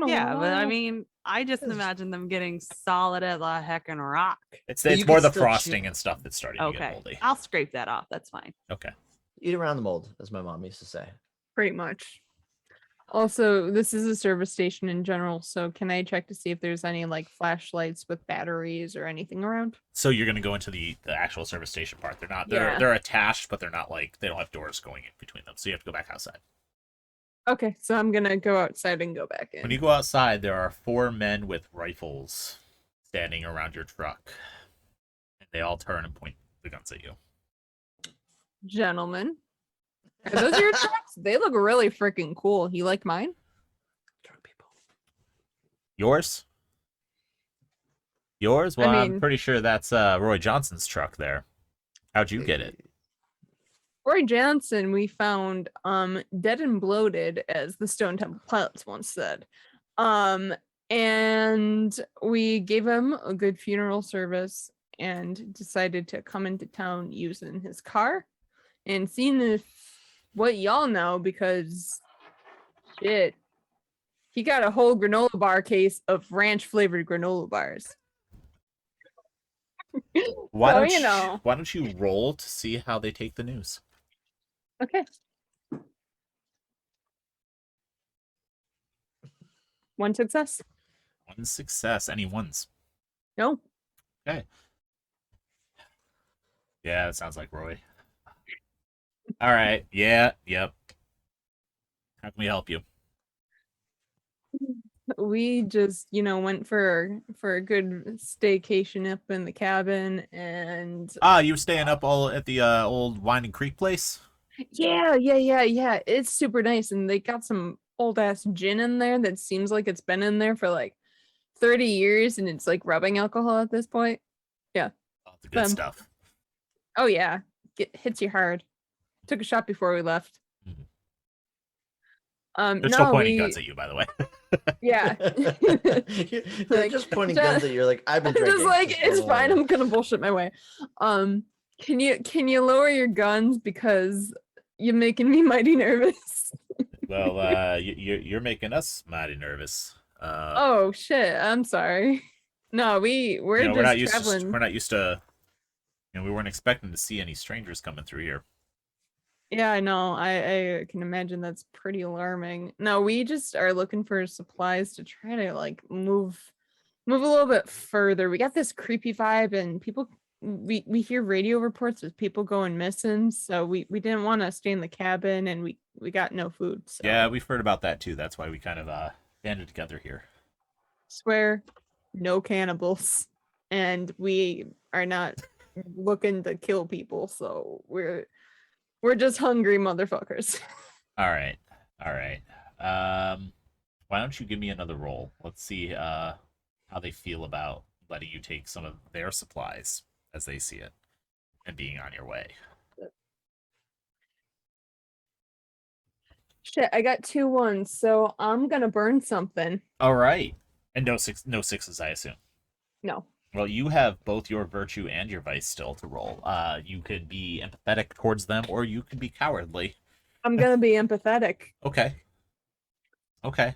Yeah, but I Aw. mean, I just Yes. imagine them getting solid as a heckin' rock. It's But it's you more can the still chew- frosting and stuff that's starting to get Okay, moldy. I'll scrape that off. That's fine. Okay. Eat around the mold, as my mom used to say. Pretty much. Also, this is a service station in general, so can I check to see if there's any like flashlights with batteries or anything around? So you're gonna go into the actual service station part. They're not Yeah. they're attached, but they're not like they don't have doors going in between them. So you have to go back outside. Okay, so I'm gonna go outside and go back in. When you go outside, there are 4 men with rifles standing around your truck. And they all turn and point the guns at you. Gentlemen, are those your trucks? They look really freaking cool. You like mine? Drunk people. Yours? Yours? Well, I'm mean- pretty sure that's Roy Johnson's truck there. How'd you get it? Roy Johnson, we found dead and bloated, as the Stone Temple Pilots once said. And we gave him a good funeral service and decided to come into town using his car and seeing if what y'all know, because shit, he got a whole granola bar case of ranch flavored granola bars. Why So, don't you know. why don't you roll to see how they take the news? Okay. One success. One success. Any ones? No. Okay. Yeah, that sounds like Roy. All right. Yeah. Yep. How can we help you? We just, went for a good staycation up in the cabin, and Ah, you were staying up all at the old Winding Creek place? yeah. It's super nice, and they got some old ass gin in there that seems like it's been in there for like 30 years, and it's like rubbing alcohol at this point. Oh, the good Um, stuff. Oh yeah, hits you hard. Took a shot before we left. They're No, still pointing guns at you, by the way. Yeah. They're Like, just pointing just- guns at you. You're like, I've been drinking. Just like just it's don't fine. worry." I'm gonna bullshit my way. Can you lower your guns because you're making me mighty nervous? Well, you're making us mighty nervous. Oh shit! I'm sorry. No, we're you know, just we're not used traveling. to. We're not used to. You know, we weren't expecting to see any strangers coming through here. Yeah, I know. I can imagine that's pretty alarming. No, we just are looking for supplies to try to like move a little bit further. We got this creepy vibe, and people we hear radio reports of people going missing, so we didn't want to stay in the cabin, and we got no food. So Yeah, we've heard about that too. That's why we kind of banded together here. swear, no cannibals, and we are not looking to kill people, so we're just hungry motherfuckers. All right, all right. Why don't you give me another roll? Let's see how they feel about letting you take some of their supplies as they see it and being on your way. Shit, I got 2 1s, so I'm gonna burn something. All right, and no sixes, I assume. No. Well, you have both your virtue and your vice still to roll. You could be empathetic towards them, or you could be cowardly. I'm gonna be empathetic. Okay. Okay.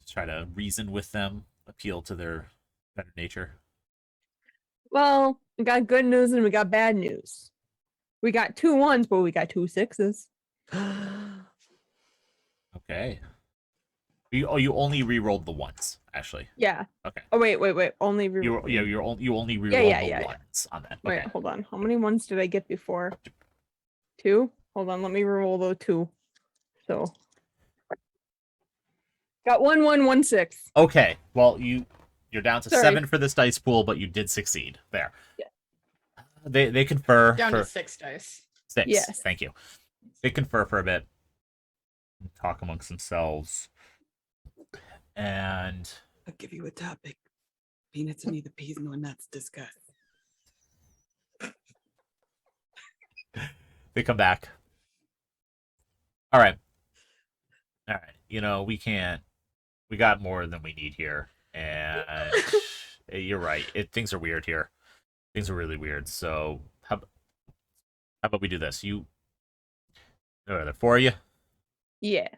Just try to reason with them, appeal to their better nature. Well, we got good news and we got bad news. We got 2 1s, but we got 2 6s. Okay. You only re-rolled the ones, actually. Yeah. Okay. Oh wait. Only You only re-rolled the yeah. ones on that. Wait, Okay. hold on. How many ones did I get before? 2? Hold on, let me roll those 2. So got 1 1 1 6. Okay. Well, you're down to Sorry. 7 for this dice pool, but you did succeed. There. Yeah. They confer Down for to 6 dice. 6. Yes. Thank you. They confer for a bit, talk amongst themselves, and I'll give you a topic. Peanuts and either peas, no nuts. Discuss. they come back. All right. All right. You know, we got more than we need here. And you're right. Things are weird here. Things are really weird. So how about we do this? Are there 4 of you? Yeah.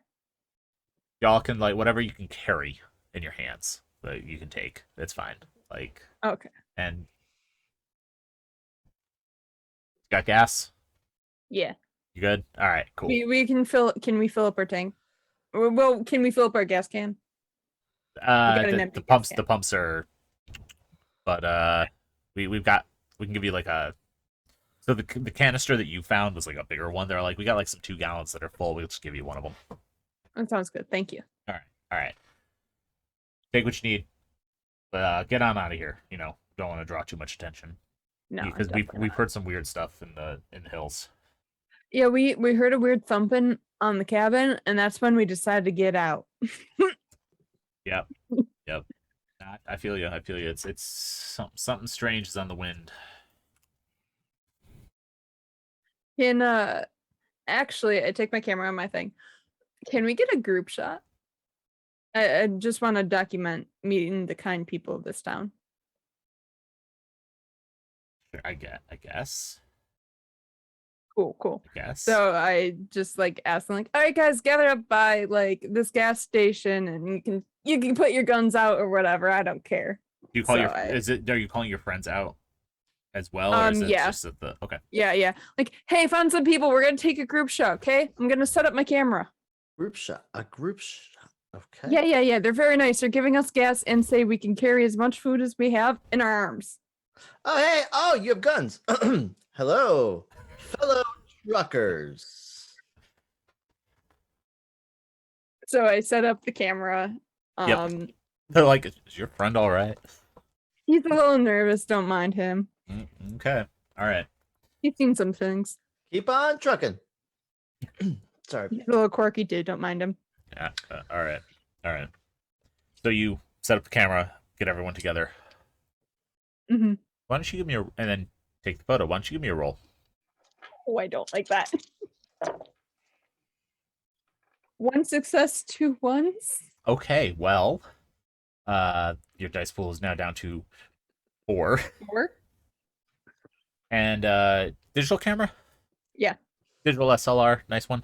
Y'all can, like, whatever you can carry in your hands, but you can take. It's fine. Like, Okay. and got gas? Yeah. You good? All right, cool. We can fill up our tank? Well, can we fill up our gas can? got an empty The pumps gas the pumps are, but we can give you like a, so the canister that you found was like a bigger one. They're like, we got like some 2 gallons that are full. We'll just give you one of them. That sounds good. Thank you. All right. Take what you need, but get on out of here. You know, don't want to draw too much attention. No, because definitely we've not. heard some weird stuff in the hills. Yeah, we heard a weird thumping on the cabin, and that's when we decided to get out. Yep. I feel you. It's something strange is on the wind. Actually, I take my camera on my thing. Can we get a group shot? I just want to document meeting the kind people of this town. I guess. Cool. I guess. So I just like asked them, like, all right, guys, gather up by like this gas station, and you can put your guns out or whatever. I don't care. Do you call so are you calling your friends out as well? Or is it yeah. just at the okay? Yeah. Like, hey, found some people. We're gonna take a group shot. Okay, I'm gonna set up my camera. A group shot. Okay. Yeah. They're very nice. They're giving us gas and say we can carry as much food as we have in our arms. Oh, hey. Oh, you have guns. Hello, fellow truckers. So I set up the camera. Yep. They're like, is your friend all right? He's a little nervous. Don't mind him. Okay. All right. He's seen some things. Keep on trucking. Sorry. He's a little quirky dude. Don't mind him. Yeah. All right. So you set up the camera, get everyone together. Mm-hmm. Why don't you give me and then take the photo. Why don't you give me a roll? Oh, I don't like that. 1 success, 2 ones. Okay, well, your dice pool is now down to 4. 4. And digital camera? Yeah. Digital SLR, nice one.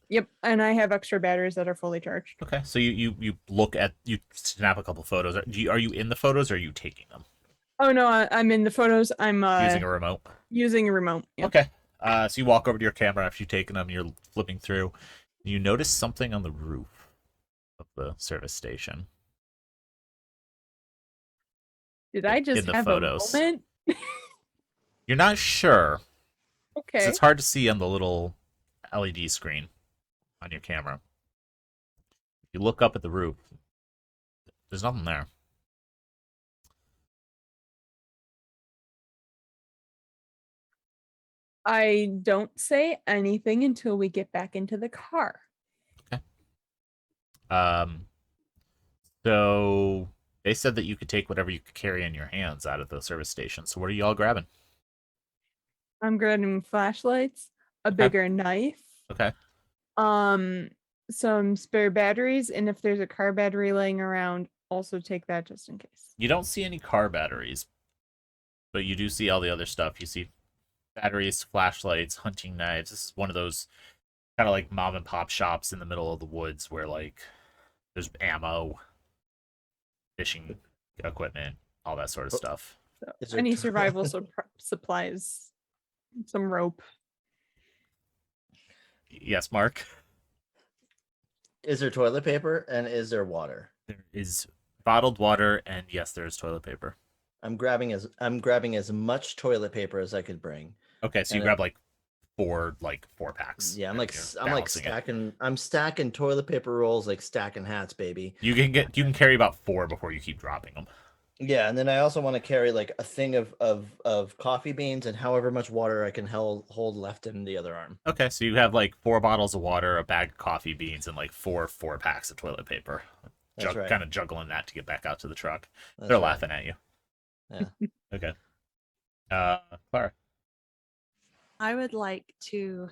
Yep, and I have extra batteries that are fully charged. Okay, so you look at, you snap a couple photos. Are you in the photos or are you taking them? Oh no, I'm in the photos. I'm Using a remote? using a remote. Yep. Okay. So you walk over to your camera after you've taken them, you're flipping through. You notice something on the roof of the service station. Did I just in the have photos. a moment? You're not sure. 'Cause Okay. it's hard to see on the little LED screen on your camera. If you look up at the roof, there's nothing there. I don't say anything until we get back into the car. So they said that you could take whatever you could carry in your hands out of the service station. So what are you all grabbing? I'm grabbing flashlights, a Okay. bigger knife, Okay. some spare batteries, and if there's a car battery laying around, also take that just in case. You don't see any car batteries, but you do see all the other stuff. You see batteries, flashlights, hunting knives. This is one of those kind of like mom and pop shops in the middle of the woods where like there's ammo, fishing equipment, all that sort of stuff. So Is there any t- survival supplies, some rope. Yes, Mark. Is there toilet paper and is there water? There is bottled water, and yes, there is toilet paper. I'm grabbing as much toilet paper as I could bring. Okay, so you And grab like 4 packs. Yeah, I'm and like you're I'm like balancing it. stacking toilet paper rolls like stacking hats, baby. You can carry about 4 before you keep dropping them. Yeah, and then I also want to carry like a thing of coffee beans and however much water I can hold left in the other arm. Okay, so you have like 4 bottles of water, a bag of coffee beans, and like 4 packs of toilet paper. That's right. Kind of juggling that to get back out to the truck. That's They're right. laughing at you. Yeah. Okay. Clara. I would like to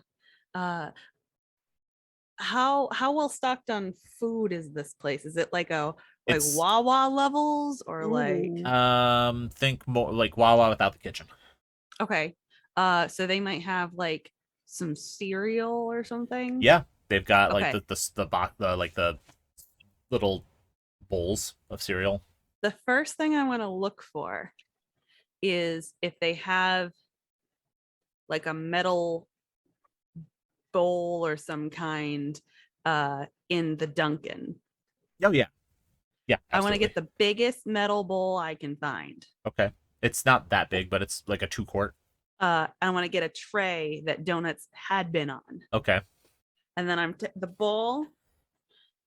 how well stocked on food is this place? Is it like It's- Wawa levels or like Ooh. Think more like Wawa without the kitchen. okay. So they might have like some cereal or something. Yeah, they've got like Okay. the little bowls of cereal. The first thing I want to look for is if they have like a metal bowl or some kind in the Dunkin'. Oh yeah, yeah. I want to get absolutely. the biggest metal bowl I can find. Okay, it's not that big, but it's like a 2-quart. I want to get a tray that donuts had been on, Okay. and then the bowl,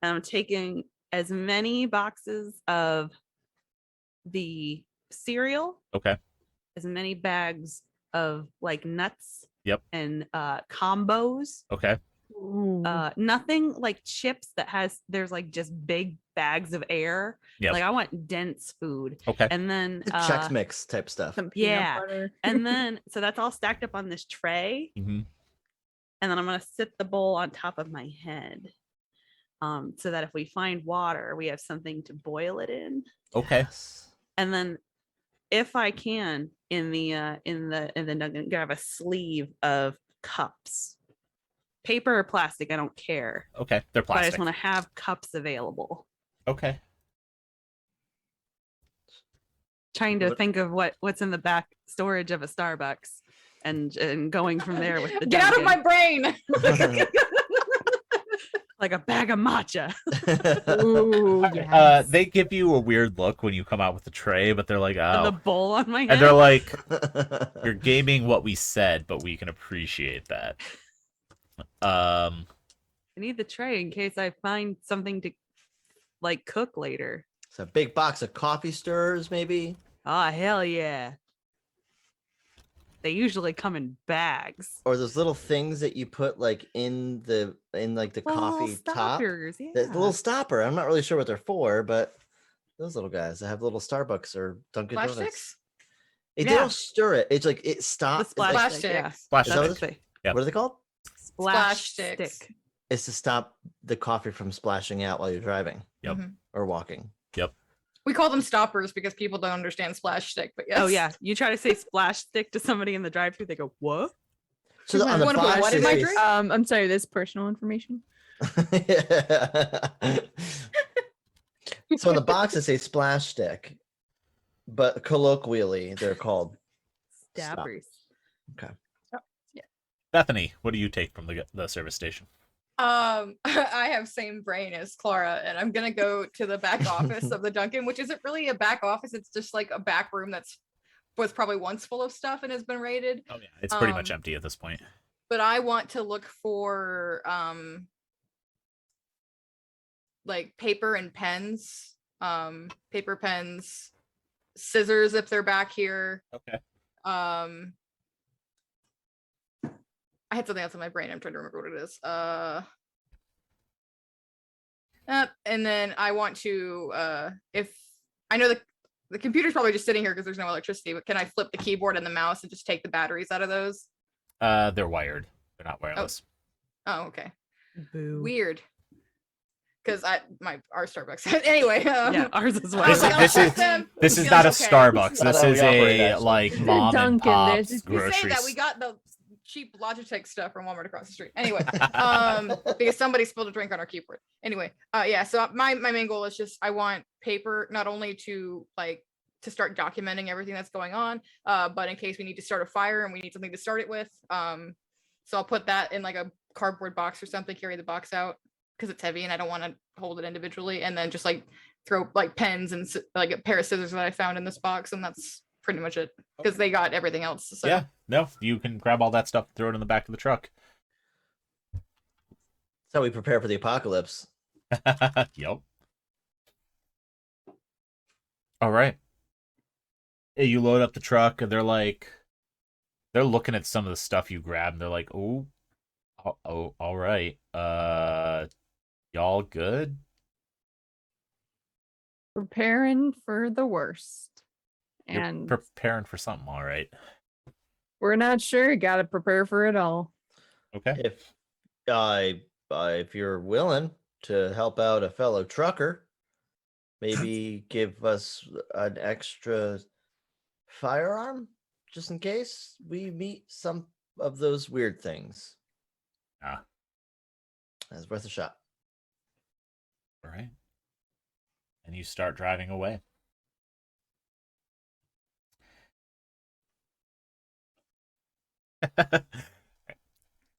and I'm taking as many boxes of the cereal, Okay. as many bags of like nuts. Yep. And combos. Okay. Ooh. Nothing like chips there's like just big bags of air. Yep. Like I want dense food. Okay. And then Chex Mix type stuff. Some peanut yeah. butter. And then so that's all stacked up on this tray. Mm-hmm. And then I'm gonna sit the bowl on top of my head. So that if we find water, we have something to boil it in. Okay. Yes. And then if I can in the nugget, grab a sleeve of cups. Paper or plastic, I don't care. Okay. They're But I plastic. just want to have cups available. Okay. Trying to Look- think of what's in the back storage of a Starbucks and going from there with the Get out of my Dunkin'. brain. like a bag of matcha. Ooh, yes. They give you a weird look when you come out with the tray, but they're like, And the oh. bowl on my head. And they're like, you're gaming what we said, but we can appreciate that. I need the tray in case I find something to like cook later. It's a big box of coffee stirrers, maybe. Oh hell yeah. They usually come in bags. Or those little things that you put like in the coffee top. Stoppers, yeah. The little stopper. I'm not really sure what they're for, but those little guys that have little Starbucks or Dunkin' Flash Donuts. sticks? They Yeah. don't stir it. It's like it The stops. splash Splash stick, yeah. sticks. Splash Is that what sticks. it's- Yep. What are they called? Splash Splash sticks. stick. is to stop the coffee from splashing out while you're driving Yep. Mhm. or walking. We call them stoppers because people don't understand splash stick, but yes. Oh yeah, you try to say splash stick to somebody in the drive-thru, they go, "What?" So on the Wanna put box, what it in my says- drink? I'm sorry, this personal information. So on the box it says splash stick, but colloquially they're called stop. Stabbers. Bethany, what do you take from the service station? I have same brain as Clara, and I'm gonna go to the back office of the Dunkin', which isn't really a back office. It's just like a back room was probably once full of stuff and has been raided. Oh yeah, it's pretty much Um, empty at this point. But I want to look for like paper and pens, paper pens, scissors if they're back here. Okay. I had something else in my brain. I'm trying to remember what it is. And then I want to, if I know the computer's probably just sitting here because there's no electricity, but can I flip the keyboard and the mouse and just take the batteries out of those? They're wired. They're not wireless. Oh, okay. Boo. Weird. Because our Starbucks. Anyway. Yeah, ours as well. This is- I'll this flip is- them. This is Feels not a okay. Starbucks. Not This how we is operate, a actually. like mom and Dunkin', pop's there's- We say grocery. that we got the cheap Logitech stuff from Walmart across the street. Anyway, because somebody spilled a drink on our keyboard. Anyway, yeah. So my main goal is just I want paper not only to start documenting everything that's going on, but in case we need to start a fire and we need something to start it with. So I'll put that in like a cardboard box or something, carry the box out because it's heavy and I don't want to hold it individually, and then just like throw like pens and like a pair of scissors that I found in this box, and that's pretty much it because they got everything else. So. Yeah, no, you can grab all that stuff, throw it in the back of the truck. That's how we prepare for the apocalypse. Yep. All right. Hey, you load up the truck, and they're looking at some of the stuff you grabbed, and they're like, "Oh, all right. Y'all good?" Preparing for the worst. You're And preparing for something, all right. we're not sure. Got to prepare for it all. Okay. If you're willing to help out a fellow trucker, maybe give us an extra firearm just in case we meet some of those weird things. Ah. That's worth a shot. All right. And you start driving away.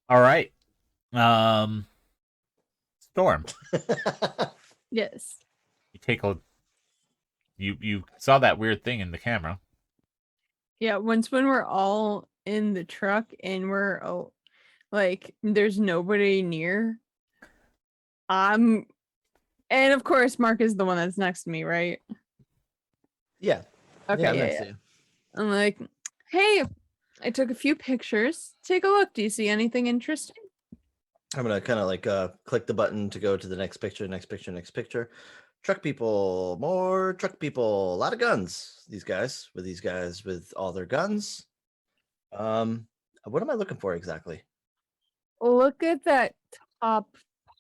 All right. Storm. Yes. You take a you saw that weird thing in the camera. Yeah. Once when we're all in the truck and we're like there's nobody near. And of course Mark is the one that's next to me, right? Yeah. Okay. Yeah, Yeah, next yeah. to you. I'm like, hey, I took a few pictures. Take a look. Do you see anything interesting? I'm gonna kind of like click the button to go to the next picture, next picture, next picture. Truck people, more truck people, a lot of guns. These guys with all their guns. What am I looking for exactly? Look at that top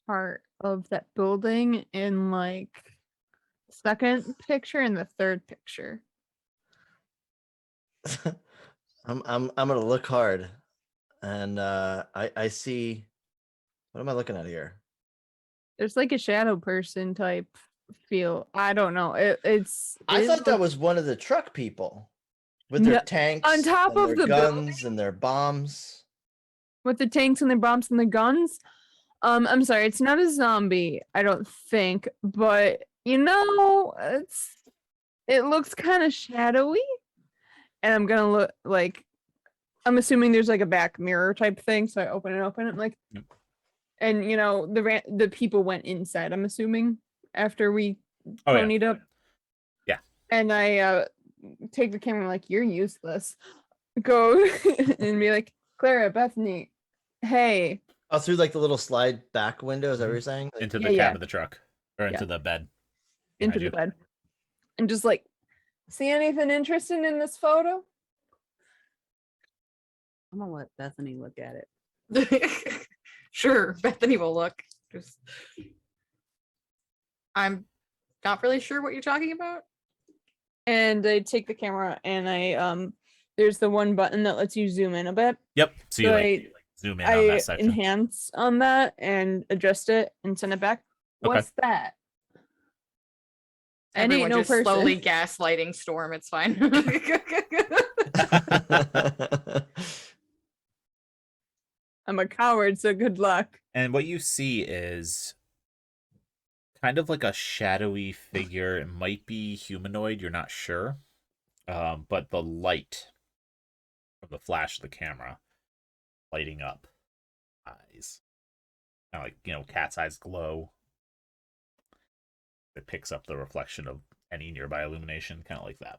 part of that building in like second picture and the third picture. I'm gonna look hard, and I see. What am I looking at here? There's like a shadow person type feel. I don't know. It's. I it thought that look- was one of the truck people with their No, tanks on top and of their the guns and their bombs. with the tanks and the bombs and the guns. I'm sorry, it's not a zombie, I don't think, but you know, it looks kind of shadowy. And I'm gonna look like I'm assuming there's like a back mirror type thing. So I open it, I'm like, Yep. and you know, the people went inside, I'm assuming, after we Oh yeah. ponied up. Yeah. And I take the camera like, you're useless. Go and be like, Clara, Bethany, hey. Oh, through like the little slide back window. Is that what you're saying? Like, Into Yeah, the yeah. cab of the truck. Or into the bed. Into behind the you. bed. And just like, see anything interesting in this photo? I'm gonna let Bethany look at it. Sure, Bethany will look. Just, I'm not really sure what you're talking about. And I take the camera and I there's the one button that lets you zoom in a bit. Yep. So you So like zoom in on I that section. enhance on that and adjust it and send it back. Okay. What's that? And Everyone ain't no just person. slowly gaslighting Storm. It's fine. I'm a coward, so good luck. And what you see is kind of like a shadowy figure. It might be humanoid, you're not sure. But the light from the flash of the camera lighting up eyes. Kind of like, cat's eyes glow. It picks up the reflection of any nearby illumination, kind of like that.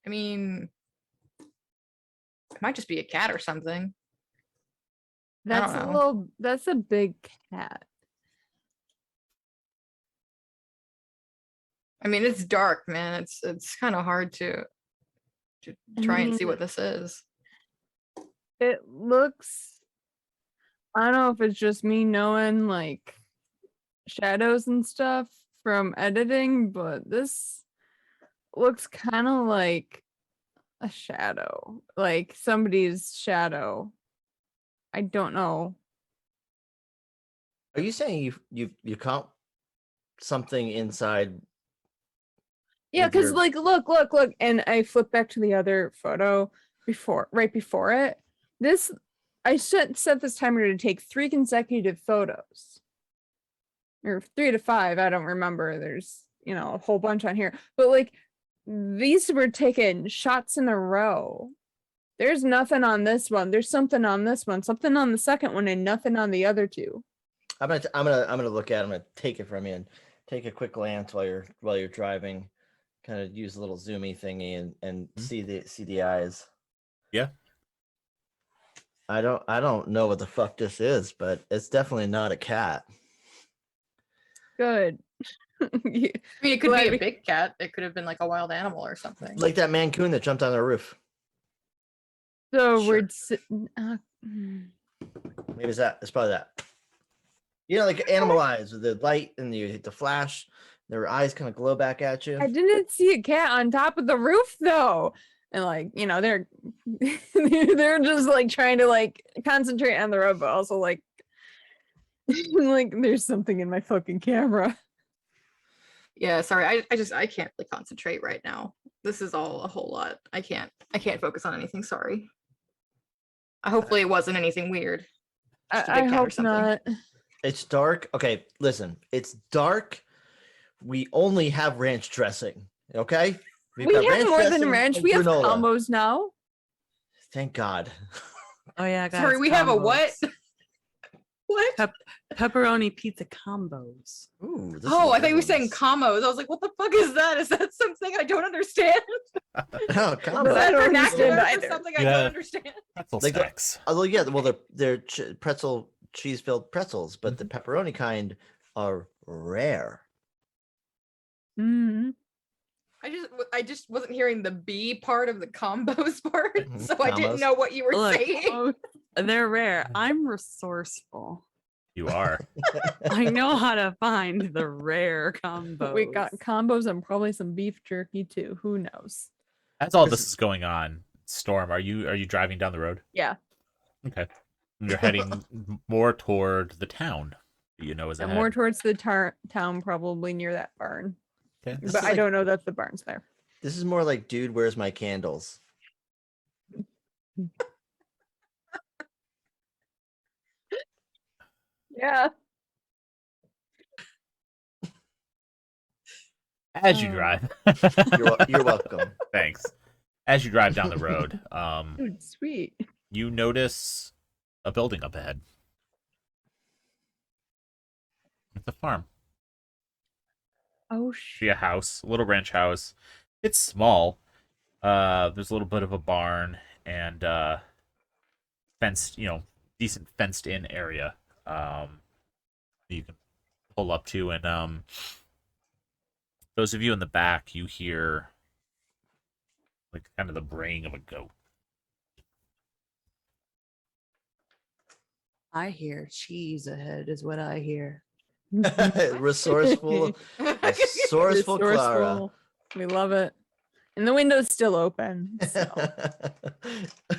I mean, it might just be a cat or something. That's don't know. That's a big cat. I mean, it's dark, man. It's kind of hard to try and see mean, what this is. It looks. I don't know if it's just me knowing like shadows and stuff from editing, but this looks kind of like a shadow, like somebody's shadow. I don't know. Are you saying you caught something inside? Yeah, with because your- like look, and I flip back to the other photo right before it. This I set this timer to take 3 consecutive photos. Or 3 to 5, I don't remember. There's, a whole bunch on here. But like these were taken shots in a row. There's nothing on this one. There's something on this one, something on the second one, and nothing on the other 2. I'm gonna look at it. I'm gonna take it from you and take a quick glance while you're driving. Kind of use a little zoomy thingy and see the eyes. Yeah. I don't know what the fuck this is, but it's definitely not a cat. Good. I mean, it could Glad be we- a big cat. It could have been like a wild animal or something. Like that Mancoon that jumped on the roof. So Sure. Maybe it's probably that. Like animal eyes with the light and you hit the flash, their eyes kind of glow back at you. I didn't see a cat on top of the roof though. And they're they're just like trying to like concentrate on the road, but also like like there's something in my fucking camera. Yeah, sorry. I can't really concentrate right now. This is all a whole lot. I can't focus on anything. Sorry. Hopefully it wasn't anything weird. Just a I big cat or hope something. not. It's dark. Okay, listen. It's dark. We only have ranch dressing. Okay. We got have more than dressing ranch. and We have granola. combos now. Thank God. Oh yeah, guys. Sorry, we have a what? combos. What? Pepperoni pizza combos. Ooh, this is Oh, a I thought good you were one. saying combos. I was like, what the fuck is that? Is that something I don't understand? No, I combo. Is that don't vernacular understand for either. something I Yeah. don't understand? Pretzel Like the- stacks. Although yeah, well they're pretzel cheese-filled pretzels, but the pepperoni kind are rare. Mm-hmm. I just wasn't hearing the B part of the combos part, Mhm, so I didn't combos. know what you were Look, saying. oh, they're rare. I'm resourceful. You are. I know how to find the rare combos. We got combos and probably some beef jerky too. Who knows? As all This this is going on, Storm, are you driving down the road? Yeah. Okay. And you're heading more toward the town. Is And ahead. more towards the town, probably near that barn. Okay. This But is I like- don't know that the barn's there. This is more like, dude, where's my candles? Yeah. As you Oh. drive. You're welcome. Thanks. As you drive down the road, Dude, sweet. you notice a building up ahead. It's a farm. Oh See a house, a little ranch house. It's small. There's a little bit of a barn and fenced, decent fenced in area. You can pull up to, and those of you in the back, you hear like kind of the braying of a goat. I hear cheese ahead is what I hear. Resourceful Clara. Resourceful. We love it. And the window's still open. So.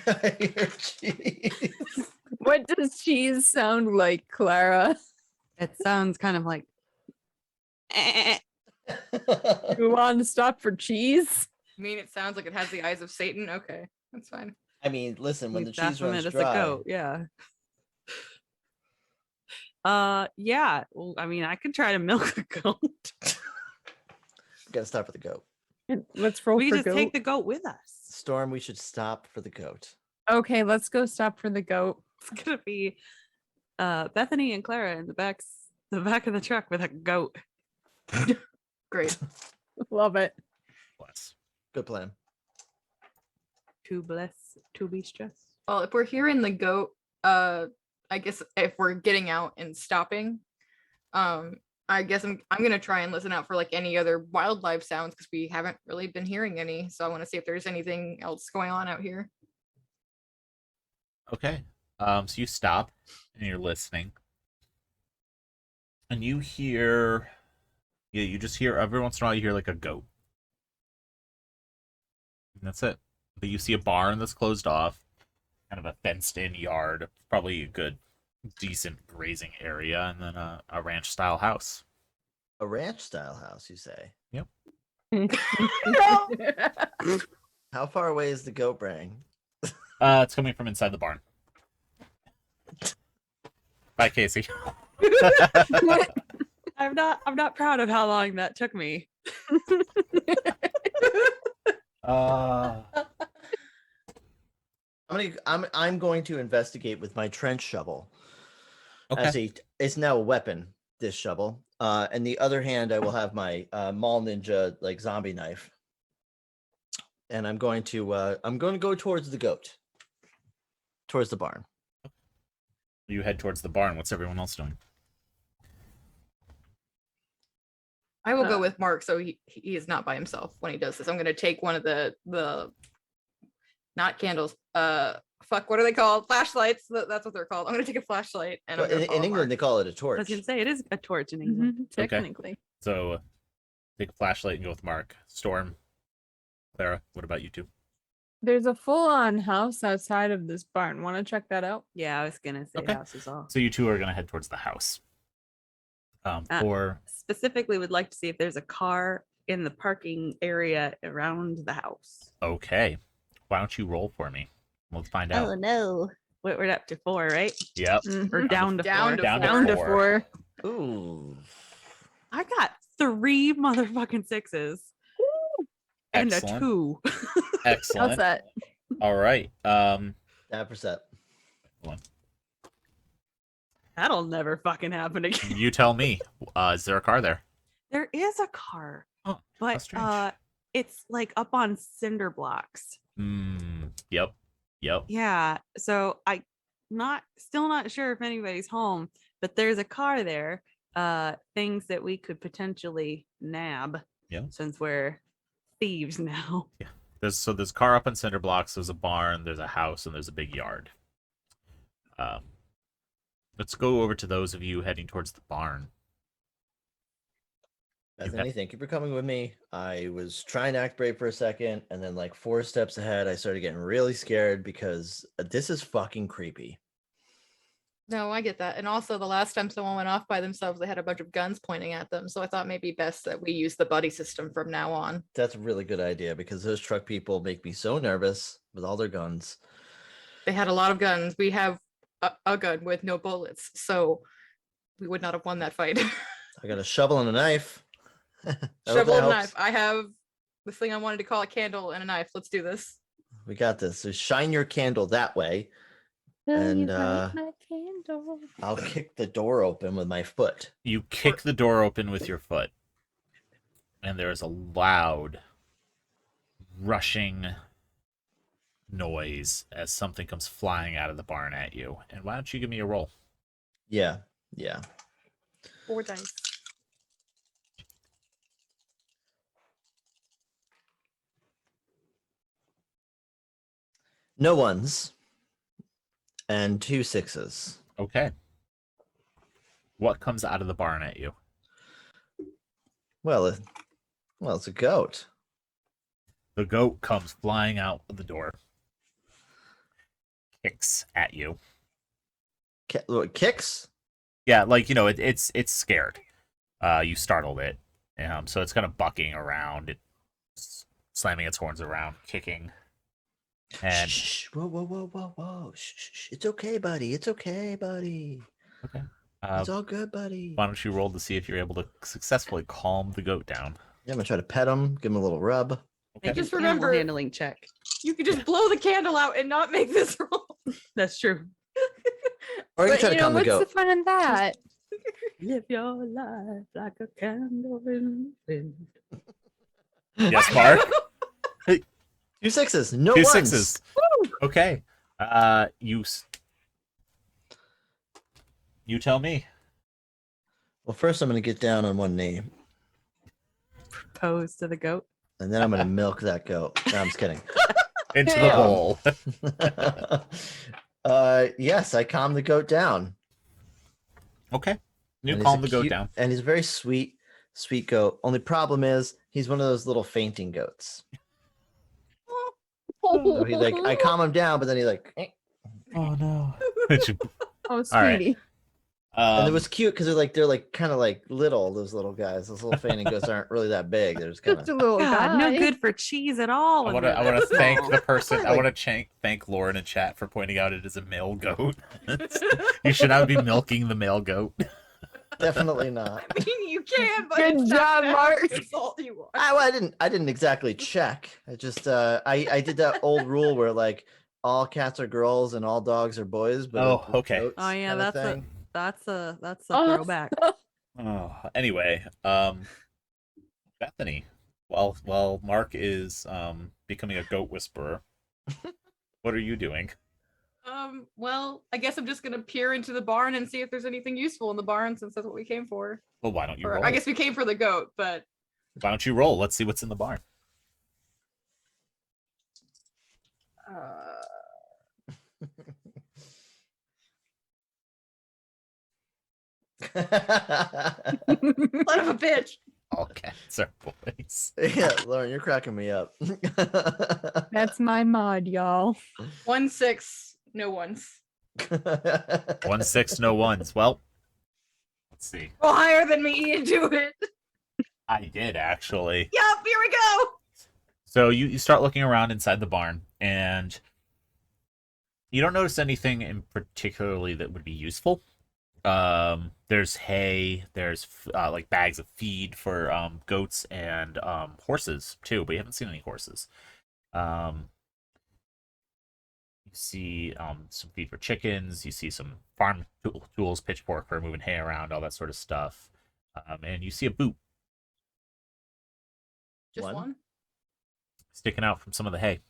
I hear cheese. What does cheese sound like, Clara? It sounds kind of like eh. You want to stop for cheese? I mean, it sounds like it has the eyes of Satan. Okay, that's fine. I mean, listen, when the We've cheese runs definite as dry, a goat, yeah. Yeah. Well, I mean, I could try to milk a goat. gotta stop for the goat. Let's roll We for could just goat. take the goat with us. Storm, we should stop for the goat. Okay, let's go stop for the goat. It's gonna be Bethany and Clara in the back of the truck with a goat. Great. Love it. Bless. Good plan. To bless, to be stressed. Well, if we're hearing the goat, I guess if we're getting out and stopping, I guess I'm gonna try and listen out for like any other wildlife sounds because we haven't really been hearing any. So I want to see if there's anything else going on out here. Okay. So you stop and you're listening. And you hear you just hear every once in a while you hear like a goat. And that's it. But you see a barn that's closed off, kind of a fenced in yard, probably a good decent grazing area, and then a ranch style house. A ranch style house, you say? Yep. How far away is the goat braying? It's coming from inside the barn. Bye, Casey. I'm not proud of how long that took me. I'm going to investigate with my trench shovel. Okay. It's now a weapon, this shovel. And the other hand, I will have my mall ninja like zombie knife. And I'm going to go towards the goat. Towards the barn. You head towards the barn. What's everyone else doing? I will go with Mark, so he is not by himself when he does this. I'm gonna take one of the not candles. Fuck, what are they called? Flashlights. That's what they're called. I'm gonna take a flashlight and I'm Well, gonna in follow England, they Mark. call it a I torch. was gonna say it is a torch in England. Mhm, technically. So take a flashlight and go with Mark. Storm, Clara, what about you two? There's a full-on house outside of this barn. Want to check that out? Yeah, I was gonna say Okay. house is all. So you two are gonna head towards the house. For Specifically, would like to see if there's a car in the parking area around the house. okay, why don't you roll for me? We'll find out. Oh no, we're up to 4, right? Yep. Or down to Down 4. to Down to Down to four. 4. Ooh. I got 3 motherfucking 6s and Excellent. a 2. How's Excellent. that? All right. That percent. That'll never fucking happen again. You tell me. Is there a car there? There is a car, Oh, how but strange. it's like up on cinder blocks. Yep. Yeah, so still not sure if anybody's home, but there's a car there. Things that we could potentially nab. Yeah. Since we're thieves now. There's a car up on cinder blocks. There's a barn. There's a house, and there's a big yard. Let's go over to those of you heading towards the barn. Bethany, thank you for coming with me. I was trying to act brave for a second, and then like 4 steps ahead, I started getting really scared because this is fucking creepy. No, I get that. And also the last time someone went off by themselves, they had a bunch of guns pointing at them. So I thought maybe best that we use the buddy system from now on. That's a really good idea because those truck people make me so nervous with all their guns. They had a lot of guns. We have a gun with no bullets, so we would not have won that fight. I got a shovel and a knife. I hope Shovel that and helps. knife. I have this thing I wanted to call a candle and a knife. Let's do this. We got this. So shine your candle that way. Will you And, light my candle? I'll kick the door open with my foot. You kick the door open with your foot, and there is a loud, rushing noise as something comes flying out of the barn at you. And why don't you give me a roll? Yeah. 4 dice. No ones. And 2 6s. Okay. What comes out of the barn at you? Well, it's a goat. The goat comes flying out of the door, kicks at you. What, kicks? Yeah, like it's scared. You startled it, so it's kind of bucking around, it's slamming its horns around, kicking. And Shh. Whoa, whoa, whoa, whoa, whoa. Shh. It's okay, buddy. It's okay, buddy. okay, It's all good, buddy. why don't you roll to see if you're able to successfully calm the goat down? Yeah, I'm gonna try to pet him, give him a little rub. Okay. Just Animal remember, handling check. you could just blow the candle out and not make this roll. That's true. Or I can But try to calm the what's the goat. fun in that? Live your life like a candle in the wind. Yes, Mark. 2 6s. No Two ones. sixes. Okay. You tell me. Well, first I'm gonna get down on one knee, Pose to the goat. and then I'm gonna milk that goat. No, I'm just kidding. Into the Yeah. bowl. Yes, I calm the goat down. Okay. You And he's calm a the goat cute- down. And he's a very sweet goat. Only problem is he's one of those little fainting goats. So he I calm him down, but then he eh. Oh no. Oh, right. sweetie. And it was cute because they're kind of little, those little guys. Those little fainting goats aren't really that big. They're just kind Just a of little God, no guy. good for cheese at all. I when want to. they're that Thank small. the person. I Like- want to thank Lauren in chat for pointing out it is a male goat. You should not be milking the male goat. definitely not. I mean, you can, but Good it's not job, gonna Mark. have the result you want. I didn't exactly check. I just I did that old rule where all cats are girls and all dogs are boys. But Oh, with okay. goats Oh yeah, kinda that's thing. a Oh. throwback. Oh, anyway, Bethany. While Mark is becoming a goat whisperer, what are you doing? Well, I guess I'm just gonna peer into the barn and see if there's anything useful in the barn, since that's what we came for. Well, why don't you Or roll? I guess we came for the goat, but Why don't you roll? Let's see what's in the barn. son of a bitch. All cats are boys. Yeah, Lauren, you're cracking me up. That's my mod, y'all. 1 6, no ones. 1 6, no ones. Well, let's see. Go higher than me into it. I did actually. Yup, here we go. So you start looking around inside the barn, and you don't notice anything in particularly that would be useful. There's hay, there's bags of feed for goats and horses too, but you haven't seen any horses. You see some feed for chickens, you see some farm tools, pitchfork for moving hay around, all that sort of stuff. And you see a boot Just One? one. sticking out from some of the hay.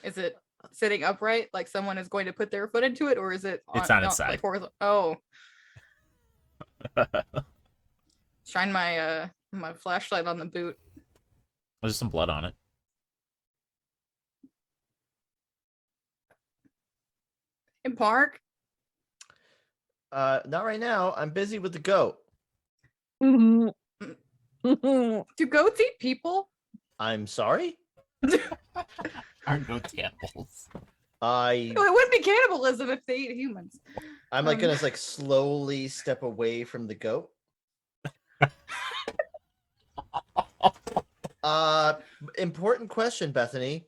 Is it sitting upright, like someone is going to put their foot into it, or is it? It's on its side. Like oh, shine my my flashlight on the boot. There's some blood on it. In park, Not right now. I'm busy with the goat. do goats eat people? I'm sorry. Are goats cannibals? I No, it wouldn't be cannibalism if they eat humans. I'm gonna slowly step away from the goat. Important question, Bethany.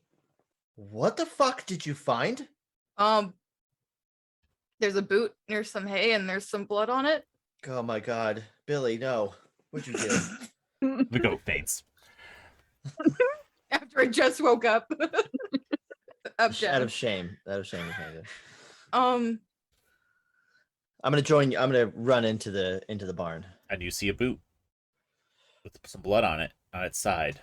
What the fuck did you find? There's a boot near some hay, and there's some blood on it. Oh my god, Billy, no. What'd you do? The goat faints. After I just woke up. Out Dead. of shame. Out of shame. is what I did. Um, I'm gonna join you. I'm gonna run into the barn. And you see a boot with some blood on it, on its side.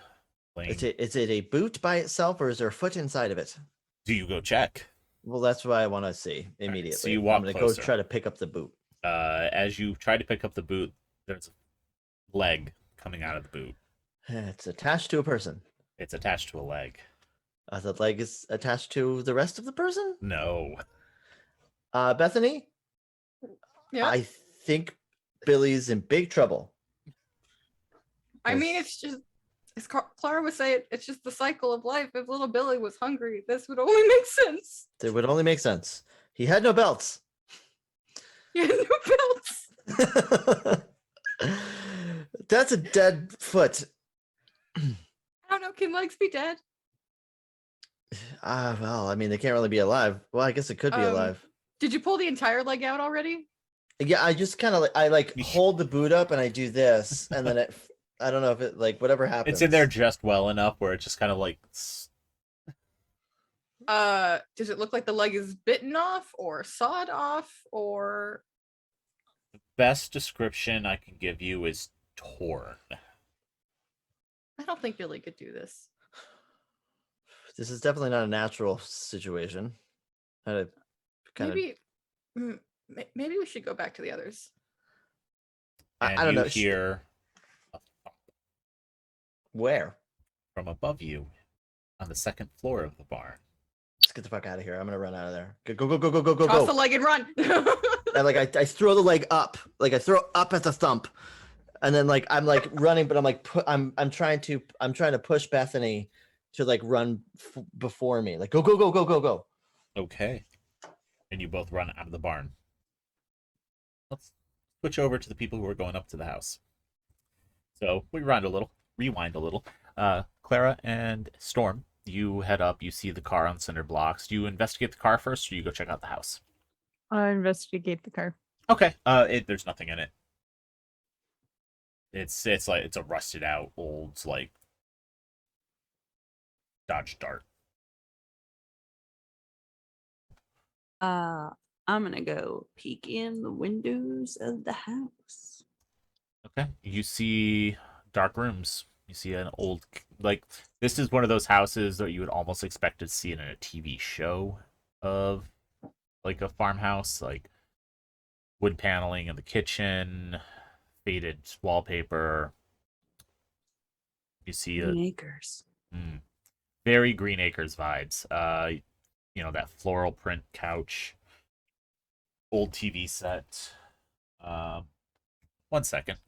laying- Is it a boot by itself, or is there a foot inside of it? Do you go check? Well, that's what I want to see so immediately. you walk I'm gonna closer. go try to pick up the boot. As you try to pick up the boot, there's a leg coming out of the boot. It's attached to a person. It's attached to a leg. That leg is attached to the rest of the person. No. Bethany, Yeah. I think Billy's in big trouble. I mean, it's just, as Clara would say, it's just the cycle of life. If little Billy was hungry, this would only make sense. It would only make sense. He had no belts. He had no belts. That's a dead foot. I don't know. Can legs be dead? Well, I mean, they can't really be alive. Well, I guess it could be alive. Did you pull the entire leg out already? Yeah, I just kind of like hold the boot up and I do this, and then I don't know if it like whatever happens. It's in there just well enough where it just kind of like. Does it look like the leg is bitten off or sawed off or? Best description I can give you is torn. I don't think Billy could do this. This is definitely not a natural situation. Kind of. Maybe we should go back to the others. And I don't you know. hear a thump Where? from above you on the second floor of the barn. Let's get the fuck out of here. I'm gonna run out of there. Go. Toss the leg and run. And like I throw the leg up, like I throw up at the thump, and then like I'm like running, but I'm like I'm trying to push Bethany to like run before me, like go. Okay. And you both run out of the barn. Let's switch over to the people who are going up to the house. So we rewind a little. Clara and Storm, you head up, you see the car on cinder blocks. Do you investigate the car first, or you go check out the house? I investigate the car. Okay. There's nothing in it. It's like it's a rusted out old like Dodge Dart. I'm gonna go peek in the windows of the house. Okay. You see dark rooms. You see an old, like, this is one of those houses that you would almost expect to see in a TV show of, like, a farmhouse, like wood paneling in the kitchen, faded wallpaper. You see Green Acres. Very Green Acres vibes. That floral print couch, old TV set. 1 second.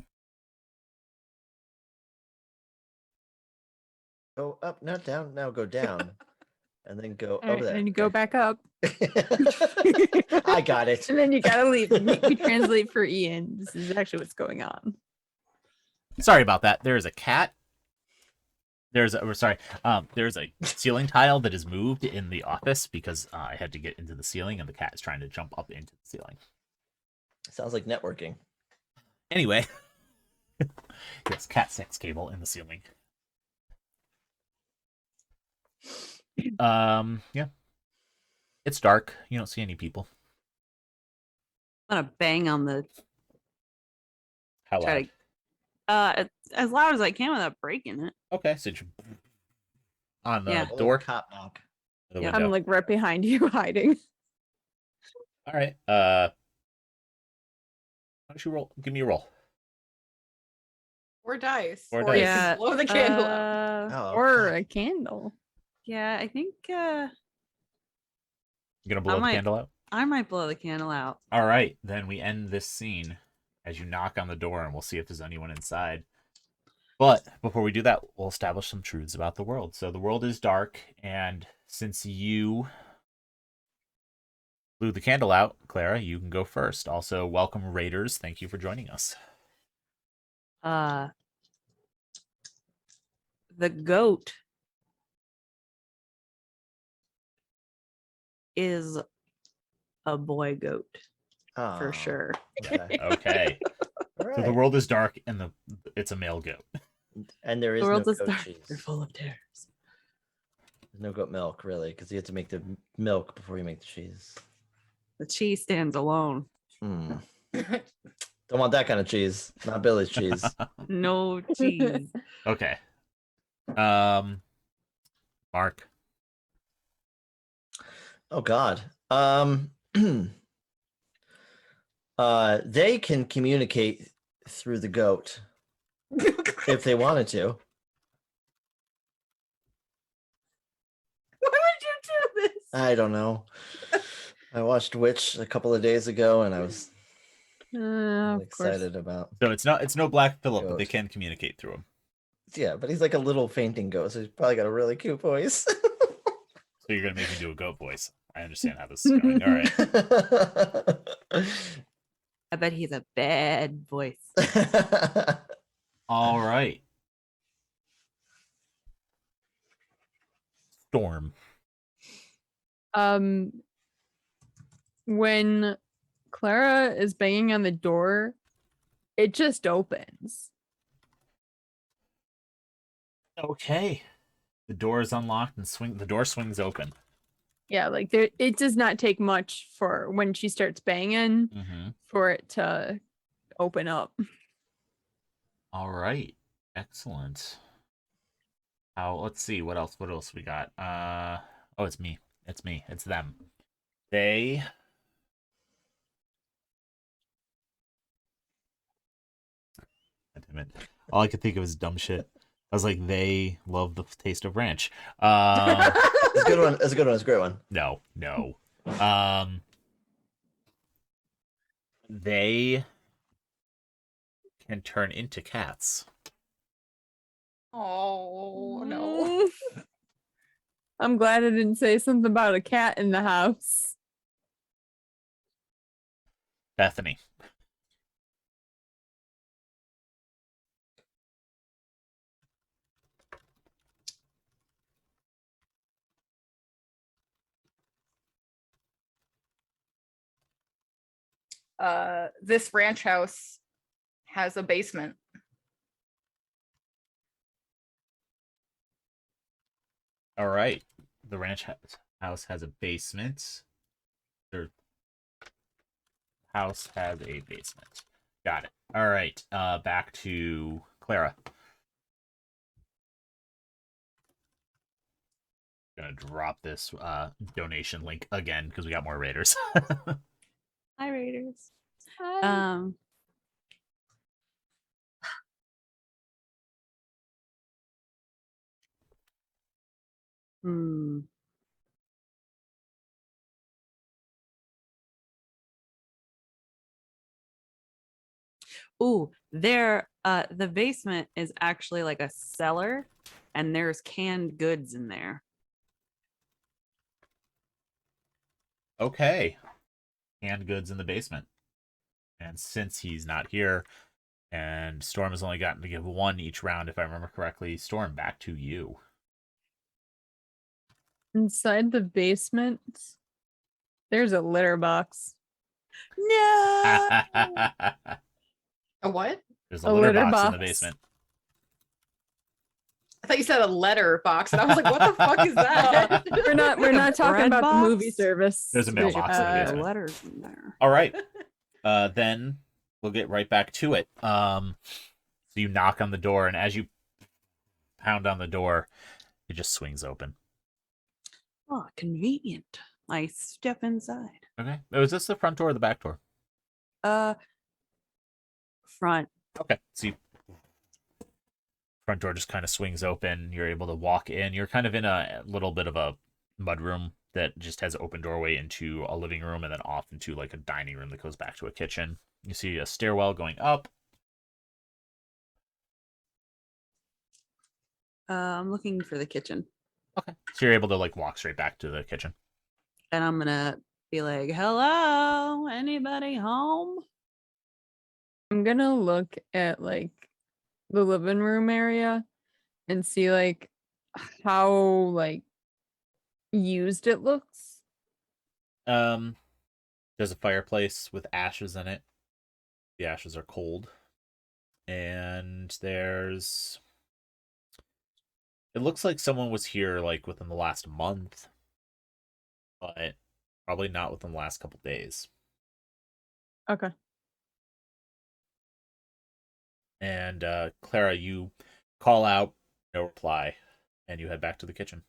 Go up, not down. Now go down, and then go All over right, there. and then you go back up, I got it. and then you gotta leave. We translate for Ian. This is actually what's going on. Sorry about that. There's a cat. There's a ceiling tile that is moved in the office because I had to get into the ceiling and the cat is trying to jump up into the ceiling. Sounds like networking. Anyway, yes, cat sex cable in the ceiling. Yeah. It's dark. You don't see any people. I'm gonna bang on the How try loud? as loud as I can without breaking it. Okay, so you on the Yeah. door. Cop knock. The Yeah, window. I'm like right behind you, hiding. All right. Why don't you roll? Give me a roll. Or dice. Or Or dice. you Yeah, can blow the candle out. Oh, Or fuck. a candle. Yeah, I think You gonna blow the might- candle out? I might blow the candle out. All right, then we end this scene as you knock on the door, and we'll see if there's anyone inside. But before we do that, we'll establish some truths about the world. So the world is dark, and since you blew the candle out, Clara, you can go first. Also, welcome Raiders. Thank you for joining us. The goat is a boy goat for Oh, sure. okay. Okay. All So the right. world is dark, and it's a male goat. And there is The no world goat is dark. cheese. They're full of terrors. There's no goat milk, really, because you have to make the milk before you make the cheese. The cheese stands alone. Hmm. Don't want that kind of cheese. Not Billy's cheese. No cheese. Okay. Mark. Oh God. They can communicate through the goat if they wanted to. this? I don't know. I watched Witch a couple of days ago, and I was really Of course. excited about. So it's no Black Phillip, but they Goat. can communicate through him. Yeah, but he's like a little fainting ghost. So he's probably got a really cute voice. So you're gonna make me do a goat voice. I understand how this is going. All right. I bet he's a bad voice. All right. Storm. When Clara is banging on the door, it just opens. Okay. The door is unlocked and the door swings open. Yeah, like it does not take much for when she starts banging Mm-hmm. for it to open up. All right. Excellent. Let's see what else we got. Oh, it's me. It's them. They all I could think of is dumb shit. I was like, they love the taste of ranch. It's a good one. It's a good one. It's a great one. No. They can turn into cats. Oh no. I'm glad I didn't say something about a cat in the house. Bethany. This ranch house has a basement. All right. The ranch house has a basement. Their house has a basement. Got it. All right. Back to Clara. Gonna drop this donation link again because we got more raiders. Hi, Raiders. Hi. Hmm. Ooh, the basement is actually like a cellar, and there's canned goods in there. Okay. Canned goods in the basement. And since he's not here, and Storm has only gotten to give one each round, if I remember correctly, Storm, back to you. Inside the basement, there's a litter box. No. A what? There's A a litter litter box in the box. basement. I thought you said a letter box, and I was like, "What the fuck is that?" We're not talking bread about the movie box? service. There's a mailbox in the basement. Letters in there. All right. Then we'll get right back to it. So you knock on the door, and as you pound on the door, it just swings open. Oh, convenient. I step inside. Okay. Was this the front door or the back door? Front. Okay. So front door just kind of swings open. You're able to walk in. You're kind of in a little bit of a mudroom that just has open doorway into a living room and then off into like a dining room that goes back to a kitchen. You see a stairwell going up. I'm looking for the kitchen, Okay. So you're able to like walk straight back to the kitchen. and I'm gonna be like, "Hello, anybody home?" I'm gonna look at like the living room area and see like how like used it looks. There's a fireplace with ashes in it. The ashes are cold. And it looks like someone was here like within the last month, but probably not within the last couple days. Okay. And Clara, you call out, no reply, and you head back to the kitchen.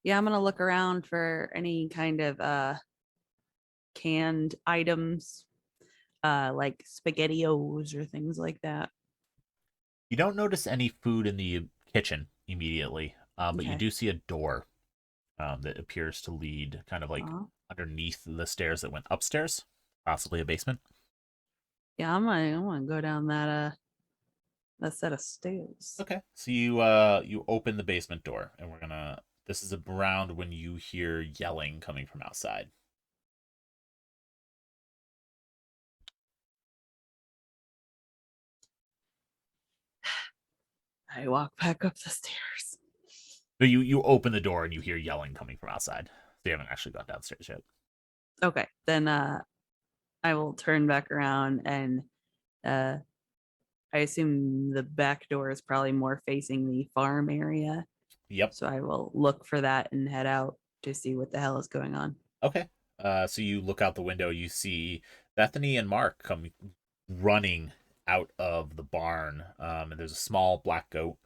Yeah, I'm gonna look around for any kind of canned items. like SpaghettiOs or things like that. You don't notice any food in the kitchen immediately, but you Okay. do see a door that appears to lead kind of like Uh-huh. underneath the stairs that went upstairs, possibly a basement. Yeah, I'm gonna go down that set of stairs. Okay. So you open the basement door, and this is around when you hear yelling coming from outside. I walk back up the stairs. So you open the door and you hear yelling coming from outside. So you haven't actually gone downstairs yet. Okay, then I will turn back around and I assume the back door is probably more facing the farm area. Yep. So I will look for that and head out to see what the hell is going on. Okay. So you look out the window, you see Bethany and Mark come running out of the barn. And there's a small black goat.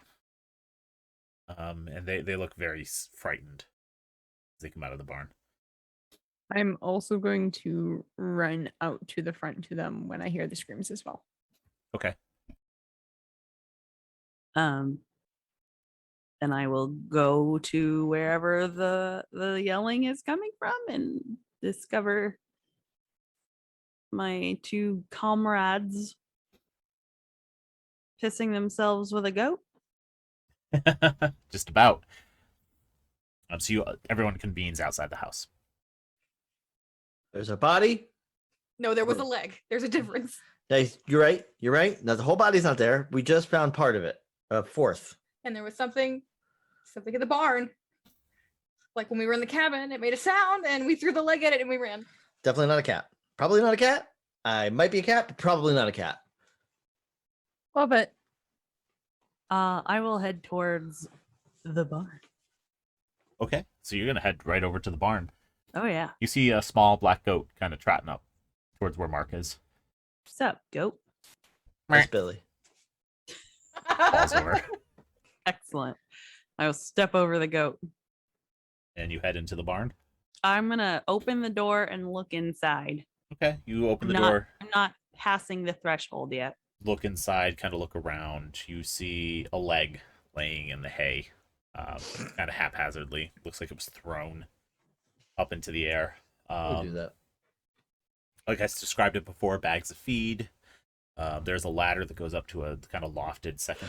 And they look very frightened as they come out of the barn. I'm also going to run out to the front to them when I hear the screams as well. Okay. And I will go to wherever the yelling is coming from and discover my two comrades pissing themselves with a goat. Just about. So everyone convenes outside the house. There's a body. No, there was a leg. There's a difference. Yeah, you're right. You're right. Now the whole body's not there. We just found part of it. A fourth. And there was something in the barn. Like when we were in the cabin, it made a sound and we threw the leg at it and we ran. Definitely not a cat. Probably not a cat. I might be a cat, but probably not a cat. Love it. I will head towards the barn. Okay. So you're gonna head right over to the barn. Oh yeah. You see a small black goat kind of trotting up towards where Mark is. What's up, goat? That's Billy. Falls over. Excellent. I will step over the goat. And you head into the barn. I'm gonna open the door and look inside. Okay. You open the I'm door, not passing the threshold yet. look inside, kind of look around. You see a leg laying in the hay, kind of haphazardly. Looks like it was thrown up into the air. We'll do that. Like I described it before, bags of feed. There's a ladder that goes up to a kind of lofted second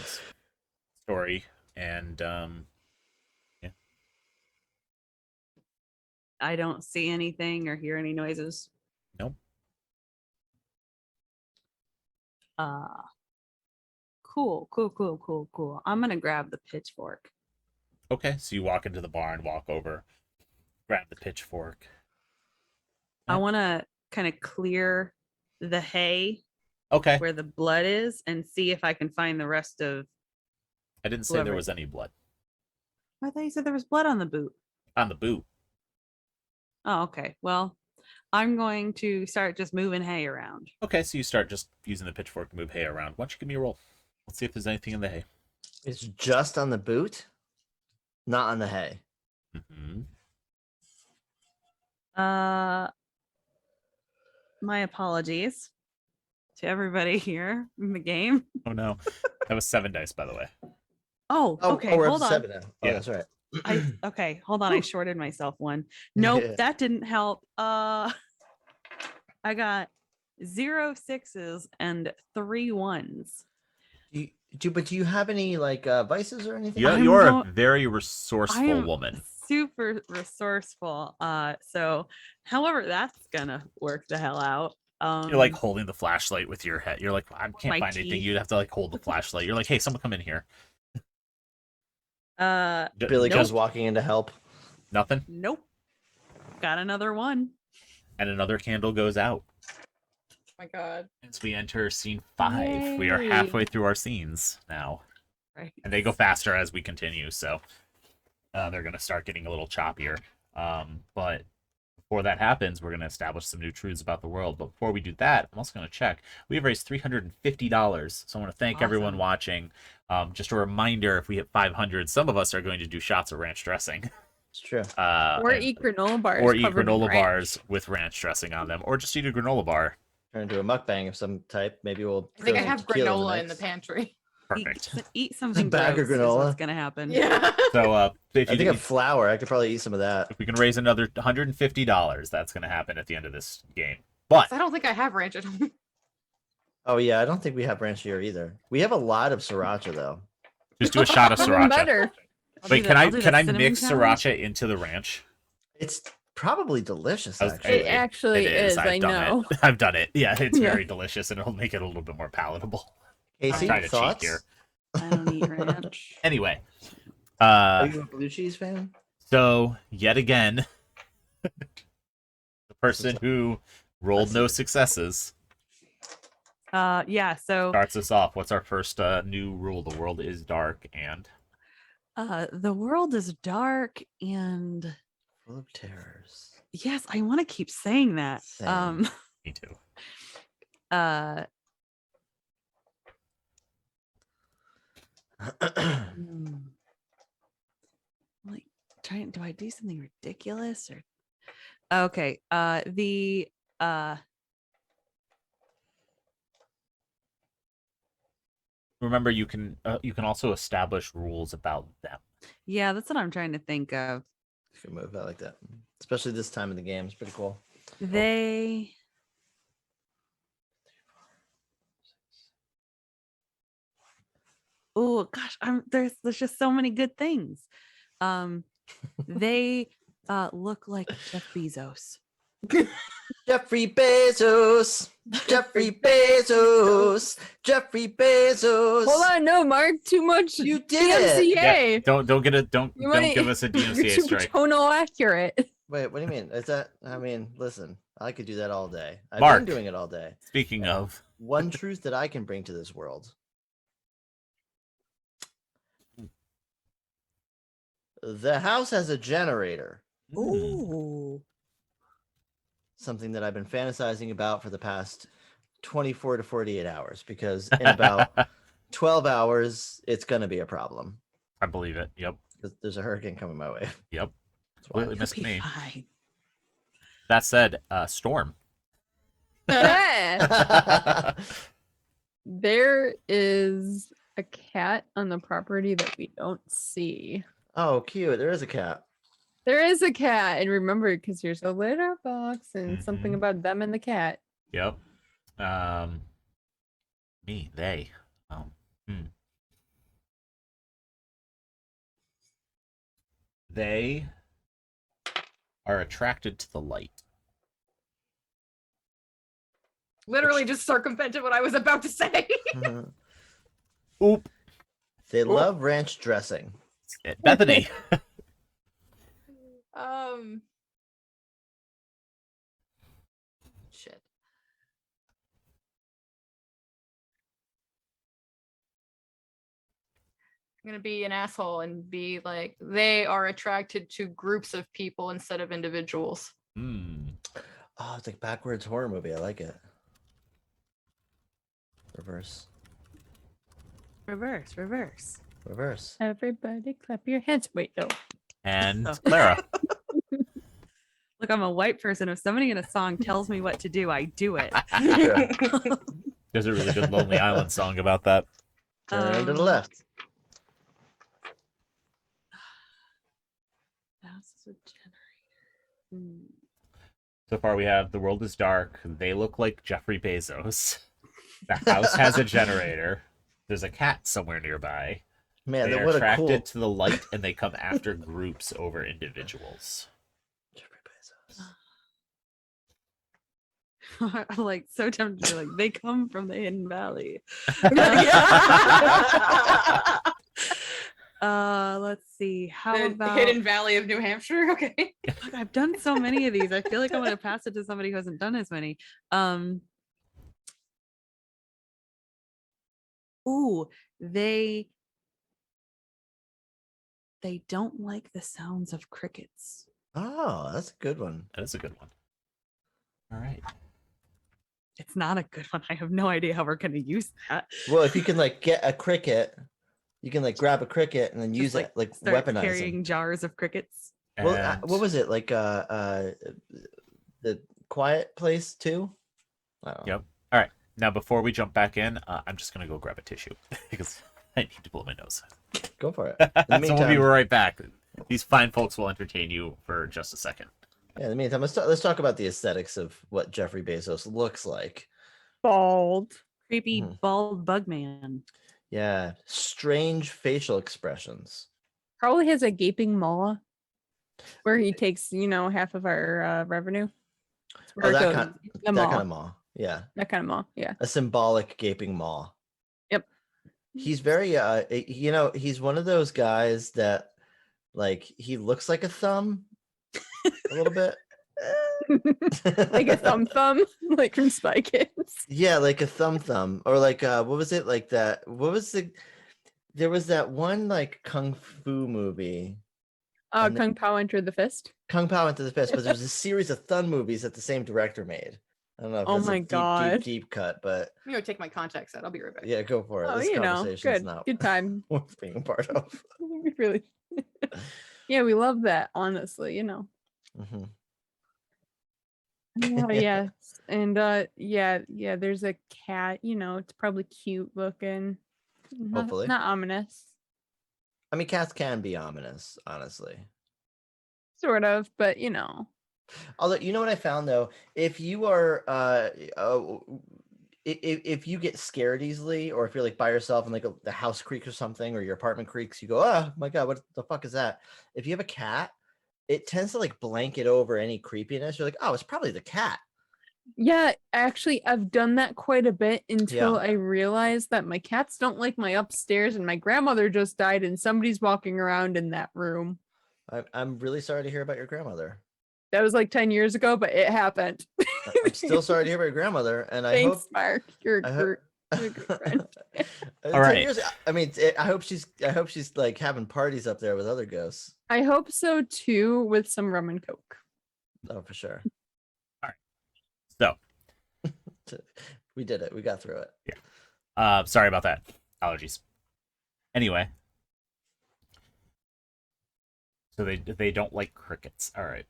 story, and yeah. I don't see anything or hear any noises. Nope. Cool. I'm gonna grab the pitchfork. Okay, so you walk into the barn, walk over, grab the pitchfork. I want to kind of clear the hay Okay. where the blood is and see if I can find the rest of. I didn't say there whoever- was any blood I thought you said there was blood on the boot. on the boot. Oh, okay. Well, I'm going to start just moving hay around. Okay, so you start just using the pitchfork to move hay around. Why don't you give me a roll? Let's see if there's anything in the hay. It's just on the boot, not on the hay. Mm-hmm. My apologies to everybody here in the game. Oh no, that was 7 dice, by the way. Oh, okay. we're Hold up to on. 7 now. Oh, Yeah. that's right. Okay, hold on. I shorted myself one. Nope, Yeah. that didn't help. I got 0 6s and 3 1s. But do you have any like vices or anything? Yeah, I'm you're go- a very resourceful I am woman. super resourceful. So however that's gonna work the hell out. You're like holding the flashlight with your head. You're like, I can't My find anything. teeth. You'd have to like hold the flashlight. You're like, hey, someone come in here. Billy Nope. comes walking in to help. Nothing. Nope. Got another one. And another candle goes out. Oh my god. As we enter scene 5, we are Yay. halfway through our scenes now. Right. And they go faster as we continue, so they're going to start getting a little choppier. But before that happens, we're going to establish some new truths about the world. But before we do that, I'm also going to check. We have raised $350, so I want to thank everyone Awesome. watching. Just a reminder, if we hit 500, some of us are going to do shots of ranch dressing. It's true. Or And- eat granola bars. or eat covered in granola ranch. bars with ranch dressing on them, or just eat a granola bar. turn into a mukbang of some type. Maybe we'll. I think I throw some have tequila granola in the mix. pantry. Perfect. Eat something bag gross of is granola. what's gonna happen. Yeah. So if I you think of flour. I could probably eat some of that. if we can raise another $150, that's going to happen at the end of this game. But I don't think I have ranch at home. Oh yeah, I don't think we have ranch here either. We have a lot of sriracha though. just do a shot of Even sriracha. better. Wait, can I'll do the I cinnamon mix challenge. sriracha into the ranch? It's probably delicious, I was- actually. It actually is. I I've done know. it. I've done it. Yeah, it's Yeah. very delicious, and it'll make it a little bit more palatable. Casey, trying to cheat thoughts? here. I don't eat ranch. Anyway, Are you a blue cheese fan? so yet again, the person who rolled no successes Yeah, so starts us off. What's our first new rule? The world is dark, and the world is dark and Full of terrors. yes, I want to keep saying that. Same. me too. Hmm. Like trying, do I do something ridiculous or okay? Remember, you can also establish rules about them. Yeah, that's what I'm trying to think of. Good move. I like that. Especially this time in the game. It's pretty cool. They oh gosh, there's just so many good things. They look like Jeff Bezos. Jeffrey Bezos. Jeffrey Bezos. Jeffrey Bezos. Hold on, no, Mark. Too much. You did it. DMCA. Don't You wanna- give us a You're DMCA too strike. tonal accurate. Wait, what do you mean? Is that? I mean, listen. I could do that all day. I've Mark. been doing it all day. Speaking of, One truth that I can bring to this world. The house has a generator. Ooh. Something that I've been fantasizing about for the past 24 to 48 hours because in about 12 hours, it's going to be a problem. I believe it. Yep. Because there's a hurricane coming my way. Yep. That's why. Completely missed Be me. fine. That said, storm. Yeah. There is a cat on the property that we don't see. Oh, cute. There is a cat. There is a cat, and remember, because there's a litter box and something Mhm. about them and the cat. Yep. They. They are attracted to the light. Literally just circumvented what I was about to say. Oop. They love ranch dressing. Bethany. Shit. I'm gonna be an asshole and be like, they are attracted to groups of people instead of individuals. Hmm. Oh, it's like backwards horror movie. I like it. Reverse. Reverse. Reverse. Everybody clap your hands. Wait, no. And Oh. Clara. Look, I'm a white person. If somebody in a song tells me what to do, I do it. There's a really good Lonely Island song about that. Turn to the Um, left. House is a generator. Hmm. So far, we have The World is Dark. They look like Jeffrey Bezos. The house has a generator. There's a cat somewhere nearby. Man, They that are what a attracted cool. to the light, and they come after groups over individuals. Jeffrey Bezos. I'm like so tempted to be like, they come from the Hidden Valley. Let's see. How The about Hidden Valley of New Hampshire. Okay. Fuck, I've done so many of these. I feel like I'm gonna pass it to somebody who hasn't done as many. Ooh, they don't like the sounds of crickets. Oh, that's a good one. That is a good one. All right. It's not a good one. I have no idea how we're gonna use that. Well, if you can like get a cricket, you can like grab a cricket and then Just, use it like start weaponize carrying them. jars of crickets. Well, And what was it like? The Quiet Place too. I don't know. Yep. All right. Now, before we jump back in, I'm just gonna go grab a tissue because I need to blow my nose. Go for it. In the So we'll be meantime, right back. These fine folks will entertain you for just a second. yeah, in the meantime, let's talk about the aesthetics of what Jeffrey Bezos looks like. Bald. Creepy Mhm. bald bug man. Yeah, strange facial expressions. Probably has a gaping maw where he takes, half of our revenue. It's where Oh, it that goes, kind, the that maw. kind of maw. Yeah, That kind of maw. Yeah. a symbolic gaping maw. Yep. He's very, he's one of those guys that, like, he looks like a thumb, a little bit. Like a thumb, like from Spy Kids. Yeah, like a thumb, or like what was it like that? What was there was that one like kung fu movie, and Kung Pao Enter the Fist. Kung Pao Into the Fist, but there's a series of thumb movies that the same director made. I don't know if Oh it's my a deep, God. deep cut, but I'm gonna take my contacts out. I'll be right back. yeah, go for it. Oh, This conversation is good. not Good time. worth being a part of. We really. Yeah, we love that, honestly, Mhm. Oh, yes. And yeah, there's a cat, it's probably cute looking. Hopefully. Not ominous. I mean, cats can be ominous, honestly. Sort of, but Although, you know what I found though, if you are if you get scared easily, or if you're like by yourself and like the house creaks or something, or your apartment creaks, you go, oh my god, what the fuck is that? If you have a cat, it tends to like blanket over any creepiness. You're like, oh, it's probably the cat. yeah, actually I've done that quite a bit until Yeah. I realized that my cats don't like my upstairs and my grandmother just died and somebody's walking around in that room. I'm really sorry to hear about your grandmother. That was like 10 years ago, but it happened. I'm still sorry to hear about your grandmother, and I Thanks, hope Mark. You're a I gr- hope. you're a good friend. 10 right. years, I mean, I hope she's like having parties up there with other ghosts. I hope so too, with some rum and coke. Oh, for sure. So, We did it. We got through it. sorry about that. Allergies. Anyway, so they don't like crickets. All right.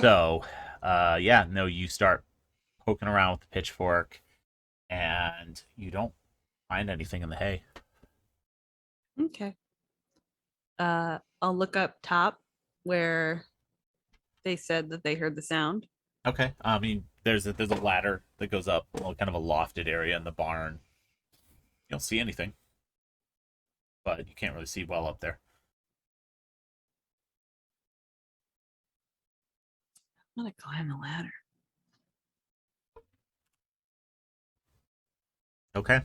So, yeah, no, you start poking around with the pitchfork, and you don't find anything in the hay. Okay. I'll look up top where they said that they heard the sound. Okay. I mean, there's a ladder that goes up, well, kind of a lofted area in the barn. You don't see anything, but you can't really see well up there. I'm gonna climb the ladder. Okay.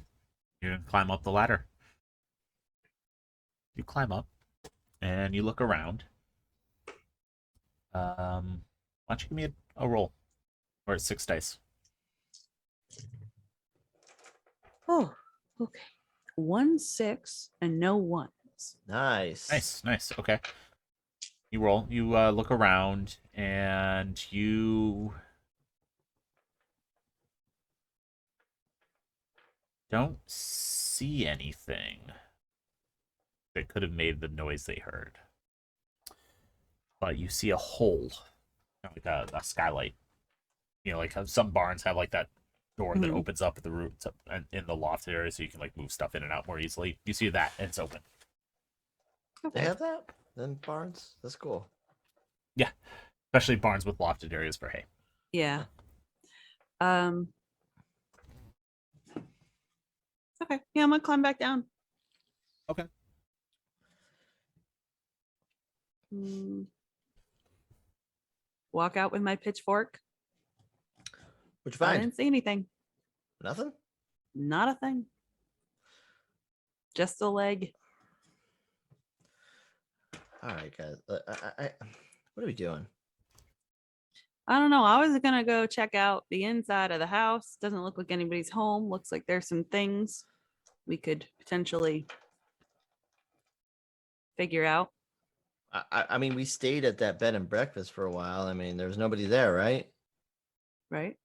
You can climb up the ladder. You climb up, and you look around. Why don't you give me a roll? Or it's 6 dice. Oh, okay. 1, 6, and no ones. Nice. Nice. Okay. You roll. You look around, and you don't see anything that could have made the noise they heard. But you see a hole, like a skylight. You know, like how some barns have like that door that Mhm. opens up at the roof and in the loft area, so you can like move stuff in and out more easily. You see that, and it's open. They have that in barns. That's cool. Especially barns with lofted areas for hay. Yeah. Okay. Yeah, I'm gonna climb back down. Okay. Walk out with my pitchfork. What'd you I find? didn't see anything. Nothing? Not a thing. Just a leg. All right, guys. What are we doing? I don't know. I was gonna go check out the inside of the house. Doesn't look like anybody's home. Looks like there's some things we could potentially figure out. I mean, we stayed at that bed and breakfast for a while. I mean, there was nobody there, right? Right?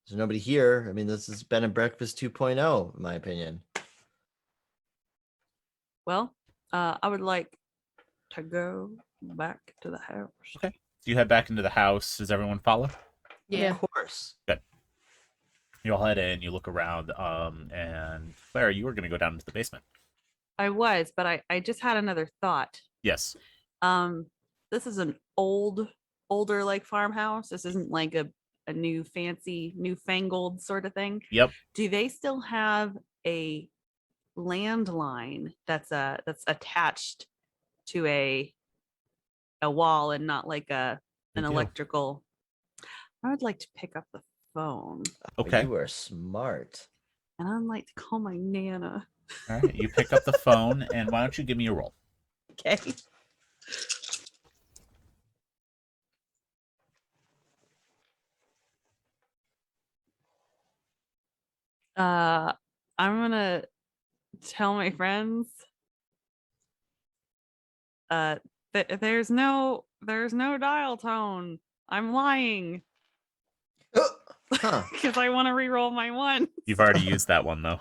There's nobody here. I mean, this is bed and breakfast 2.0, in my opinion. Well, I would like to go back to the house. Okay. So you head back into the house. Does everyone follow? Yeah. Of course. You all head in, you look around, and Claire, you were going to go down into the basement. I was, but I just had another thought. Yes. This is an older like farmhouse. This isn't like a new fancy, newfangled sort of thing. Yep. Do they still have a landline that's attached to a wall and not like an They do. electrical? I would like to pick up the phone, Okay. You are smart. and I'd like to call my Nana. All right. You pick up the phone, and why don't you give me a roll? Okay. I'm gonna tell my friends there's no dial tone. I'm lying Huh. because I want to re-roll my one. You've already used that one, though.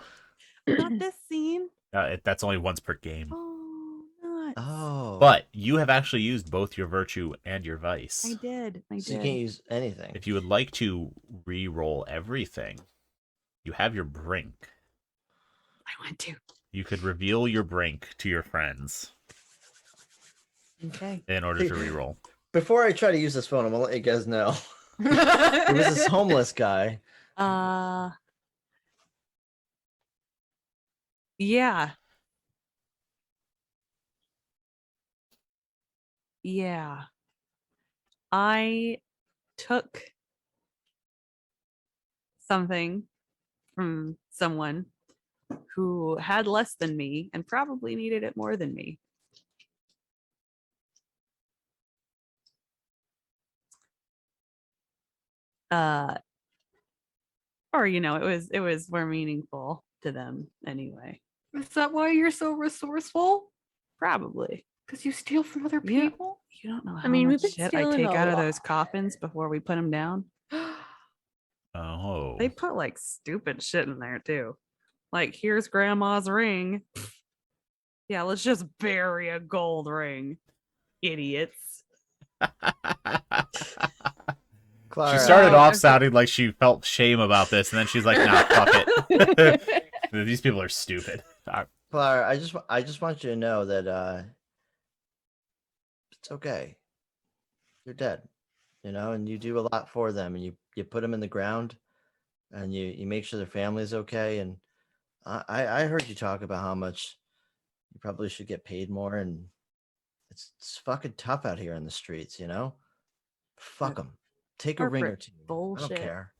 Not this scene. That's only once per game. Oh, nuts. Oh. But you have actually used both your virtue and your vice. I did. So you can't use anything. If you would like to re-roll everything, you have your brink. I want to. You could reveal your brink to your friends Okay. in order to re-roll. Before I try to use this phone, I'm gonna let you guys know. It was this homeless guy. Yeah. Yeah. I took something from someone who had less than me and probably needed it more than me. Or it was more meaningful to them anyway. Is that why you're so resourceful? Probably. Because you steal from other Yeah. people? You don't know how I mean, we've much been shit I stealing take a out of lot. those coffins before we put them down. Oh. They put like stupid shit in there too. Like, here's grandma's ring. Yeah, let's just bury a gold ring. Idiots. Clara, She started Oh, off okay. sounding like she felt shame about this, and then she's like, nah, fuck it. These people are stupid. Clara, I just want you to know that it's okay. You're dead, and you do a lot for them, and you put them in the ground, and you make sure their family's okay. And I heard you talk about how much you probably should get paid more, and it's fucking tough out here in the streets, Fuck them. Take a ring or Corporate two. I bullshit. don't care.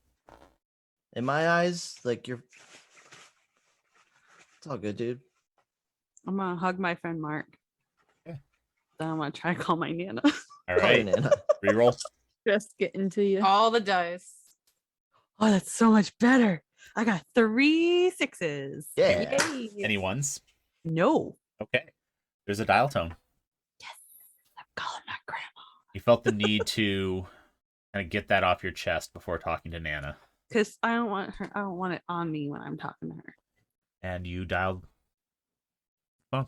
In my eyes, like it's all good, dude. I'm gonna hug my friend Mark. Yeah. Then I'm gonna try to call my Nana. All Call your right. Nana. Reroll. Just getting to you. All the dice. Oh, that's so much better. I got 3 6s. Yeah. Yay. Any ones? No. Okay. There's a dial tone. I'm calling my grandma. You felt the need to kind of get that off your chest before talking to Nana. Because I don't want it on me when I'm talking to her. And you dialed. Oh.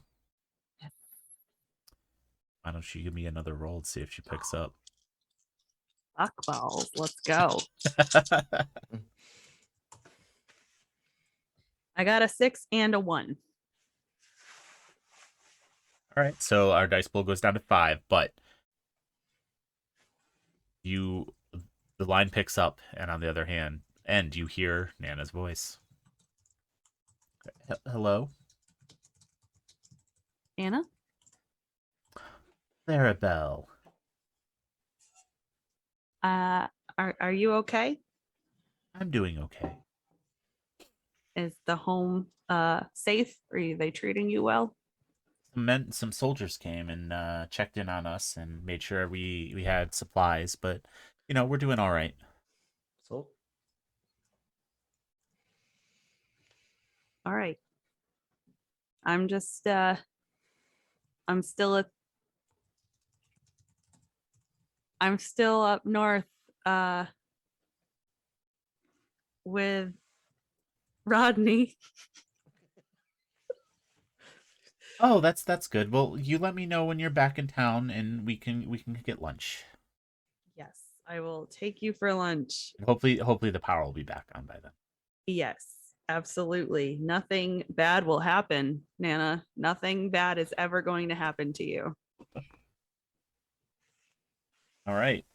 Yes. Why don't you give me another roll to see if she picks up? Fuck balls. Let's go. I got a 6 and a 1. All right, so our dice pool goes down to 5, but the line picks up, and on the other hand, you hear Nana's voice. Hello, Anna? Clarabelle. Are you okay? I'm doing okay. Is the home safe? Are they treating you well? Some soldiers came and checked in on us and made sure we had supplies, but we're doing all right. So All right. I'm just I'm still up north with Rodney. Oh, that's good. Well, you let me know when you're back in town, and we can get lunch. Yes, I will take you for lunch. And hopefully the power will be back on by then. Yes, absolutely. Nothing bad will happen, Nana. Nothing bad is ever going to happen to you. All right.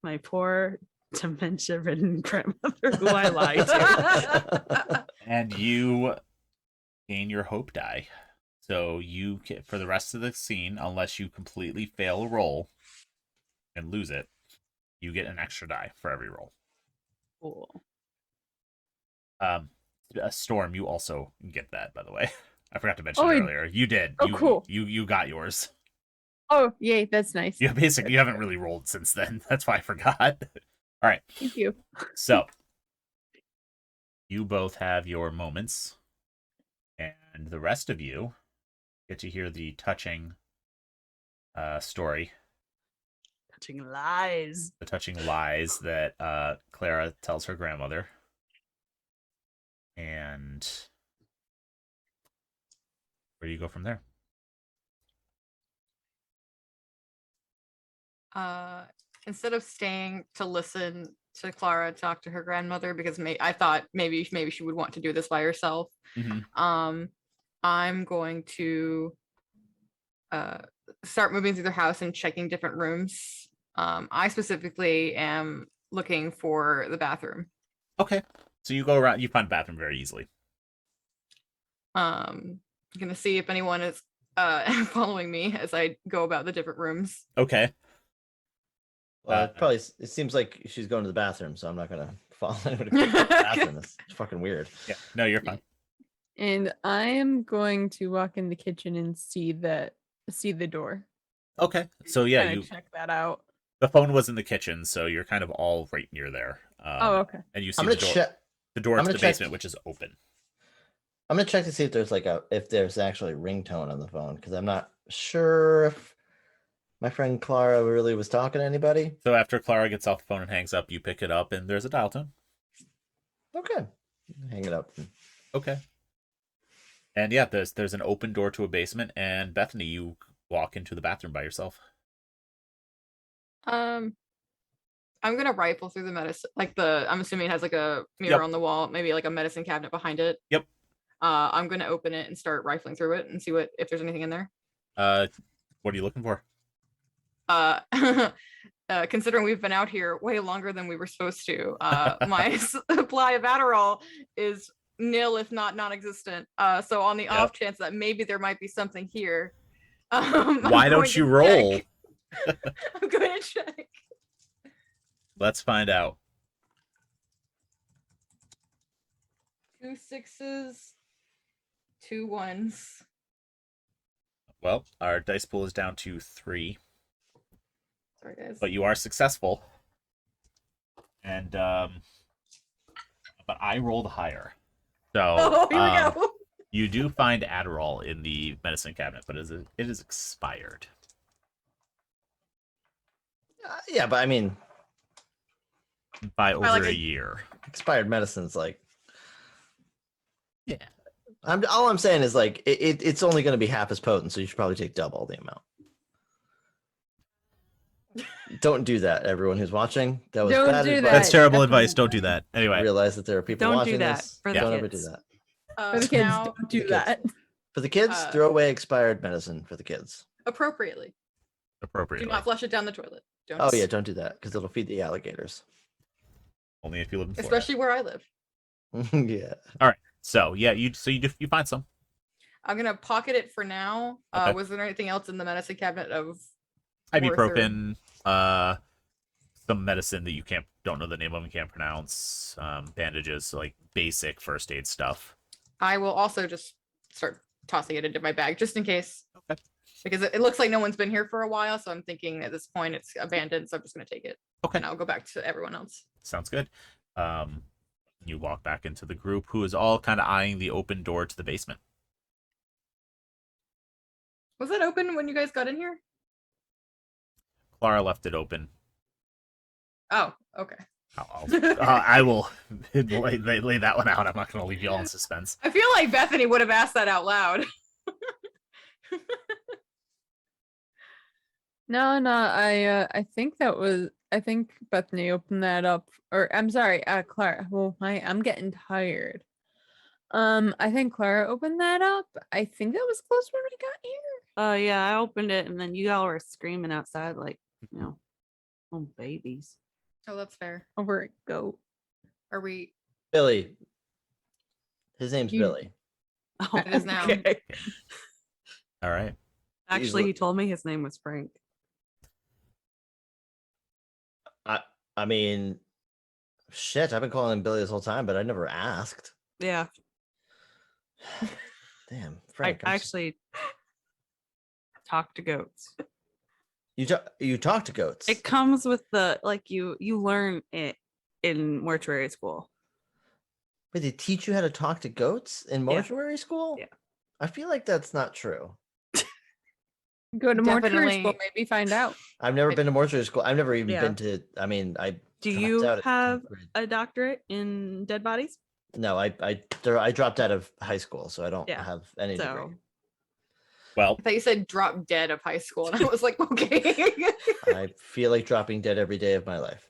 My poor dementia-ridden grandmother who I lied to. And you gain your hope die. So for the rest of the scene, unless you completely fail a roll and lose it, you get an extra die for every roll. Cool. A Storm, you also get that, by the way. I forgot to mention Oh, it earlier. You did. Oh, cool. You got yours. Oh, yay, that's nice. You basically you haven't really rolled since then. That's why I forgot. All right. Thank you. So you both have your moments, and the rest of you get to hear the touching story, Touching lies. the touching lies that Clara tells her grandmother. And where do you go from there? Instead of staying to listen to Clara talk to her grandmother, because I thought maybe she would want to do this by herself. Mm-hmm. I'm going to start moving through the house and checking different rooms. I specifically am looking for the bathroom. Okay. So you go around, you find the bathroom very easily. I'm gonna see if anyone is following me as I go about the different rooms. Okay. Well, it seems like she's going to the bathroom, so I'm not gonna follow anyone to go to the bathroom. It's fucking weird. Yeah. No, you're fine. And I am going to walk in the kitchen and see the door. Okay. So yeah, Kinda check that out. the phone was in the kitchen, so you're kind of all right near there. Oh, okay. And you see I'm the gonna door, check. the door I'm to the gonna check- basement, which is open. I'm gonna check to see if there's actually a ringtone on the phone, because I'm not sure if my friend Clara really was talking to anybody. So after Clara gets off the phone and hangs up, you pick it up, and there's a dial tone. Okay, hang it up. Okay. And yeah, there's an open door to a basement, and Bethany, you walk into the bathroom by yourself. I'm gonna rifle through the medicine, I'm assuming it has like a mirror Yep. on the wall, maybe like a medicine cabinet behind it. Yep. I'm gonna open it and start rifling through it and see if there's anything in there. What are you looking for? Considering we've been out here way longer than we were supposed to, my supply of Adderall is nil, if not non-existent. So on the off chance that maybe there might be something here, Why don't you roll? I'm going to check. Let's find out. 2 6s, 2 1s. Well, our dice pool is down to 3, Sorry, guys. but you are successful. And but I rolled higher. So Here we go. you do find Adderall in the medicine cabinet, but it is expired. Yeah, but I mean, By over like a a- year. expired medicine's like. Yeah. All I'm saying is like it's only going to be half as potent, so you should probably take double the amount. Don't do that, everyone who's watching. That was Don't bad do advice. that. That's terrible That's advice. what- Don't do that. Anyway. Realize that there are people Don't do watching that this. for the Don't ever do kids. that. For the kids, Now, don't do kids. that. For the kids, throw away expired medicine for the kids. appropriately. Do Appropriately. not flush it down the toilet. Don't. Oh yeah, don't do that because it'll feed the alligators. Only if you live in Florida. Especially where I live. Yeah. So yeah, you find some. I'm gonna pocket it for now. Okay. Was there anything else in the medicine cabinet of Ibuprofen, some medicine that you don't know the name of and can't pronounce, bandages, so like basic first aid stuff. I will also just start tossing it into my bag just in case. Okay. Because it looks like no one's been here for a while, so I'm thinking at this point it's abandoned, so I'm just gonna take it. Okay. And I'll go back to everyone else. Sounds good. You walk back into the group, who is all kind of eyeing the open door to the basement. Was that open when you guys got in here? Clara left it open. Oh, okay. I will lay that one out. I'm not going to leave you all in suspense. I feel like Bethany would have asked that out loud. No, I think that was I think Bethany opened that up, or I'm sorry, Clara. Well, I'm getting tired. I think Clara opened that up. I think that was close when we got here. Oh yeah, I opened it and then you all were screaming outside like, little babies. Oh, that's fair. Over a goat. Are we? Billy. His name's You- Billy. Oh, It is now. okay. All right. Actually, li- he told me his name was Frank. I mean, shit, I've been calling him Billy this whole time, but I never asked. Yeah, Damn, I Frank. I'm s- actually talk to goats. you talk to goats. It comes with the you learn it in mortuary school. Wait, they teach you how to talk to goats in mortuary school? Yeah. I feel like that's not true. Go to mortuary school, Definitely. maybe find out. I've never I- been to mortuary school. I've never even Yeah. been to. I mean, I Do dropped you out at 10th have grade. a doctorate in dead bodies? No, I dropped out of high school, so I don't Yeah, have any degree. So Well, I thought you said drop dead of high school, and I was like, okay. I feel like dropping dead every day of my life.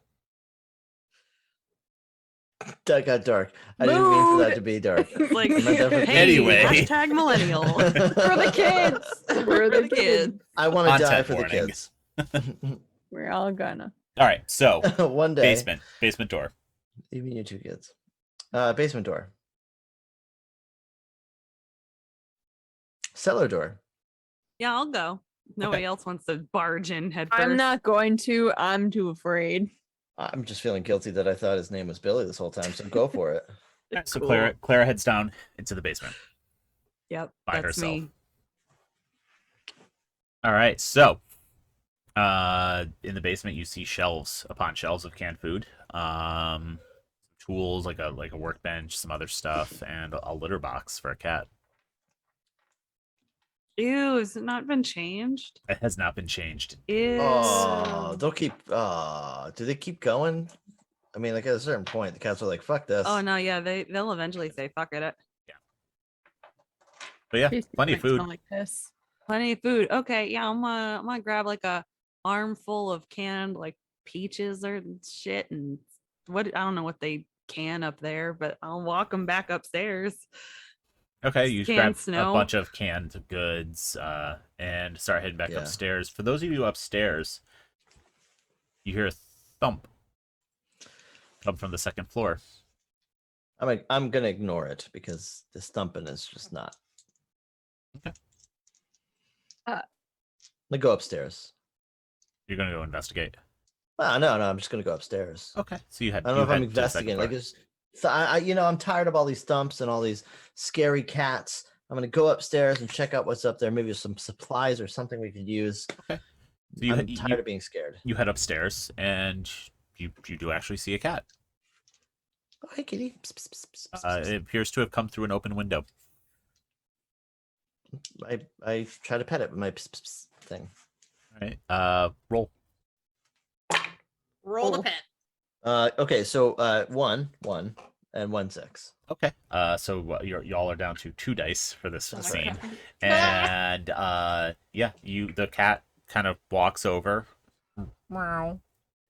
That got dark. I didn't mean for that Mood. to be dark. like, I meant that for hey, Anyway. hashtag millennial For the kids. For the kids. I want to die Content for the warning. kids. We're all gonna. all right. So One day. basement door. Even you two kids. Basement door. Cellar door. Yeah, I'll go. Nobody else wants to barge in head first. I'm not going to. I'm too afraid. I'm just feeling guilty that I thought his name was Billy this whole time, so go for it. All right, so Cool. Clara heads down into the basement Yep, by that's herself. me. All right. So in the basement you see shelves upon shelves of canned food. Tools like a workbench, some other stuff, and a litter box for a cat. Ew, has it not been changed? It has not been changed. Ew. Oh, they'll keep. Do they keep going? I mean, like at a certain point, the cats are like, "Fuck this." Oh no, yeah, they'll eventually say fuck it. But yeah, These plenty of might smell food. like piss. Plenty of food. Okay, yeah, I'm gonna grab like a armful of canned like peaches or shit and what I don't know what they can up there, but I'll walk them back upstairs. Okay, you Canned grab snow. a bunch of canned goods and start heading back Yeah. upstairs. For those of you upstairs, you hear a thump come from the second floor. I'm gonna ignore it because this thumping is just not. Okay. I'm gonna go upstairs. You're gonna go investigate. Well, no, I'm just gonna go upstairs. Okay, so you head. I don't know you if I'm head to the second investigating. Like, floor. it's, so I'm tired of all these thumps and all these scary cats. I'm gonna go upstairs and check out what's up there. Maybe some supplies or something we could use. So you, I'm he- tired of being scared. you head upstairs and you do actually see a cat. Oh, hey, kitty. Psst, psst, psst, psst, psst, psst. It appears to have come through an open window. I try to pet it with my psst, psst, psst thing. All right. Roll. Roll the Cool. pet. Okay, so 1, and 1 6. Okay. So y'all are down to 2 dice for this That's scene, right. and yeah, the cat kind of walks over,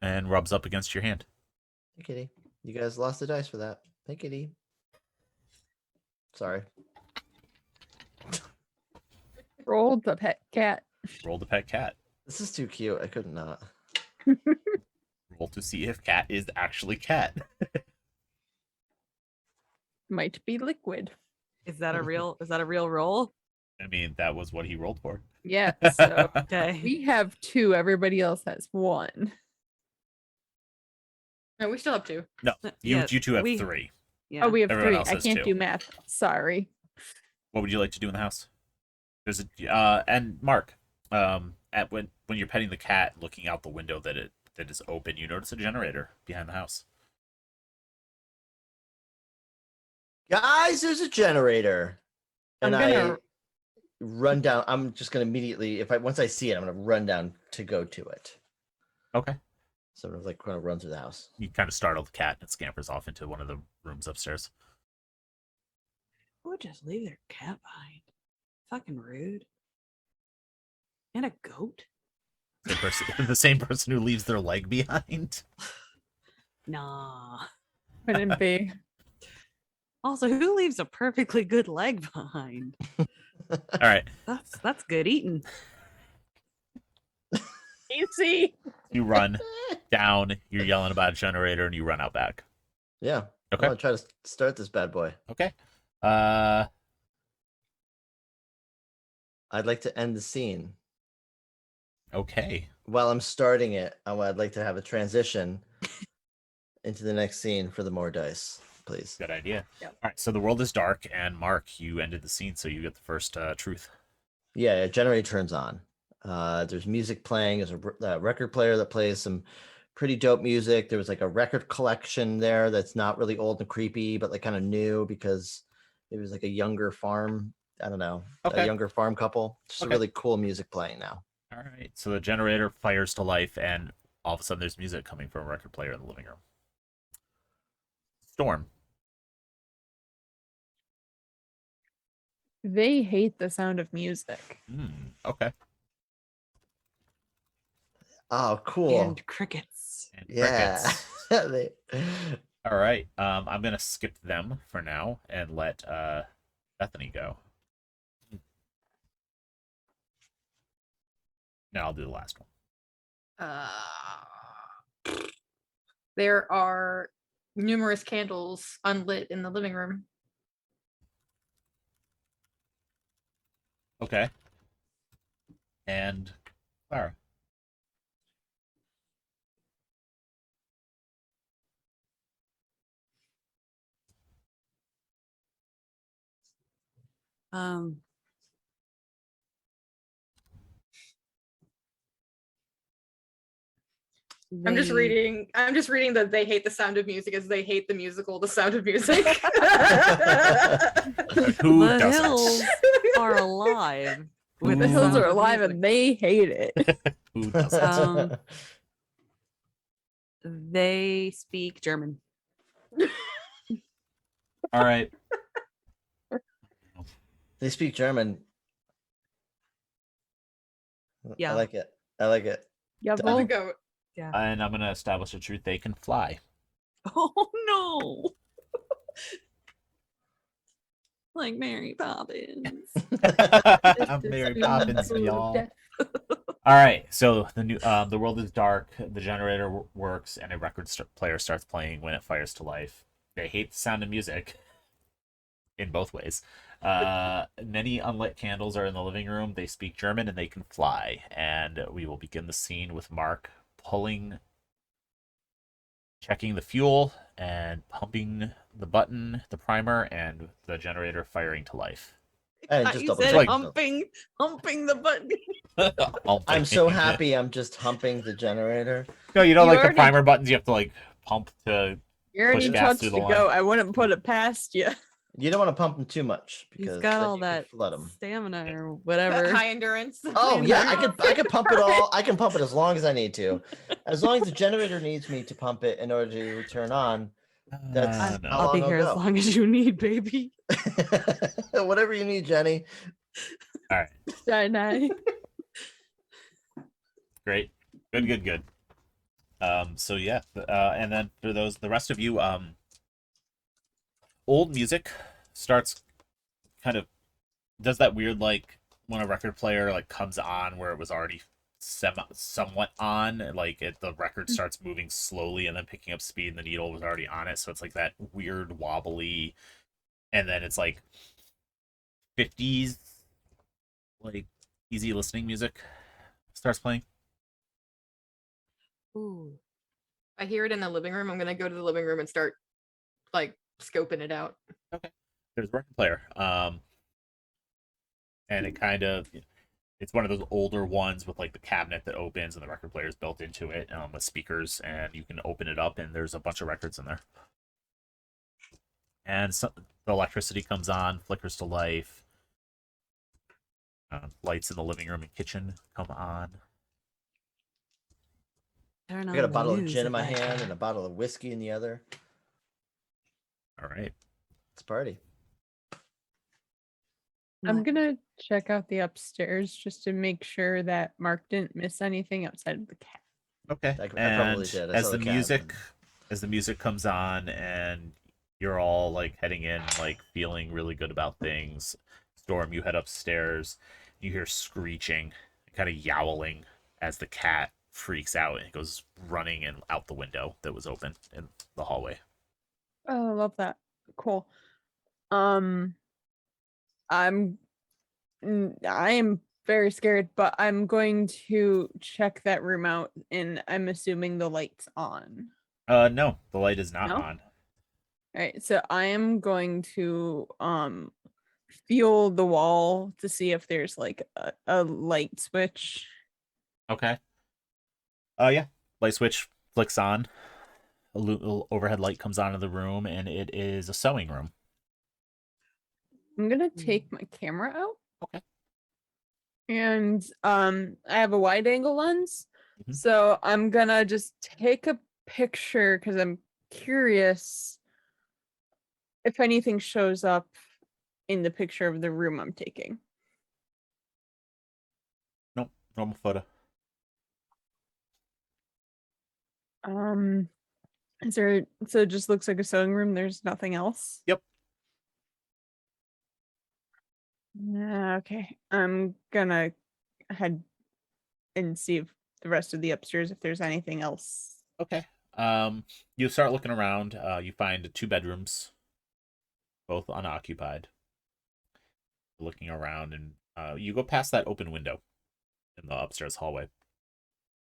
and rubs up against your hand. Hey, kitty. You guys lost the dice for that. Hey, kitty. Sorry. Roll the pet cat. Roll the pet cat. This is too cute. I couldn't not. Roll to see if cat is actually cat. Might be liquid. Is that a real roll? I mean, that was what he rolled for. Yeah. So Okay. we have 2. Everybody else has 1. No, we still have 2. No, you Yeah, two have we- 3. Yeah. Oh, we have Everyone 3. else I has can't 2. do math. Sorry. What would you like to do in the house? There's a and Mark, at when you're petting the cat, looking out the window that is open, you notice a generator behind the house. Guys, there's a generator. I'm And gonna- I run down. I'm just gonna immediately, once I see it, I'm gonna run down to go to it. Okay. Sort of like kind of run through the house. You kind of startle the cat and it scampers off into one of the rooms upstairs. Who would just leave their cat behind? Fucking rude. And a goat. The same person who leaves their leg behind. Nah. Couldn't be. Also, who leaves a perfectly good leg behind? All right. That's good eating. Easy. You run down, you're yelling about a generator, and you run out back. Yeah. Okay. I'm gonna try to start this bad boy. Okay. I'd like to end the scene. Okay. While I'm starting it, I'd like to have a transition into the next scene for the more dice, please. Good idea. Yep. All right. So the world is dark, and Mark, you ended the scene, so you get the first truth. Yeah, a generator turns on. There's music playing. There's a record player that plays some pretty dope music. There was like a record collection there that's not really old and creepy, but like kind of new because it was like a younger farm. I don't know, Okay. a younger farm couple. Just Okay. really cool music playing now. All right. So the generator fires to life, and all of a sudden there's music coming from a record player in the living room. Storm. They hate the sound of music. Okay. Oh, cool. And crickets. And Yeah. crickets. All right. I'm gonna skip them for now and let Bethany go. Now I'll do the last one. There are numerous candles unlit in the living room. Okay. And Clara. I'm just They- reading. I'm just reading that they hate the sound of music as they hate the musical The Sound of Music. Who the doesn't? hills are alive. with The Ooh. hills sound are of alive music. and they hate it. Who doesn't? They speak German. All right. They speak German. Yeah. I like it. I like it. Yeah, Done. The well, goat. Yeah. And I'm gonna establish a truth. They can fly. Oh no. Like Mary Poppins. Mary Poppins, y'all. All right, so the world is dark. The generator works, and a record player starts playing when it fires to life. They hate the sound of music in both ways. Many unlit candles are in the living room. They speak German and they can fly. And we will begin the scene with Mark checking the fuel and pumping the button, the primer, and the generator firing to life. And Thought just you double said check. humping the button. I'm so happy I'm just humping the generator. No, you know, You like the already- primer buttons, you have to like pump to. you already Push gas touched through the the line. goat. I wouldn't put it past you. You don't want to pump them too much He's because got then all you could that flood them. stamina or whatever. High endurance. Oh yeah, I could pump it all. I can pump it as long as I need to. As long as the generator needs me to pump it in order to turn on. That's No. how I'll be long here I'll as go. long as you need, baby. Whatever you need, Jenny. All right, Dinah. great, good. So yeah, and then for the rest of you, old music starts kind of does that weird like when a record player like comes on where it was already somewhat on, like the record starts moving slowly and then picking up speed and the needle was already on it, so it's like that weird wobbly, and then it's like 50s like easy listening music starts playing. Ooh. I hear it in the living room. I'm gonna go to the living room and start like scoping it out. There's a record player, and it kind of it's one of those older ones with like the cabinet that opens and the record player is built into it, with speakers, and you can open it up and there's a bunch of records in there. And so the electricity comes on, flickers to life. Lights in the living room and kitchen come on. Turn I got a on the bottle of news gin in if my I hand can. and a bottle of whiskey in the other. All right. It's a party. I'm Not- gonna check out the upstairs just to make sure that Mark didn't miss anything outside of the cat. Okay. I probably And did. I as saw the the cat. music comes on and you're all like heading in, like feeling really good about things. Storm, you head upstairs. You hear screeching, kind of yowling as the cat freaks out and it goes running and out the window that was open in the hallway. Oh, I love that. Cool. Um, I am very scared, but I'm going to check that room out, and I'm assuming the light's on. No, the light is not No? on. All right, so I am going to feel the wall to see if there's like a light switch. Okay. Yeah. Light switch flicks on. A little overhead light comes on in the room, and it is a sewing room. I'm gonna take my camera out. Okay. And I have a wide angle lens. Mhm. So I'm gonna just take a picture because I'm curious if anything shows up in the picture of the room I'm taking. Nope. Normal photo. Is there, so it just looks like a sewing room, there's nothing else? Yep. Okay. I'm gonna head and see if the rest of the upstairs if there's anything else. Okay. You start looking around. You find 2 bedrooms, both unoccupied. Looking around, and you go past that open window in the upstairs hallway,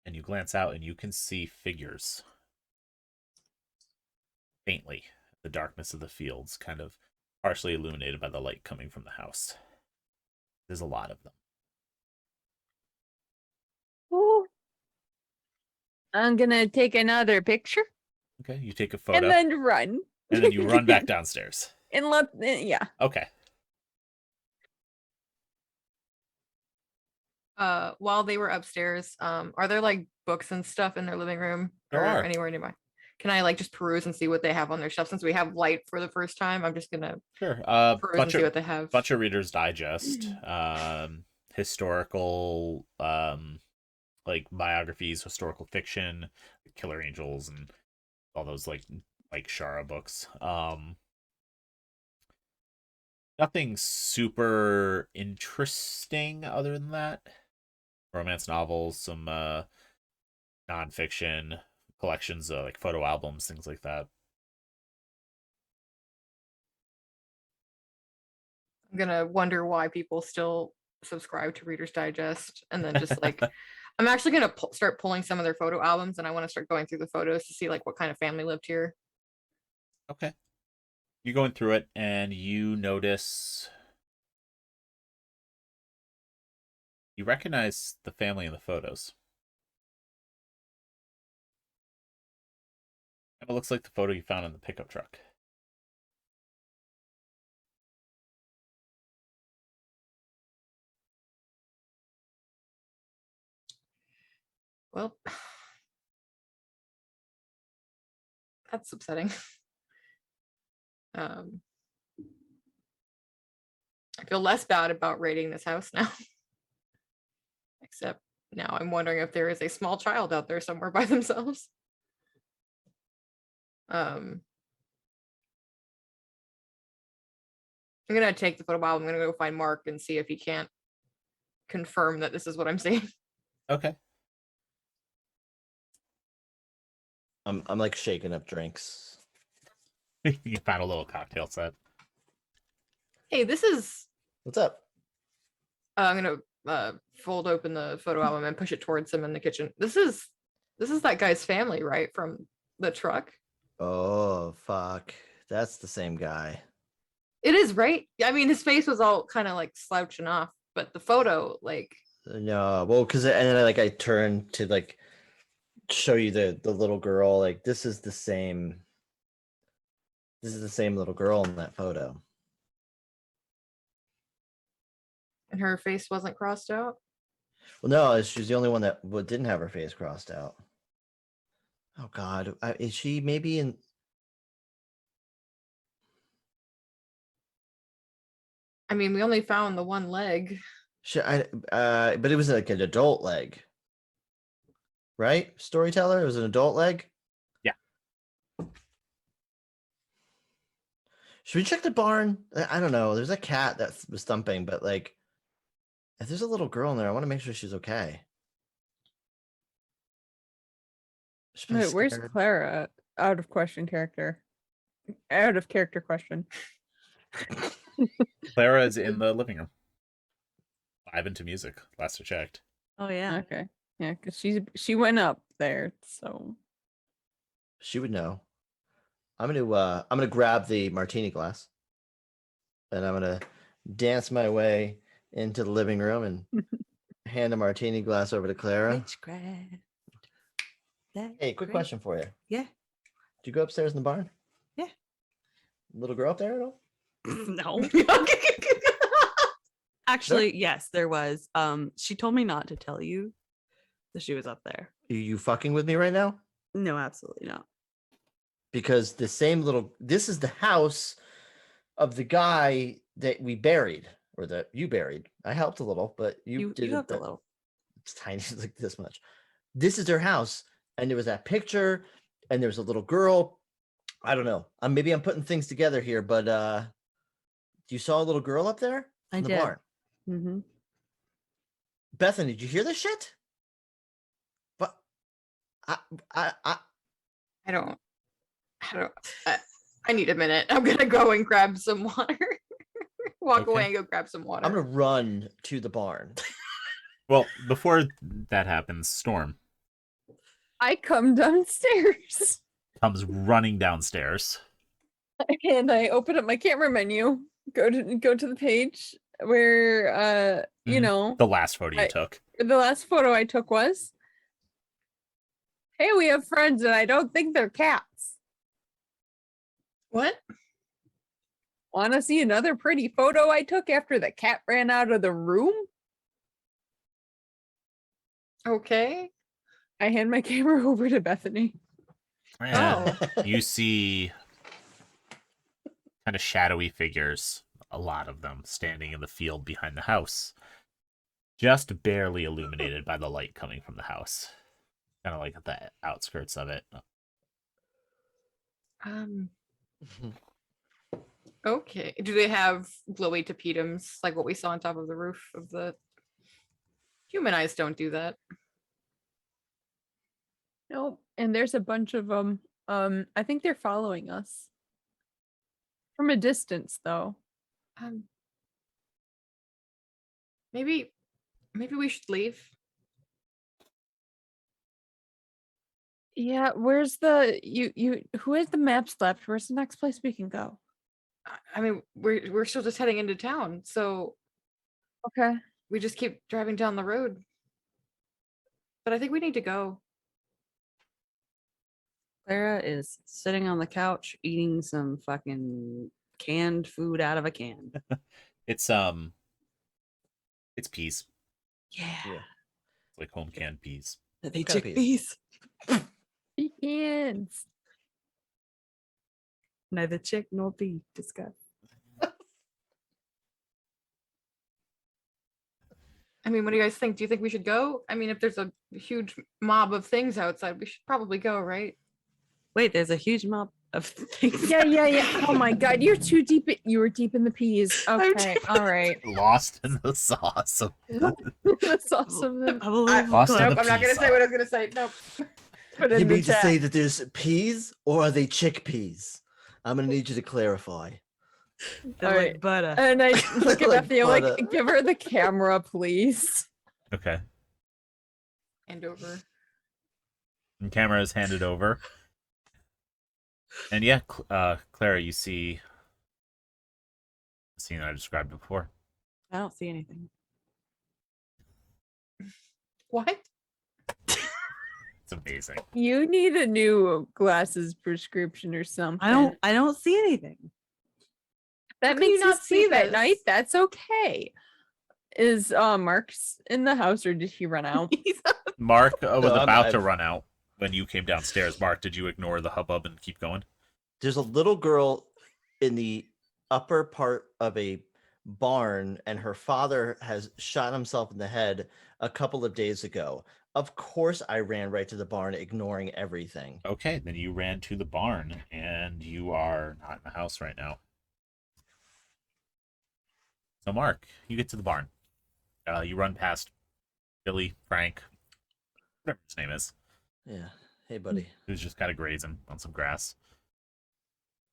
and you glance out, and you can see figures faintly. The darkness of the fields, kind of partially illuminated by the light coming from the house. There's a lot of them. Oh, I'm gonna take another picture Okay, you take a photo, and then run. and then you run back downstairs. And yeah. Okay. While they were upstairs, are there like books and stuff in their living room There or are. anywhere nearby? Can I like just peruse and see what they have on their shelf? Since we have light for the first time, I'm just gonna Sure. peruse and see what they have. Bunch of Reader's Digest, historical, like biographies, historical fiction, Killer Angels, and all those like Shara books. Nothing super interesting other than that. Romance novels, some nonfiction collections, like photo albums, things like that. I'm gonna wonder why people still subscribe to Reader's Digest, and then just like I'm actually gonna start pulling some of their photo albums, and I want to start going through the photos to see like what kind of family lived here. Okay. You're going through it, and you recognize the family in the photos. It looks like the photo you found in the pickup truck. Well, that's upsetting. I feel less bad about raiding this house now. Except now I'm wondering if there is a small child out there somewhere by themselves. I'm gonna take the photo album. I'm gonna go find Mark and see if he can't confirm that this is what I'm seeing. Okay. I'm like shaking up drinks. You found a little cocktail set. Hey, this is. What's up? I'm gonna fold open the photo album and push it towards him in the kitchen. This is that guy's family, right? From the truck. Oh fuck. That's the same guy. It is, right? I mean, his face was all kind of like slouching off, but the photo, like, No, well, because and then I turned to like show you the little girl. Like this is the same. This is the same little girl in that photo. and her face wasn't crossed out. Well, no, she's the only one that didn't have her face crossed out. Oh God, is she maybe in? I mean, we only found the one leg. But it was like an adult leg, right? Storyteller, it was an adult leg. Yeah. Should we check the barn? I don't know. There's a cat that was thumping, but like, if there's a little girl in there, I want to make sure she's okay. She's been Wait, where's scared. Clara? Out of character question. Clara is in the living room. Vibing to music. Last I checked. Oh yeah. Okay. Yeah, because she went up there, so She would know. I'm gonna grab the martini glass, and I'm gonna dance my way into the living room and hand a martini glass over to Clara. Witchcraft. Hey, quick question for you. Yeah. Did you go upstairs in the barn? Yeah. Little girl up there at all? No. Actually, yes, there was. She told me not to tell you that she was up there. Are you fucking with me right now? No, absolutely not. Because this is the house of the guy that we buried, or that you buried. I helped a little, but you did helped a little. It's tiny, it's like this much. This is their house, and there was that picture, and there was a little girl. I don't know. Maybe I'm putting things together here, but you saw a little girl up there I in the did. barn. Mm-hmm. Bethany, did you hear this shit? But I don't. I need a minute. I'm gonna go and grab some water. Walk Okay. away and go grab some water. I'm gonna run to the barn. Well, before that happens, Storm I come downstairs comes running downstairs. and I open up my camera menu, go to the page where you Mhm. know, The last photo you took. the last photo I took was, hey, we have friends and I don't think they're cats. What? Want to see another pretty photo I took after the cat ran out of the room? Okay. I hand my camera over to Bethany. And you see kind of shadowy figures, a lot of them standing in the field behind the house, just barely illuminated by the light coming from the house, kind of like at the outskirts of it. Okay. Do they have glowy tapetums like what we saw on top of the roof of the? Human eyes don't do that. Nope. And there's a bunch of them. I think they're following us from a distance, though. Maybe we should leave. Yeah, where's the who has the maps left? Where's the next place we can go? I mean, we're still just heading into town, so Okay. we just keep driving down the road. But I think we need to go. Clara is sitting on the couch eating some fucking canned food out of a can. It's peas. Yeah. Yeah. It's like home canned peas. Are they What kind of chickpeas? Pecans. Neither chick nor pea. Discuss. I mean, what do you guys think? Do you think we should go? I mean, if there's a huge mob of things outside, we should probably go, right? Wait, there's a huge mob of things. Yeah. Oh my god, you're too deep. You were deep in the peas. I'm Okay, deep all right. Lost in the sauce. That's awesome. Then Lost in Nope, the I'm not pea gonna say what I was gonna say. Nope. put it You in the mean to chat. say that there's peas, or are they chickpeas? I'm gonna need you to clarify. They're All like right. butter. And I look at Like Bethany, I'm butter. like, give her the camera, please. Okay. And over. And camera is handed over. And yeah, Clara, you see the scene that I described before. I don't see anything. What? It's amazing. You need a new glasses prescription or something. I don't see anything. That can you makes you not see sleep at this? night. That's okay. Is Mark's in the house or did he run out? Mark was No, about to I've- run out when you came downstairs. Mark, did you ignore the hubbub and keep going? There's a little girl in the upper part of a barn, and her father has shot himself in the head a couple of days ago. Of course, I ran right to the barn, ignoring everything. Okay, then you ran to the barn, and you are not in the house right now. So, Mark, you get to the barn. You run past Billy, Frank, whatever his name is, Yeah. Hey, buddy. who's just kind of grazing on some grass.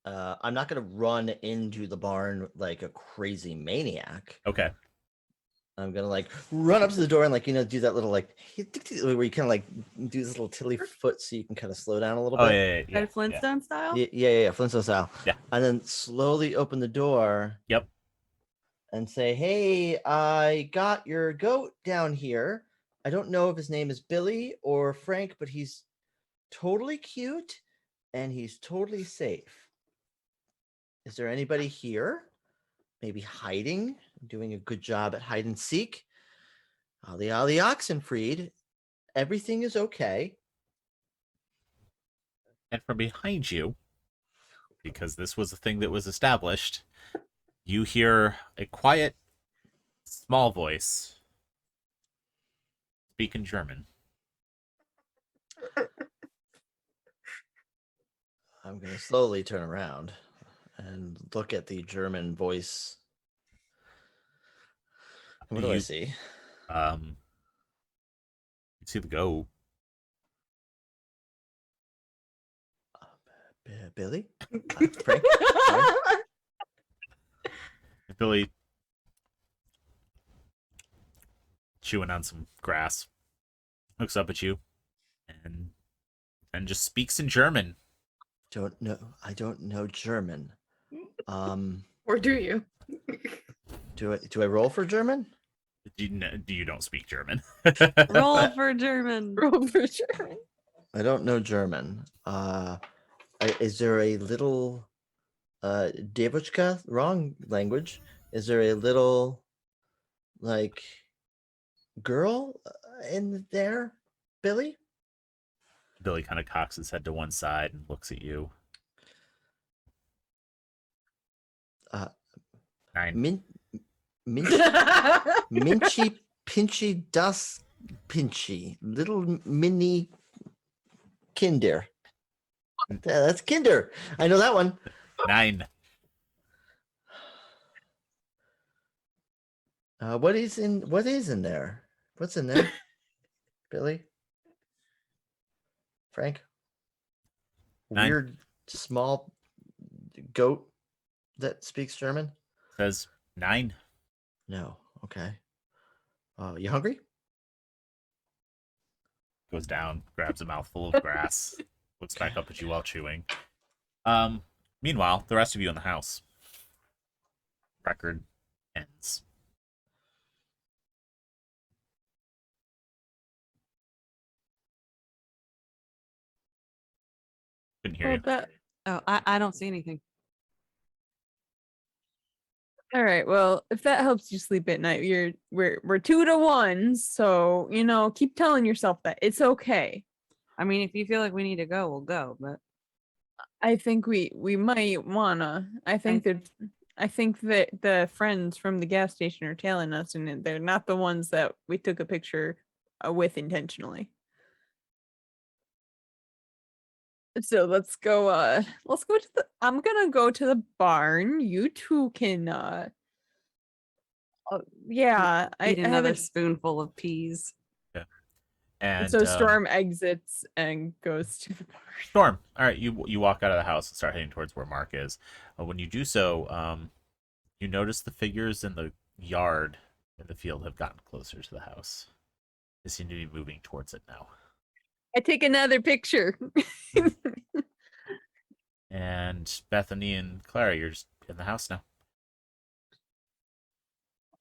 I'm not going to run into the barn like a crazy maniac. Okay. I'm gonna like run up to the door and like do that little like where you kind of like do this little tilly foot so you can kind of slow down a little Oh, bit. yeah. Red Flintstone style? Yeah, Flintstone style. Yeah. And then slowly open the door. Yep. And say, "Hey, I got your goat down here. I don't know if his name is Billy or Frank, but he's totally cute and he's totally safe. Is there anybody here? Maybe hiding, doing a good job at hide and seek? Ollie Oxenfried, everything is okay." And from behind you, because this was a thing that was established, you hear a quiet, small voice speak in German. I'm going to slowly turn around and look at the German voice. What do I see? You see the goat. Billy? Frank? Sorry. Billy chewing on some grass, looks up at you, and just speaks in German. I don't know German. Or do you? Do I roll for German? You don't speak German? Roll for German. Roll for German. I don't know German. Is there a little Devuchka, wrong language? Is there a little like girl in there, Billy? Billy kind of cocks his head to one side and looks at you. 9. Minchy Pinchy Das Pinchy, little mini Kinder. Yeah, that's Kinder. I know that one. 9. What is in there? What's in there? Billy? Frank? 9. Weird small goat that speaks German? Says 9. No. Okay. You hungry? Goes down, grabs a mouthful of grass, looks back up at you while chewing. Meanwhile, the rest of you in the house. Record ends. Couldn't hear you. Oh, I don't see anything. All right. Well, if that helps you sleep at night, we're 2-1. So keep telling yourself that it's okay. I mean, if you feel like we need to go, we'll go. But I think we might wanna. I think that the friends from the gas station are tailing us, and they're not the ones that we took a picture with intentionally. So let's go to I'm gonna go to the barn. You two can yeah, I eat another haven't. spoonful of peas. And So Storm exits and goes to the barn. Storm. All right, you walk out of the house and start heading towards where Mark is. When you do so, you notice the figures in the yard in the field have gotten closer to the house. They seem to be moving towards it now. I take another picture. And Bethany and Clara, you're just in the house now.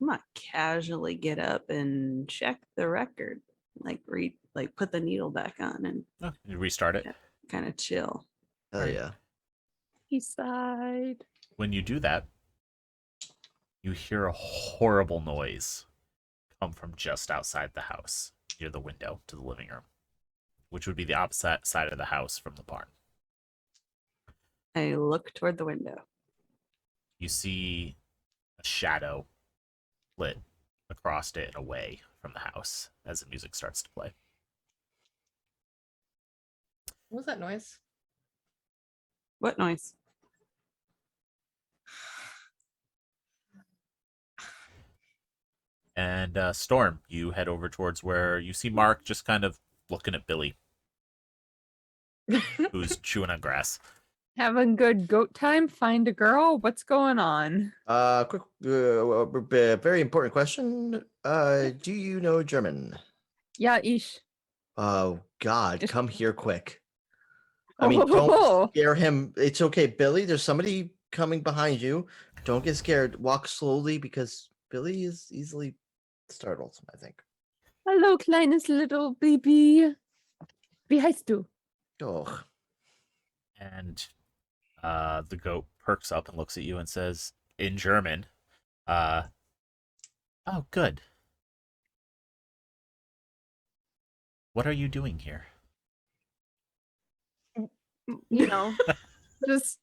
I'm gonna casually get up and check the record, put the needle back on and Oh, you restart it. kind of chill. Hell yeah. East side. When you do that, you hear a horrible noise come from just outside the house, near the window to the living room, which would be the opposite side of the house from the barn. I look toward the window. You see a a shadow lit across it and away from the house as the music starts to play. What was that noise? What noise? And Storm, you head over towards where you see Mark just kind of looking at Billy, who's chewing on grass. Have a good goat time. Find a girl. What's going on? Quick, very important question. Do you know German? Yeah, ish. Oh God, It's- come here quick. I mean, don't Oh, scare him. It's okay, Billy. There's somebody coming behind you. Don't get scared. Walk slowly because Billy is easily startled, I think. hello, kleines little baby. Wie heißt du? Oh, And the goat perks up and looks at you and says in German, oh, good. What are you doing here? You know, just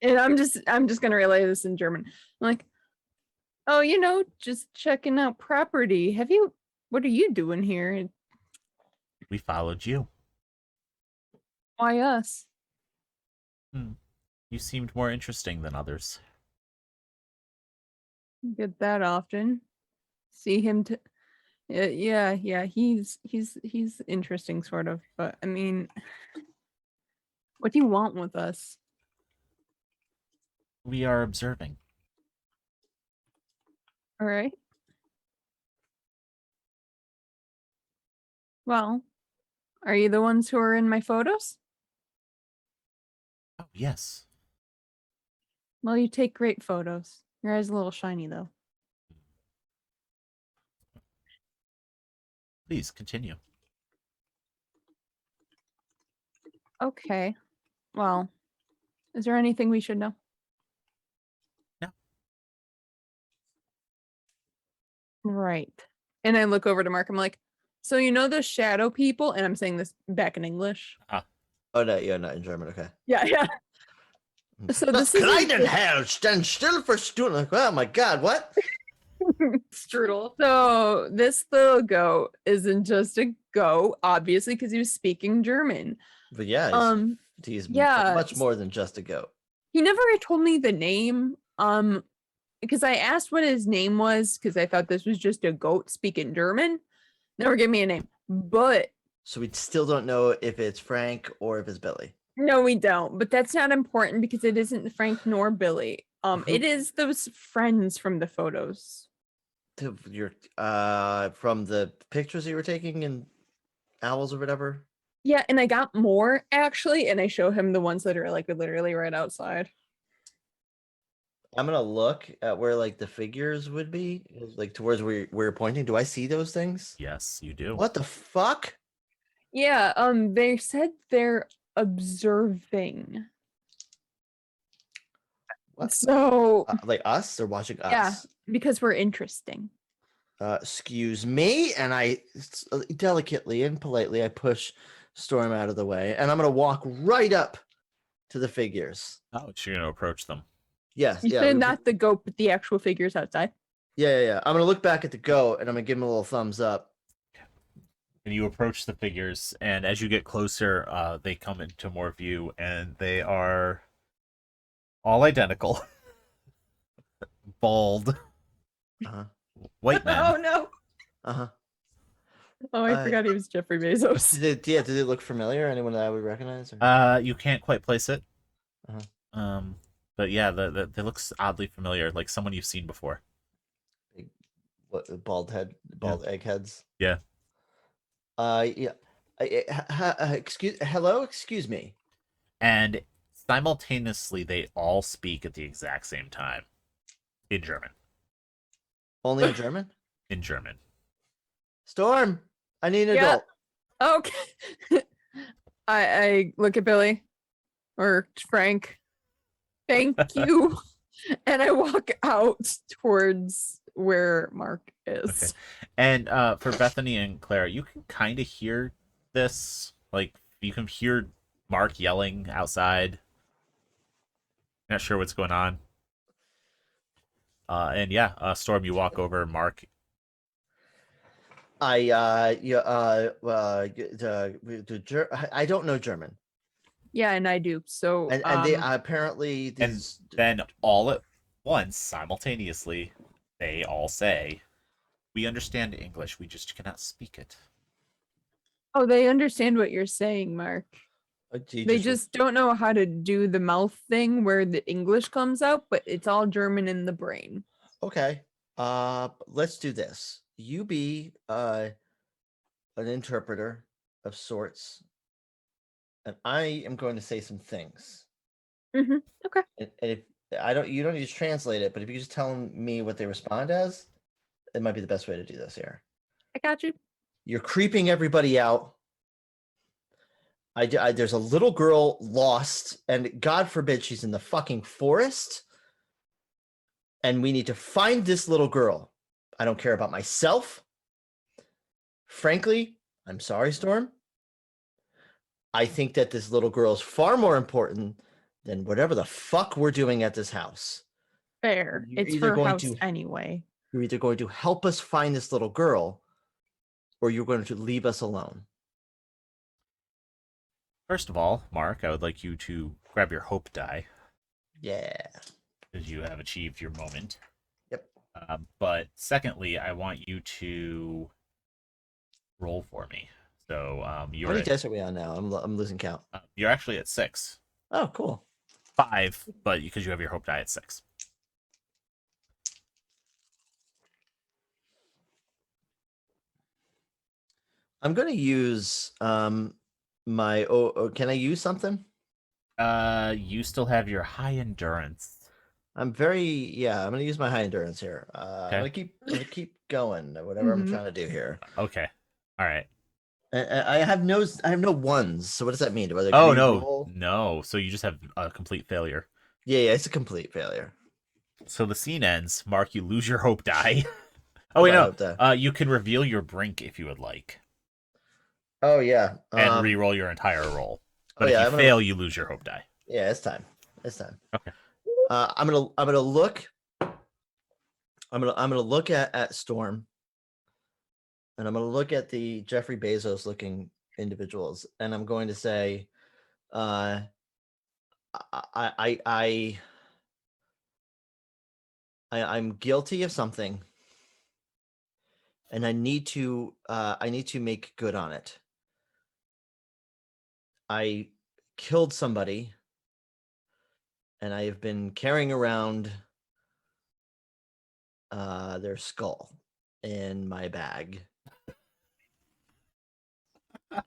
and I'm just gonna relay this in German. I'm like, oh, just checking out property. What are you doing here? We followed you. Why us? You seemed more interesting than others. Get that often. See him yeah, he's interesting sort of, but I mean, what do you want with us? We are observing. All right. Well, are you the ones who are in my photos? Oh, yes. Well, you take great photos. Your eyes a little shiny though. Please continue. Okay. Well, is there anything we should know? No. Right. And I look over to Mark. I'm like, so you know the shadow people? And I'm saying this back in English. oh no, you're not in German. Okay. Yeah, yeah. So Das this is kleinen Herr, stand still for Stunden. Like, oh my God, what? Strudel. so this little goat isn't just a goat, obviously, because he was speaking German. But yeah, he's yeah, much more than just a goat. he never told me the name. Because I asked what his name was because I thought this was just a goat speaking German. Never gave me a name. But So we still don't know if it's Frank or if it's Billy. no, we don't. But that's not important because it isn't Frank nor Billy. It Who- is those friends from the photos. Your from the pictures you were taking in owls or whatever. Yeah, and I got more actually, and I show him the ones that are like literally right outside. I'm gonna look at where like the figures would be, like towards where we're pointing. Do I see those things? Yes, you do. What the fuck? Yeah, they said they're observing. What? So Like us? They're watching us. yeah, because we're interesting. Excuse me, and I delicately and politely I push Storm out of the way, and I'm gonna walk right up to the figures. Oh, so you're going to approach them. Yes, You yeah, said not the goat, but the actual figures outside. yeah. I'm gonna look back at the goat, and I'm gonna give him a little thumbs up. And you approach the figures, and as you get closer, they come into more view, and they are all identical. Bald, Uh-huh. white men. Oh no. Uh-huh. Oh, I forgot he was Jeffrey Bezos. Did it look familiar? Anyone that I would recognize? Or? You can't quite place it. Uh-huh. But yeah, they looks oddly familiar, like someone you've seen before. What bald egg heads? Yeah. Yeah. Excuse me. And simultaneously, they all speak at the exact same time in German. Only in German? In German. Storm, I need an Yeah. adult. Okay. I look at Billy or Frank. Thank you. And I walk out towards where Mark is. Okay. And for Bethany and Clara, you can kind of hear this. Like, you can hear Mark yelling outside. Not sure what's going on. And yeah, Storm, you walk over, Mark. I I don't know German, Yeah, and I do. So and they apparently And these. then all at once, simultaneously, they all say, "We understand English, we just cannot speak it." oh, they understand what you're saying, Mark. You They just don't know how to do the mouth thing where the English comes out, but it's all German in the brain. okay. Let's do this. You be an interpreter of sorts, and I am going to say some things. Okay. And if you don't need to translate it, but if you just tell me what they respond as, it might be the best way to do this here. I got you. You're creeping everybody out. There's a little girl lost, and God forbid she's in the fucking forest. And we need to find this little girl. I don't care about myself. Frankly, I'm sorry, Storm. I think that this little girl is far more important than whatever the fuck we're doing at this house. Fair. You're It's either her going house to- anyway. You're either going to help us find this little girl, or you're going to leave us alone. First of all, Mark, I would like you to grab your hope die, Yeah. because you have achieved your moment. Yep. But secondly, I want you to roll for me. So How you're many at, dice are we on now? I'm losing count. you're actually at 6. Oh, cool. 5, but because you have your hope die at 6. I'm going to use my. Can I use something? You still have your high endurance. I'm going to use my high endurance here. Okay. I'm gonna keep going. Whatever I'm Mhm. trying to do here. Okay. All right. I have no ones. So what does that mean? Do I Oh no, re-roll? no. So you just have a complete failure. Yeah, it's a complete failure. So the scene ends. Mark, you lose your hope die. Oh wait, My no. hope die. You can reveal your brink if you would like, Oh yeah. and re-roll your entire roll. But yeah, if you I'm gonna- fail, you lose your hope die. Yeah, it's time. It's time. Okay. I'm gonna look. I'm gonna look at Storm, and I'm gonna look at the Jeffrey Bezos looking individuals, and I'm going to say, I'm guilty of something, and I need to make good on it. I killed somebody, and I have been carrying around their skull in my bag,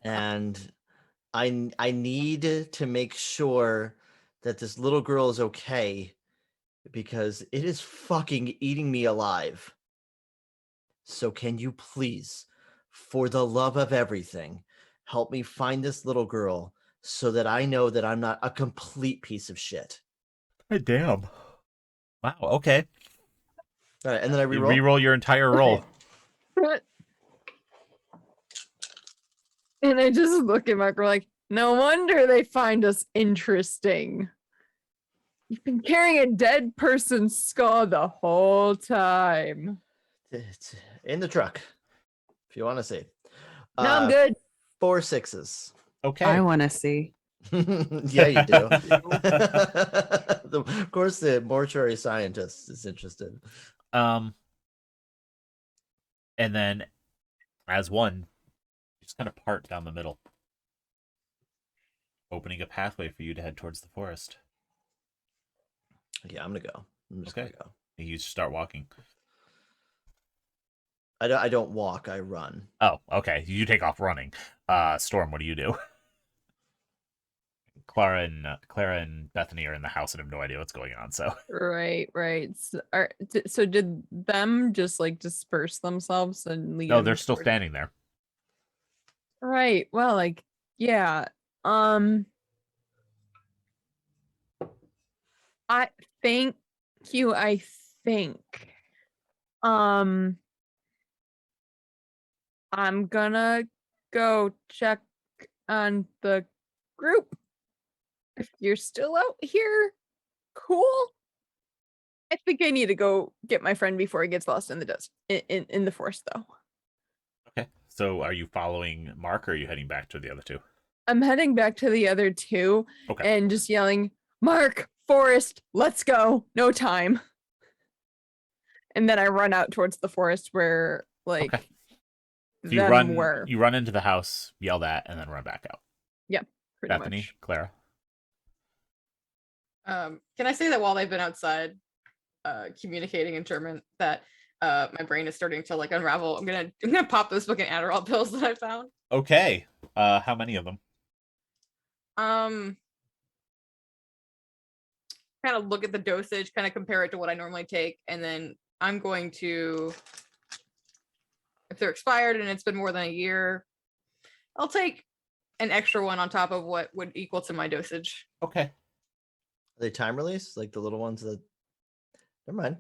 and I need to make sure that this little girl is okay, because it is fucking eating me alive. So can you please, for the love of everything, help me find this little girl so that I know that I'm not a complete piece of shit. Hey, damn. Wow. Okay. All right, and then I You reroll. re-roll your entire roll. And I just look at Mark, we're like, no wonder they find us interesting. You've been carrying a dead person's skull the whole time. It's in the truck, if you want to see. No, I'm good. 4 6s. Okay. I want to see. Yeah, you do. Of course, the mortuary scientist is interested. And then, as one, just kind of part down the middle, opening a pathway for you to head towards the forest. Yeah, I'm gonna go. I'm just Okay. gonna go. You start walking. I don't walk. I run. Oh, okay. You take off running. Storm, what do you do? Clara and Bethany are in the house and have no idea what's going on. So Right. So did them just like disperse themselves and lead? no, them they're still towards- standing there. Right. Well, like, yeah. I thank you. I think. I'm gonna go check on the group. If you're still out here, cool. I think I need to go get my friend before he gets lost in the dust in the forest, though. Okay. So are you following Mark, or are you heading back to the other two? I'm heading back to the other two Okay. and just yelling, "Mark, forest, let's go! No time!" And then I run out towards the forest where, like, Okay. So them were. you run into the house, yell that, and then run back out. Pretty Bethany, much. Clara. Can I say that while they've been outside communicating in German, that my brain is starting to like unravel. I'm gonna pop those fucking Adderall pills that I found. Okay. How many of them? Kind of look at the dosage, kind of compare it to what I normally take, and then I'm going to, if they're expired and it's been more than a year, I'll take an extra one on top of what would equal to my dosage. Okay. Are they time release? Like the little ones that. Never mind.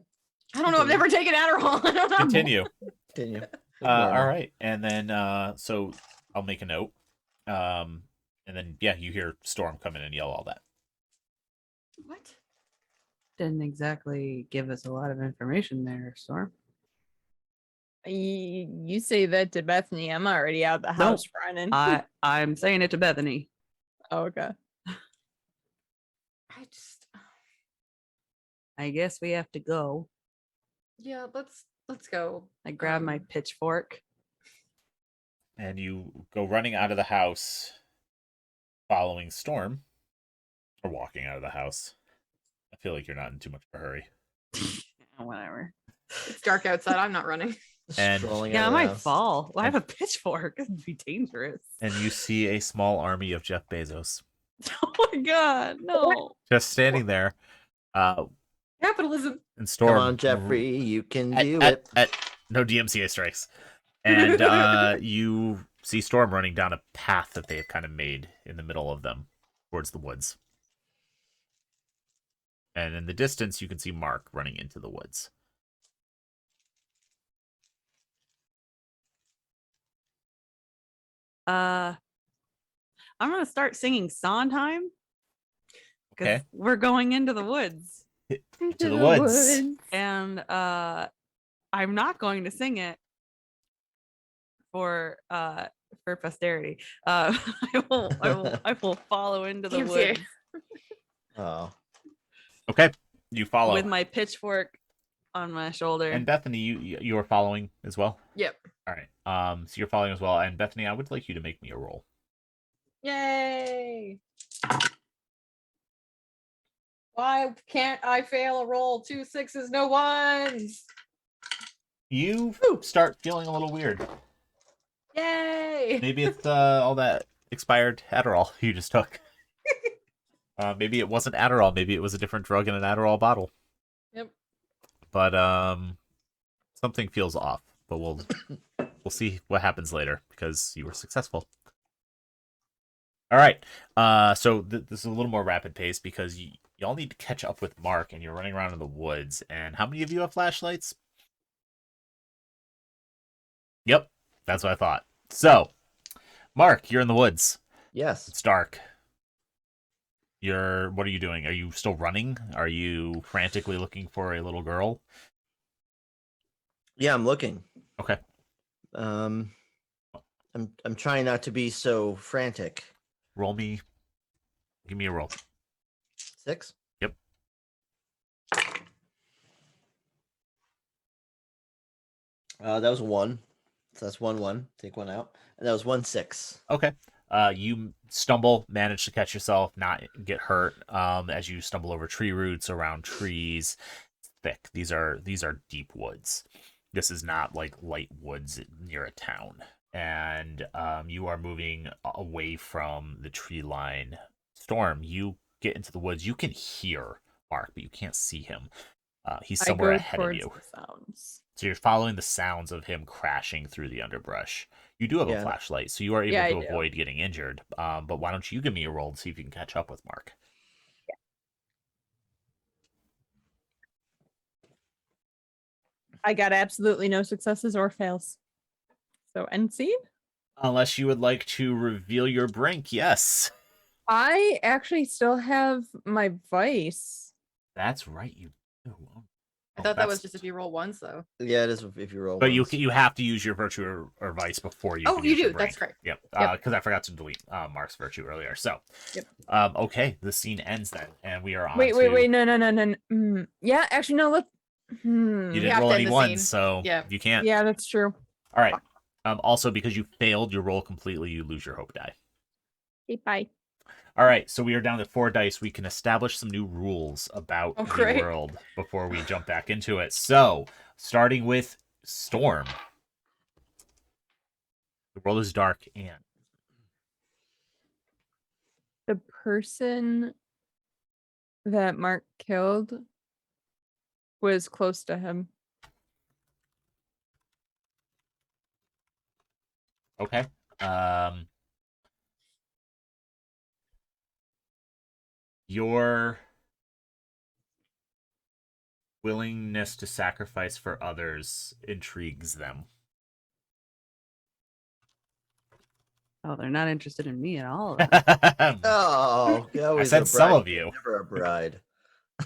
I don't know. I've never taken Adderall. I don't know. Continue. Continue. All right. And then so I'll make a note. And then yeah, you hear Storm come in and yell all that. What? Didn't exactly give us a lot of information there, Storm. You say that to Bethany. I'm already out the Nope. house running. I'm saying it to Bethany. Oh, okay. I just. I guess we have to go. Yeah, let's go. I grab my pitchfork. And you go running out of the house, following Storm, or walking out of the house. I feel like you're not in too much of a hurry. Whatever. It's dark outside. I'm not running. And- Strolling Yeah, out I of the might house. fall. Well, I have a pitchfork. It would be dangerous. And you see a small army of Jeff Bezos Oh my god, no. just standing there. Capitalism. And Storm. Come on, Jeffrey, you can do at, it. at no DMCA strikes. And you see Storm running down a path that they have kind of made in the middle of them towards the woods. And in the distance, you can see Mark running into the woods. I'm gonna start singing Sondheim. Because Okay. we're going into the woods. To the woods. And I'm not going to sing it for posterity. I will follow into the DMCA. woods Oh. Okay. You follow. with my pitchfork on my shoulder. And Bethany, you are following as well? Yep. All right. So you're following as well. And Bethany, I would like you to make me a roll. Yay. Why can't I fail a roll? 2 6s, no 1s. You start feeling a little weird. Yay. Maybe it's all that expired Adderall you just took. Maybe it wasn't Adderall. Maybe it was a different drug in an Adderall bottle. Yep. But something feels off. But we'll see what happens later because you were successful. All right. So this is a little more rapid pace because y'all need to catch up with Mark, and you're running around in the woods. And how many of you have flashlights? Yep, that's what I thought. So, Mark, you're in the woods. Yes. It's dark. What are you doing? Are you still running? Are you frantically looking for a little girl? Yeah, I'm looking. Okay. I'm trying not to be so frantic. Give me a roll. 6. Yep. That was 1. So that's 1-1. Take 1 out. And that was 1-6. Okay. You stumble, manage to catch yourself, not get hurt. As you stumble over tree roots, around trees, thick. These are deep woods. This is not like light woods near a town. And you are moving away from the tree line. Storm, you get into the woods. You can hear Mark, but you can't see him. He's somewhere ahead of you. The sounds. So you're following the sounds of him crashing through the underbrush. You do have a flashlight, so you are able to avoid getting injured. But why don't you give me a roll and see if you can catch up with Mark? I got absolutely no successes or fails. So end scene? Unless you would like to reveal your brink, yes. I actually still have my vice. That's right, you do. thought that was That's- just if you roll once though. Yeah, it is if you roll. But once. you have to use your virtue or vice before you. Oh, can you use your do. That's brain. correct. Yep. Yep. Because I forgot to delete Mark's virtue earlier. So. Yep. Okay. The scene ends then, and we are on. Wait, no. Yeah, actually, no. Let's. You didn't have roll to any end the ones, scene. so Yeah. you can't. Yeah, that's true. All right. Also, because you failed your roll completely, you lose your hope die. Okay, bye. All right, so we are down to 4 dice. We can establish some new rules about Oh, the great. world before we jump back into it. So, starting with Storm. The world is dark and The person that Mark killed was close to him. okay. Your willingness to sacrifice for others intrigues them. Oh, they're not interested in me at all. Oh, always said a some bride, of you. Never a bride.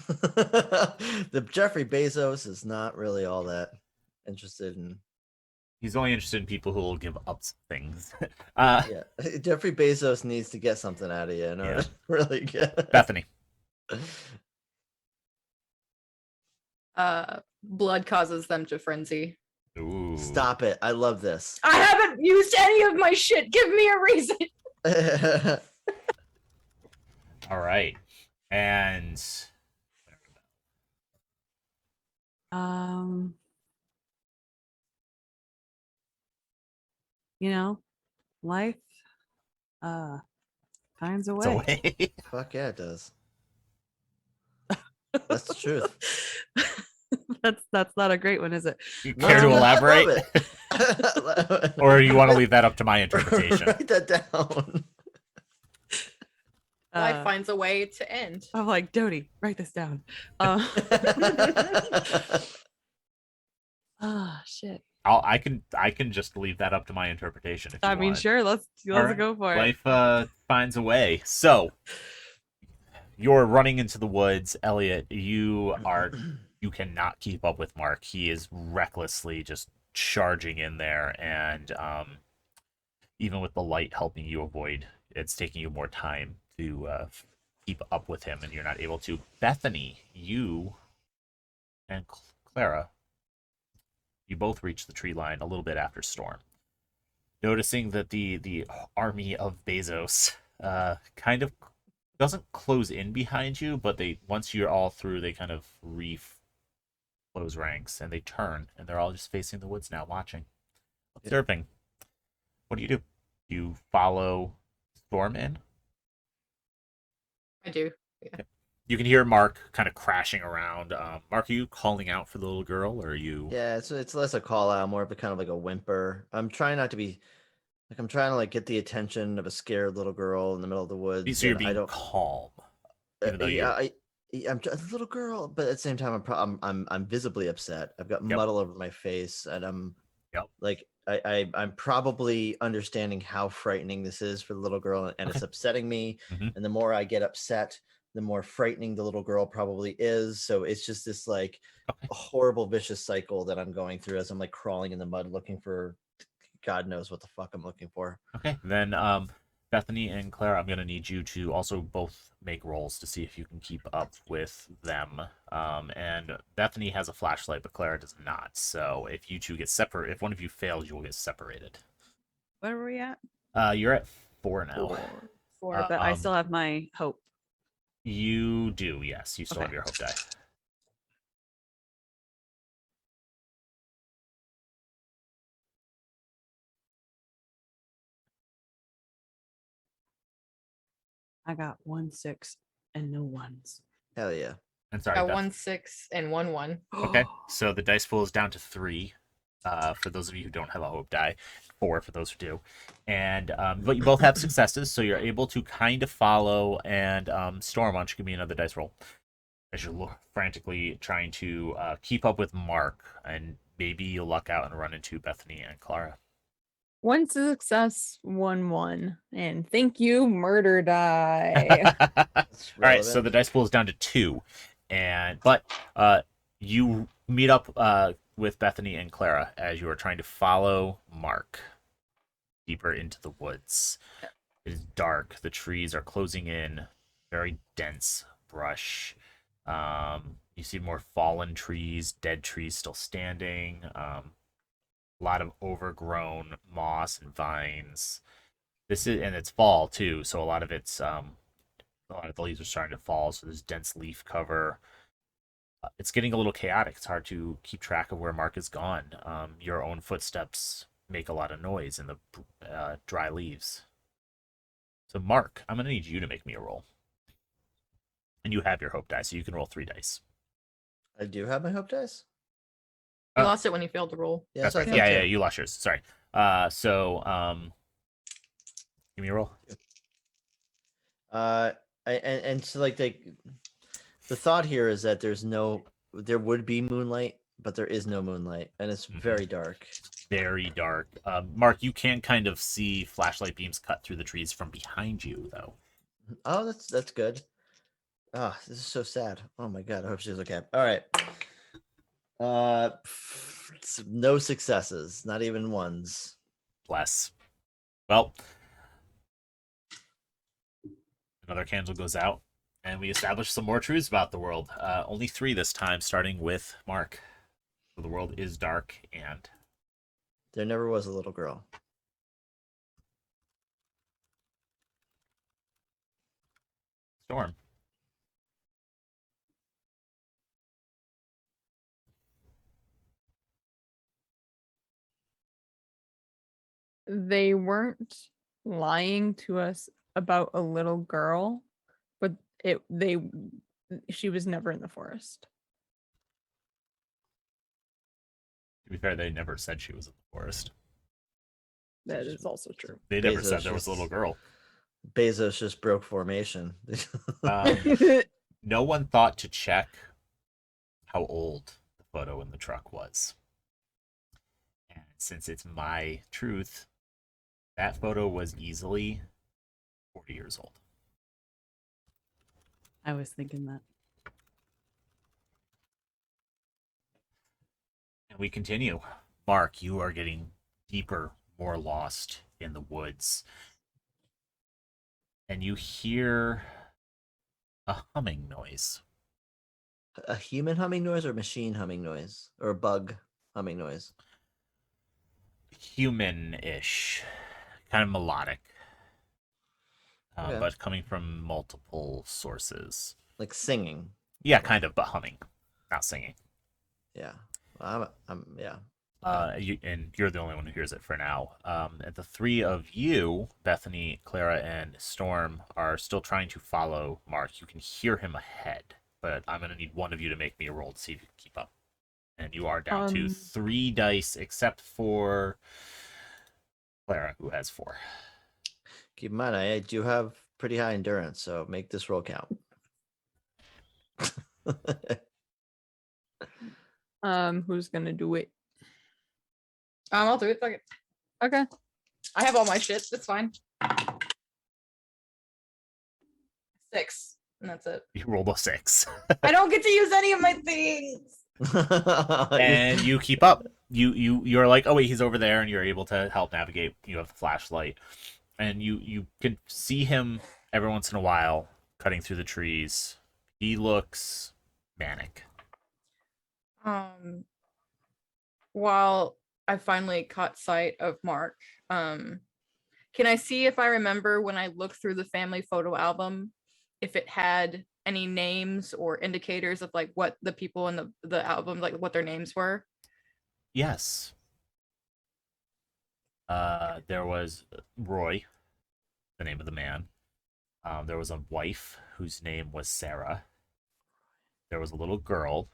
The Jeffrey Bezos is not really all that interested in. He's only interested in people who will give up things. Yeah, Jeffrey Bezos needs to get something out of you in order Yeah. to really get. Bethany. Blood causes them to frenzy. Ooh. Stop it! I love this. I haven't used any of my shit. Give me a reason. All right. And You know, life finds a it's a way. way. Fuck yeah, it does. That's the truth. That's not a great one, is it? You care to No, I love elaborate? it. Or you want to leave that up to my interpretation? Write that down. Life finds a way to end. I'm like, Dodie, write this down. Shit. I can just leave that up to my interpretation. If you I mean, want. sure. Let's right. go for it. Life finds a way. So you're running into the woods, Elliot. You cannot keep up with Mark. He is recklessly just charging in there, and even with the light helping you avoid, it's taking you more time to keep up with him, and you're not able to. Bethany, you and Clara, you both reach the tree line a little bit after Storm, noticing that the army of Bezos kind of doesn't close in behind you, but once you're all through, they kind of close ranks, and they turn, and they're all just facing the woods now, watching, observing. What do? You follow Storm in? I do. Yeah. You can hear Mark kind of crashing around. Mark, are you calling out for the little girl, or are you? Yeah, it's less a call out, more of a kind of like a whimper. I'm trying not to be like I'm trying to like get the attention of a scared little girl in the middle of the woods. So you're and I being don't. calm, even though I'm just a little girl, but at the same time, I'm visibly upset. I've got muddle over my face, and I'm like I'm probably understanding how frightening this is for the little girl, and it's upsetting me. Mhm. And the more I get upset, the more frightening the little girl probably is. So it's just this like horrible, vicious cycle that I'm going through as I'm like crawling in the mud looking for God knows what the fuck I'm looking for. Okay, then Bethany and Clara, I'm going to need you to also both make rolls to see if you can keep up with them. And Bethany has a flashlight, but Clara does not. So if you two get separate, if one of you fails, you will get separated. Where are we at? You're at 4 now. 4, but I still have my hope. You do, yes. You still Okay. have your hope die. I got 1, 6, and no ones. Hell yeah. And sorry, Got Beth. 1, 6, and 1, 1. Okay, so the dice pool is down to 3. For those of you who don't have a hope die, 4 for those who do, and but you both have successes, so you're able to kind of follow. And Storm, why don't you give me another dice roll as you're frantically trying to keep up with Mark, and maybe you'll luck out and run into Bethany and Clara. 1 success, 1, and thank you, murder die. All right, so the dice pool is down to 2, but you meet up with Bethany and Clara as you are trying to follow Mark deeper into the woods. It is dark. The trees are closing in. Very dense brush. You see more fallen trees, dead trees still standing. A lot of overgrown moss and vines. And it's fall too, so a lot of the leaves are starting to fall. So there's dense leaf cover. It's getting a little chaotic. It's hard to keep track of where Mark is gone. Your own footsteps make a lot of noise in the dry leaves. So, Mark, I'm going to need you to make me a roll. And you have your hope dice, so you can roll 3 dice. I do have my hope dice. You Oh. lost it when you failed to roll. Yeah, That's so I right. thought Yeah, too. yeah, you lost yours. Sorry. Give me a roll. And so like the thought here is that there would be moonlight, but there is no moonlight, and it's Mhm. very dark. Very dark. Mark, you can kind of see flashlight beams cut through the trees from behind you, though. Oh, that's good. Ah, this is so sad. Oh my god, I hope she's okay. All right. No successes, not even ones. Bless. Well, another candle goes out, and we establish some more truths about the world. Only 3 this time, starting with Mark. So the world is dark, and There never was a little girl. Storm. They weren't lying to us about a little girl, but she was never in the forest. To be fair, they never said she was in the forest. That is also true. They never Bezos said there was a just- little girl. Bezos just broke formation. No one thought to check how old the photo in the truck was. And since it's my truth, that photo was easily 40 years old. I was thinking that. And we continue. Mark, you are getting deeper, more lost in the woods. And you hear a humming noise. A human humming noise or machine humming noise or a bug humming noise? Human-ish. Kind of melodic. Okay. But coming from multiple sources. Like singing. Yeah, kind of, but humming, not singing. Yeah. I'm yeah. And you're the only one who hears it for now. And the 3 of you, Bethany, Clara, and Storm, are still trying to follow Mark. You can hear him ahead, but I'm going to need one of you to make me a roll to see if you can keep up. And you are down to 3 dice, except for Clara, who has 4. Keep in mind, I do have pretty high endurance, so make this roll count. Who's gonna do it? I'll do it. Fuck it. Okay. I have all my shit. That's fine. 6, and that's it. You rolled a 6. I don't get to use any of my things. And you keep up. You're like, oh wait, he's over there, and you're able to help navigate. You have the flashlight, and you can see him every once in a while cutting through the trees. He looks manic. While I finally caught sight of Mark, can I see if I remember when I looked through the family photo album if it had any names or indicators of like what the people in the album, like what their names were? Yes. There was Roy, the name of the man. There was a wife whose name was Sarah. There was a little girl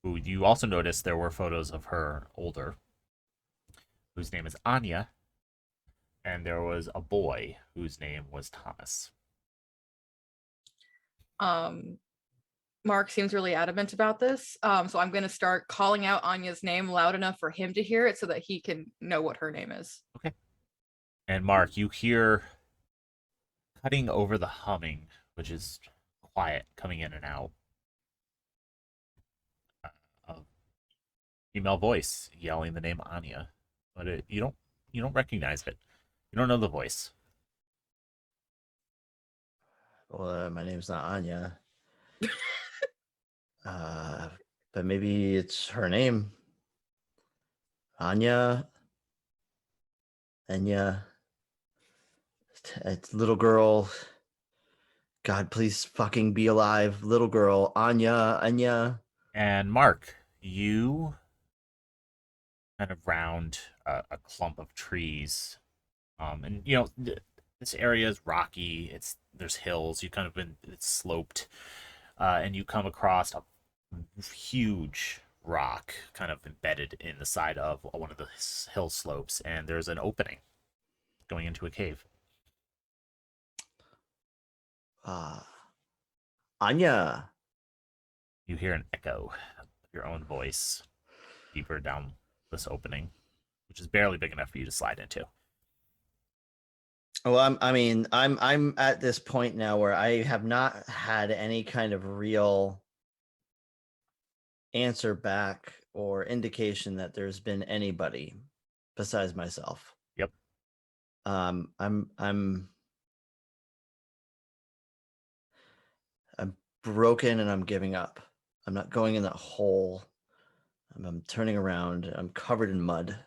who you also noticed there were photos of her older, whose name is Anya. And there was a boy whose name was Thomas. Mark seems really adamant about this. So I'm going to start calling out Anya's name loud enough for him to hear it so that he can know what her name is. Okay. And Mark, you hear cutting over the humming, which is quiet, coming in and out. Female voice yelling the name Anya, but you don't recognize it. You don't know the voice. Well, my name's not Anya. But maybe it's her name. Anya. Anya. It's little girl. God, please fucking be alive. Little girl. Anya. And Mark, you kind of round a clump of trees, and you know this area is rocky. There's hills. You kind of been it's sloped, and you come across a huge rock kind of embedded in the side of one of the hill slopes, and there's an opening going into a cave. Anya. You hear an echo of your own voice deeper down this opening, which is barely big enough for you to slide into. Well, I'm at this point now where I have not had any kind of real answer back or indication that there's been anybody besides myself. Yep. I'm broken and I'm giving up. I'm not going in that hole. I'm turning around. I'm covered in mud.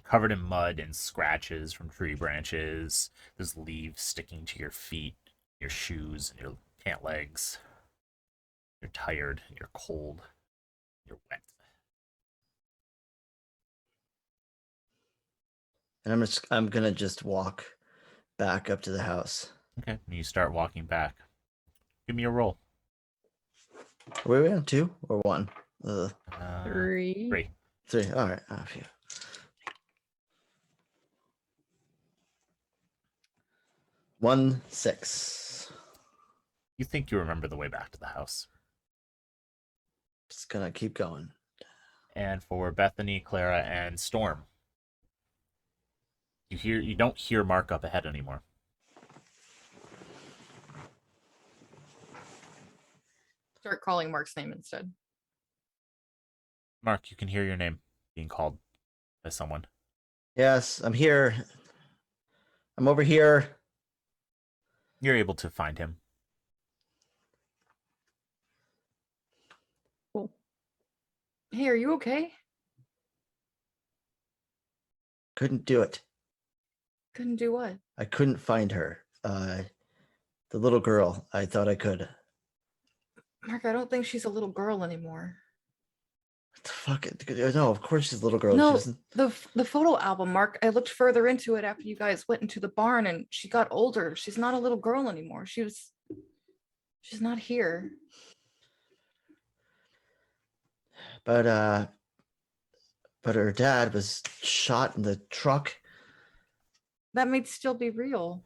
Covered in mud and scratches from tree branches. There's leaves sticking to your feet, your shoes, and your pant legs. You're tired. You're cold. You're wet. And I'm gonna just walk back up to the house. Okay. And you start walking back. Give me a roll. Were we on 2 or 1? 3. 3. 3. All right. Oh, phew. 1, 6. You think you remember the way back to the house. Just gonna keep going. And for Bethany, Clara, and Storm, you don't hear Mark up ahead anymore. Start calling Mark's name instead. Mark, you can hear your name being called by someone. Yes, I'm here. I'm over here. You're able to find him. Cool. Hey, are you okay? Couldn't do it. Couldn't do what? I couldn't find her. The little girl. I thought I could. Mark, I don't think she's a little girl anymore. What the fuck? No, of course she's a little girl. No, She the photo album, Mark. I looked further into it after you guys went into the barn, and she got older. She's not a little girl anymore. She's not here. But her dad was shot in the truck. That might still be real.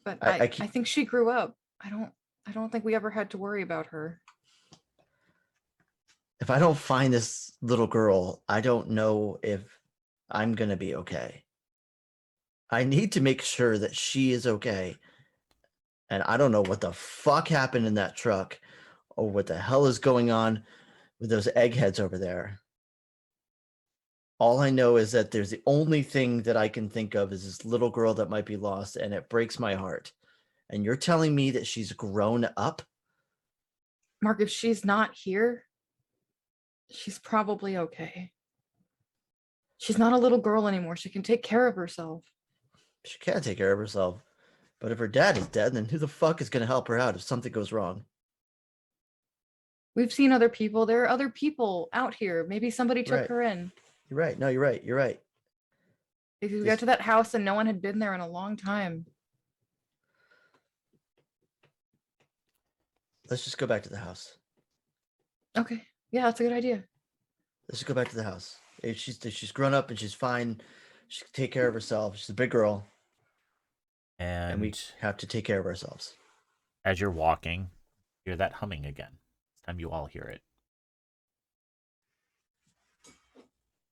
But I I keep- think she grew up. I don't think we ever had to worry about her. If I don't find this little girl, I don't know if I'm gonna be okay. I need to make sure that she is okay. And I don't know what the fuck happened in that truck or what the hell is going on with those eggheads over there. All I know is that there's the only thing that I can think of is this little girl that might be lost, and it breaks my heart. And you're telling me that she's grown up? Mark, if she's not here, she's probably okay. She's not a little girl anymore. She can take care of herself. She can't take care of herself. But if her dad is dead, then who the fuck is going to help her out if something goes wrong? We've seen other people. There are other people out here. Maybe somebody took Right. her in. You're right. No, you're right. You're right. If you Just- got to that house and no one had been there in a long time. Let's just go back to the house. Okay. Yeah, that's a good idea. Let's just go back to the house. If she's grown up and she's fine. She can take care of herself. She's a big girl, and we have to take care of ourselves. As you're walking, you hear that humming again. This time you all hear it.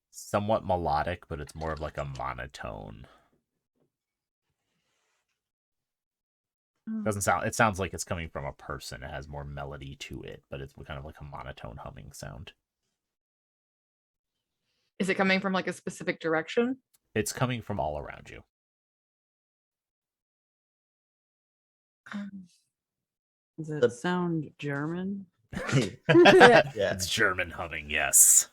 Somewhat melodic, but it's more of like a monotone. Doesn't sound. It sounds like it's coming from a person. It has more melody to it, but it's kind of like a monotone humming sound. Is it coming from like a specific direction? It's coming from all around you. Does it The- sound German? Yeah. It's German humming. Yes.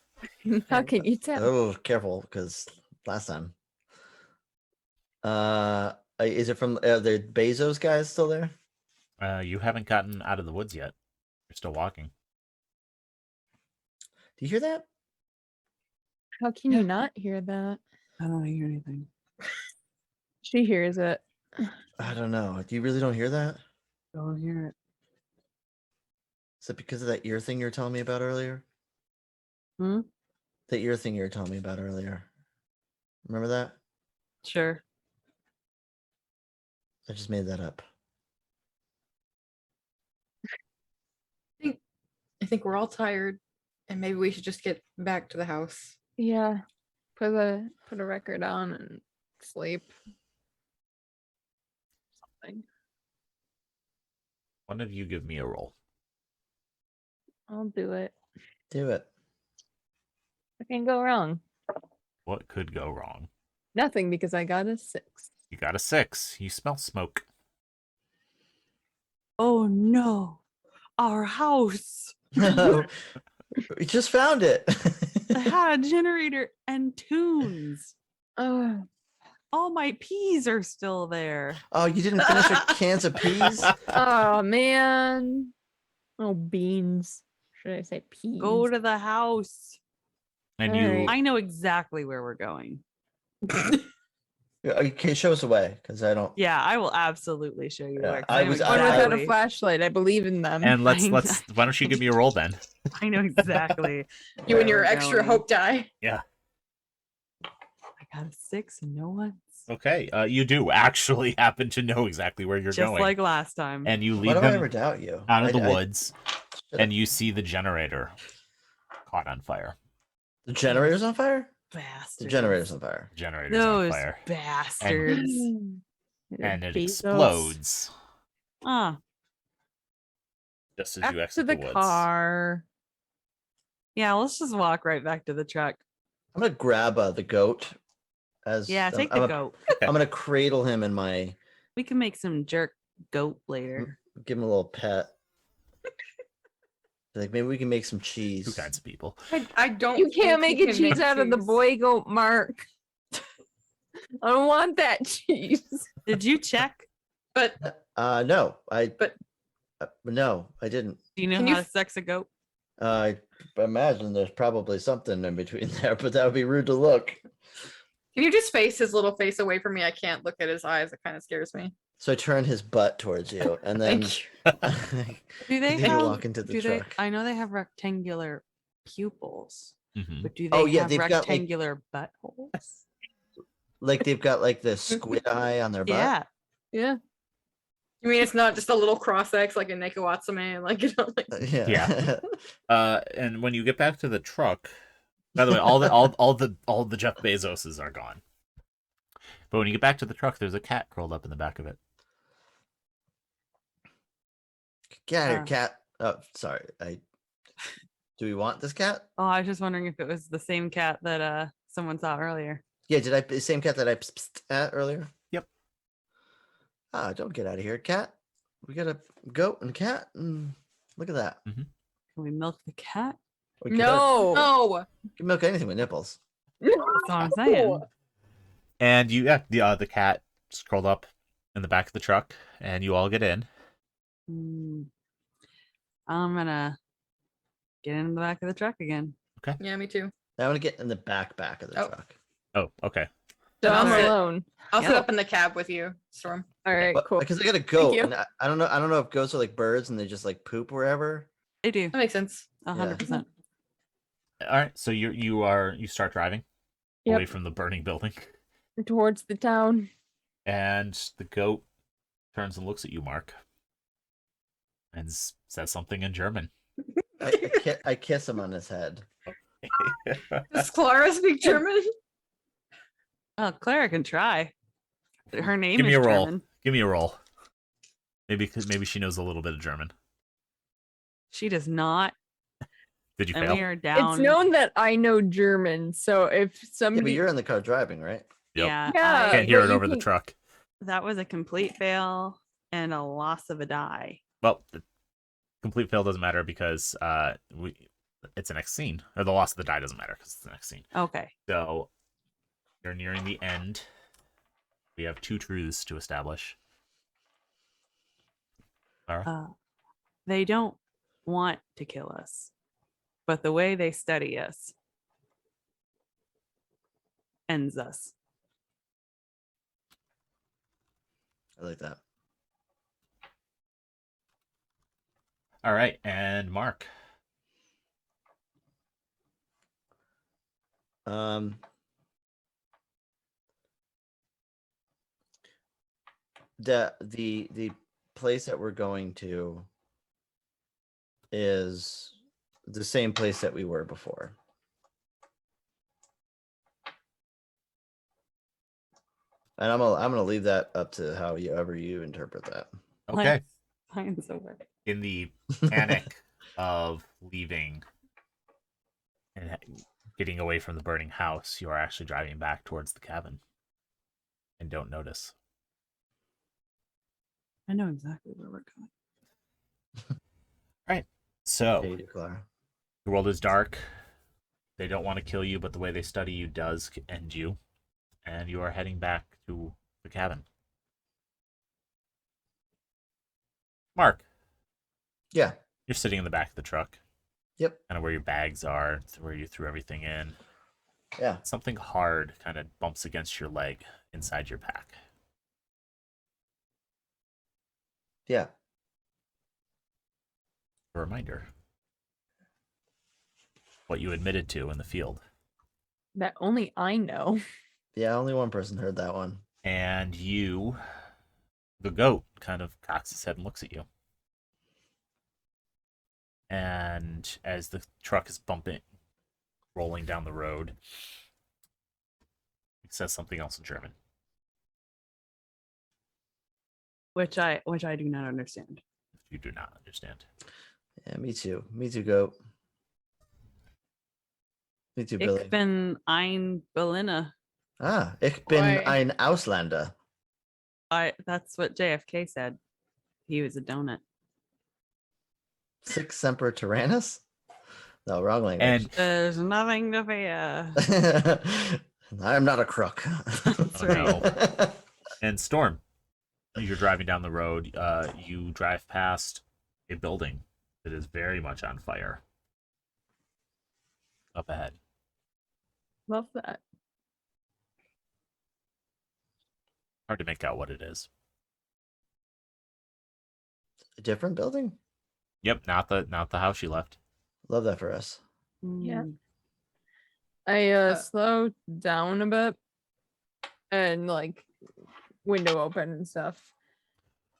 How can you tell? Oh, careful, because last time. Is it from the Bezos guys still there? You haven't gotten out of the woods yet. You're still walking. Do you hear that? How can you not hear that? I don't hear anything. She hears it. I don't know. You really don't hear that? Don't hear it. Is it because of that ear thing you were telling me about earlier? Hmm? The ear thing you were telling me about earlier. Remember that? Sure. I just made that up. I think we're all tired, and maybe we should just get back to the house. Yeah. Put a record on and sleep. Something. One of you give me a roll. I'll do it. Do it. What can go wrong? What could go wrong? Nothing, because I got a 6. You got a 6. You smell smoke. Oh no, our house. No, we just found it. I had a generator and tunes. Oh, All my peas are still there. Oh, you didn't finish your cans of peas? oh man. Oh, beans. Should I say peas? Go to the house. And All you right. I know exactly where we're going. Okay, show us away, because I don't. Yeah, I will absolutely show you Yeah, where. 'cause I know was- One without a exactly- flashlight. I believe in them. and let's I let's why don't you give me a roll then? I know exactly. You where and your we're extra going. hope die. Yeah. I got a 6 and no one's. Okay. You do actually happen to know exactly where you're Just going. like last time. And you Why lead do I ever them doubt you? out of the I- woods, and you see the generator caught on fire. The generator's on fire? Bastards. The generator's on fire. The generator's on Those fire. bastards. And it Bezos. explodes Ah, just as Back you to exit the the woods. car. yeah. Let's just walk right back to the truck. I'm gonna grab the goat. As Yeah, take I'm the a- goat. I'm gonna cradle him in my. We can make some jerk goat later. Give him a little pet. Like maybe we can make some cheese. Two kinds of people. I don't. You think can't make we a can cheese out of the cheese. boy goat, Mark. I don't want that cheese. Did you check? But No, But- no, I didn't. Do you know Can how you to sex a goat? I imagine there's probably something in between there, but that would be rude to look. can you just face his little face away from me? I can't look at his eyes. It kind of scares me. So I turn his butt towards you, and then Thank you. Do they continue to have? walk into the do they? truck. I know they have rectangular pupils, Mhm. but do they Oh, yeah, have they've got, like- rectangular buttholes? Like they've got like the squid eye on their butt. Yeah. Yeah. You mean it's not just a little cross X like in Neko Watsume? Like, you know, like Yeah. And when you get back to the truck, by the way, all the Jeff Bezoses are gone. But when you get back to the truck, there's a cat curled up in the back of it. Get out of here, Uh. cat. Oh, sorry. Do we want this cat? Oh, I was just wondering if it was the same cat that someone saw earlier. Yeah, did I the same cat that I pssed at earlier? Yep. Ah, don't get out of here, cat. We got a goat and cat, and look at that. Can we milk the cat? We could No. no. milk anything with nipples. That's all I'm saying. And the cat is curled up in the back of the truck, and you all get in. Hmm. I'm gonna get in the back of the truck again. Yeah, me too. Now I'm gonna get in the back of the Oh. truck. Oh, okay. So I'm Alright. alone. I'll sit Yep. up in the cab with you, Storm. All right, But- cool. Because I got a goat, you. and I don't know if goats are like birds and they just like poop wherever. They do. That makes sense. 100%. All right. So you start driving away Yep. from the burning building, Towards the town. and the goat turns and looks at you, Mark, and says something in German. I kiss him on his head. Does Clara speak German? Oh, Clara can try. Her name Give me is a roll. German. Give me a roll. Maybe she knows a little bit of German. She does not, Did you and fail? we are down. It's known that I know German, so if Yeah, but somebody, you're in the car driving, right? Yep. Yeah, Yeah, Can't hear but it you over the can- truck. that was a complete fail and a loss of a die. Well, the complete fail doesn't matter because it's the next scene. Or the loss of the die doesn't matter because it's the next scene. Okay. So you're nearing the end. We have 2 truths to establish. Lara? They don't want to kill us, but the way they study us ends us. I like that. All right, and Mark. The place that we're going to is the same place that we were before. And I'm gonna leave that up to however you interpret that. Okay. Mine's over. In the panic of leaving and getting away from the burning house, you are actually driving back towards the cabin and don't notice. I know exactly where we're going. So, Hey, Clara. the world is dark. They don't want to kill you, but the way they study you does end you. And you are heading back to the cabin. Mark, Yeah. you're sitting in the back of the truck, Yep. kind of where your bags are, where you threw everything in. Yeah. Something hard kind of bumps against your leg inside your pack. Yeah. A reminder. What you admitted to in the field. that only I know. Yeah. Only one person heard that one. And the goat, kind of cocks his head and looks at you. And as the truck is rolling down the road, it says something else in German. Which I do not understand. You do not understand. Yeah. Me too. Me too, goat. Me too, Billy. Ich bin ein Berliner. Ah, ich bin Boy. ein Ausländer. That's what JFK said. He was a donut. Sic semper tyrannis? No, wrong language. And There's nothing to fear. I am not a crook. That's Oh, right. no. And Storm, as you're driving down the road, you drive past a building that is very much on fire up ahead. Love that. Hard to make out what it is. A different building? Yep, not the house you left. Love that for us. Yeah. Mm. I slow down a bit and like window open and stuff.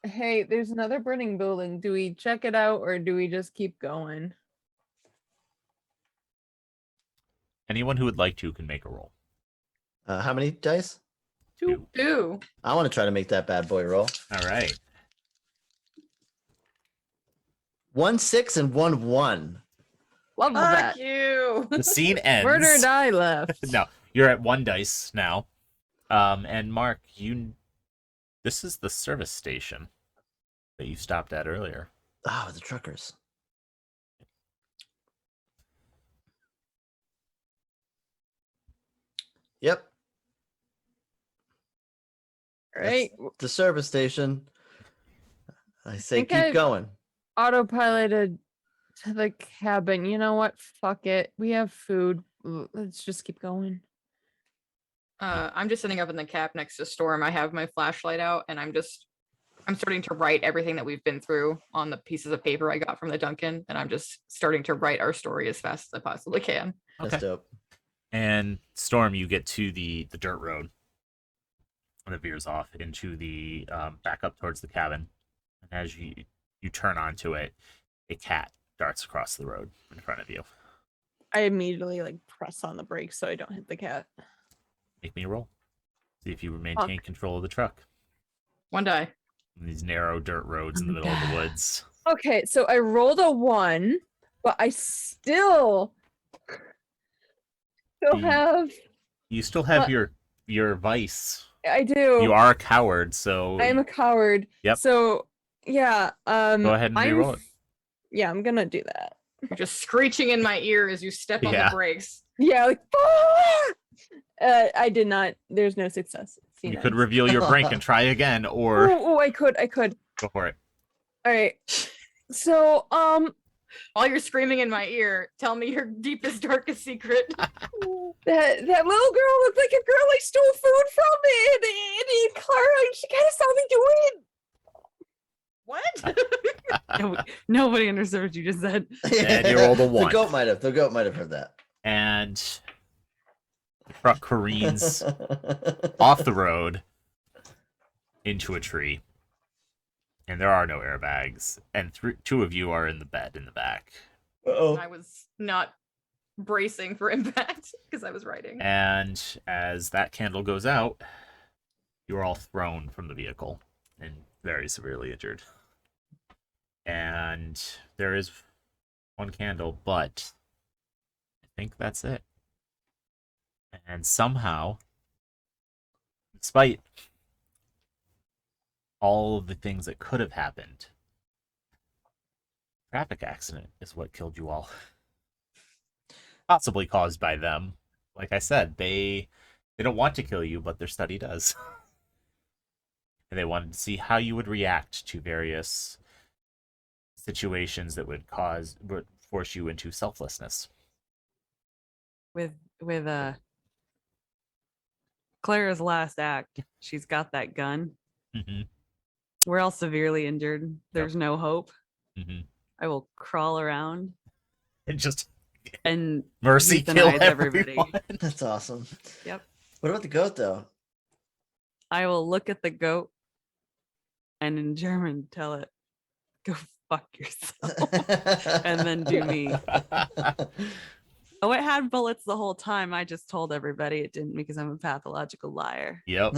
Hey, there's another burning building. Do we check it out or do we just keep going? Anyone who would like to can make a roll. How many dice? Two. Ooh. I want to try to make that bad boy roll. All right. 1 6 and 1 1. Love Fuck that. you. The scene ends. Murder die left. No, you're at 1 dice now. And Mark, this is the service station that you stopped at earlier. Oh, the truckers. Yep. Right. The service station. I say Think keep I've- going. Autopiloted to the cabin. You know what? Fuck it. We have food. Let's just keep going. I'm just sitting up in the cab next to Storm. I have my flashlight out and I'm starting to write everything that we've been through on the pieces of paper I got from the Duncan, and I'm just starting to write our story as fast as I possibly can. That's Okay. dope. And Storm, you get to the dirt road. And it veers off into the back up towards the cabin. And as you turn onto it, a cat darts across the road in front of you. I immediately like press on the brakes so I don't hit the cat. Make me a roll. See if you maintain control of the truck. 1 die. These narrow dirt roads in the middle of the woods. Okay, so I rolled a 1, but I still You- have. You still have What? your vice. I do. You are a coward, so I am a coward. Yep. So yeah. Go ahead and reroll it. Yeah, I'm gonna do that. You're just screeching in my ear as you step on Yeah. the brakes. Yeah, like. "Ah!" I did not. There's no success. You C9. could reveal your brink and try again, or Oh, I could. go for it. All right. So While you're screaming in my ear, tell me your deepest, darkest secret. that little girl looked like a girl I stole food from, and Clara, she kind of saw me do it. What? Nobody understood what you just said. And you rolled a The 1. goat might have. The goat might have heard that. And the truck careens off the road into a tree. And there are no airbags. And 2 of you are in the bed in the back. Uh-oh. I was not bracing for impact because I was writing. And as that candle goes out, you are all thrown from the vehicle and very severely injured. And there is 1 candle, but I think that's it. And somehow, despite all of the things that could have happened, traffic accident is what killed you all. Possibly caused by them. Like I said, they don't want to kill you, but their study does. And they wanted to see how you would react to various situations that would force you into selflessness. With Clara's last act, she's got that gun. Mm-hmm. We're all severely injured. There's no hope. Mm-hmm. I will crawl around And just and mercy kill euthanize everybody. everyone. That's awesome. Yep. What about the goat though? I will look at the goat and in German tell it, "Go fuck yourself," and then do me. Oh, it had bullets the whole time. I just told everybody it didn't because I'm a pathological liar. Yep.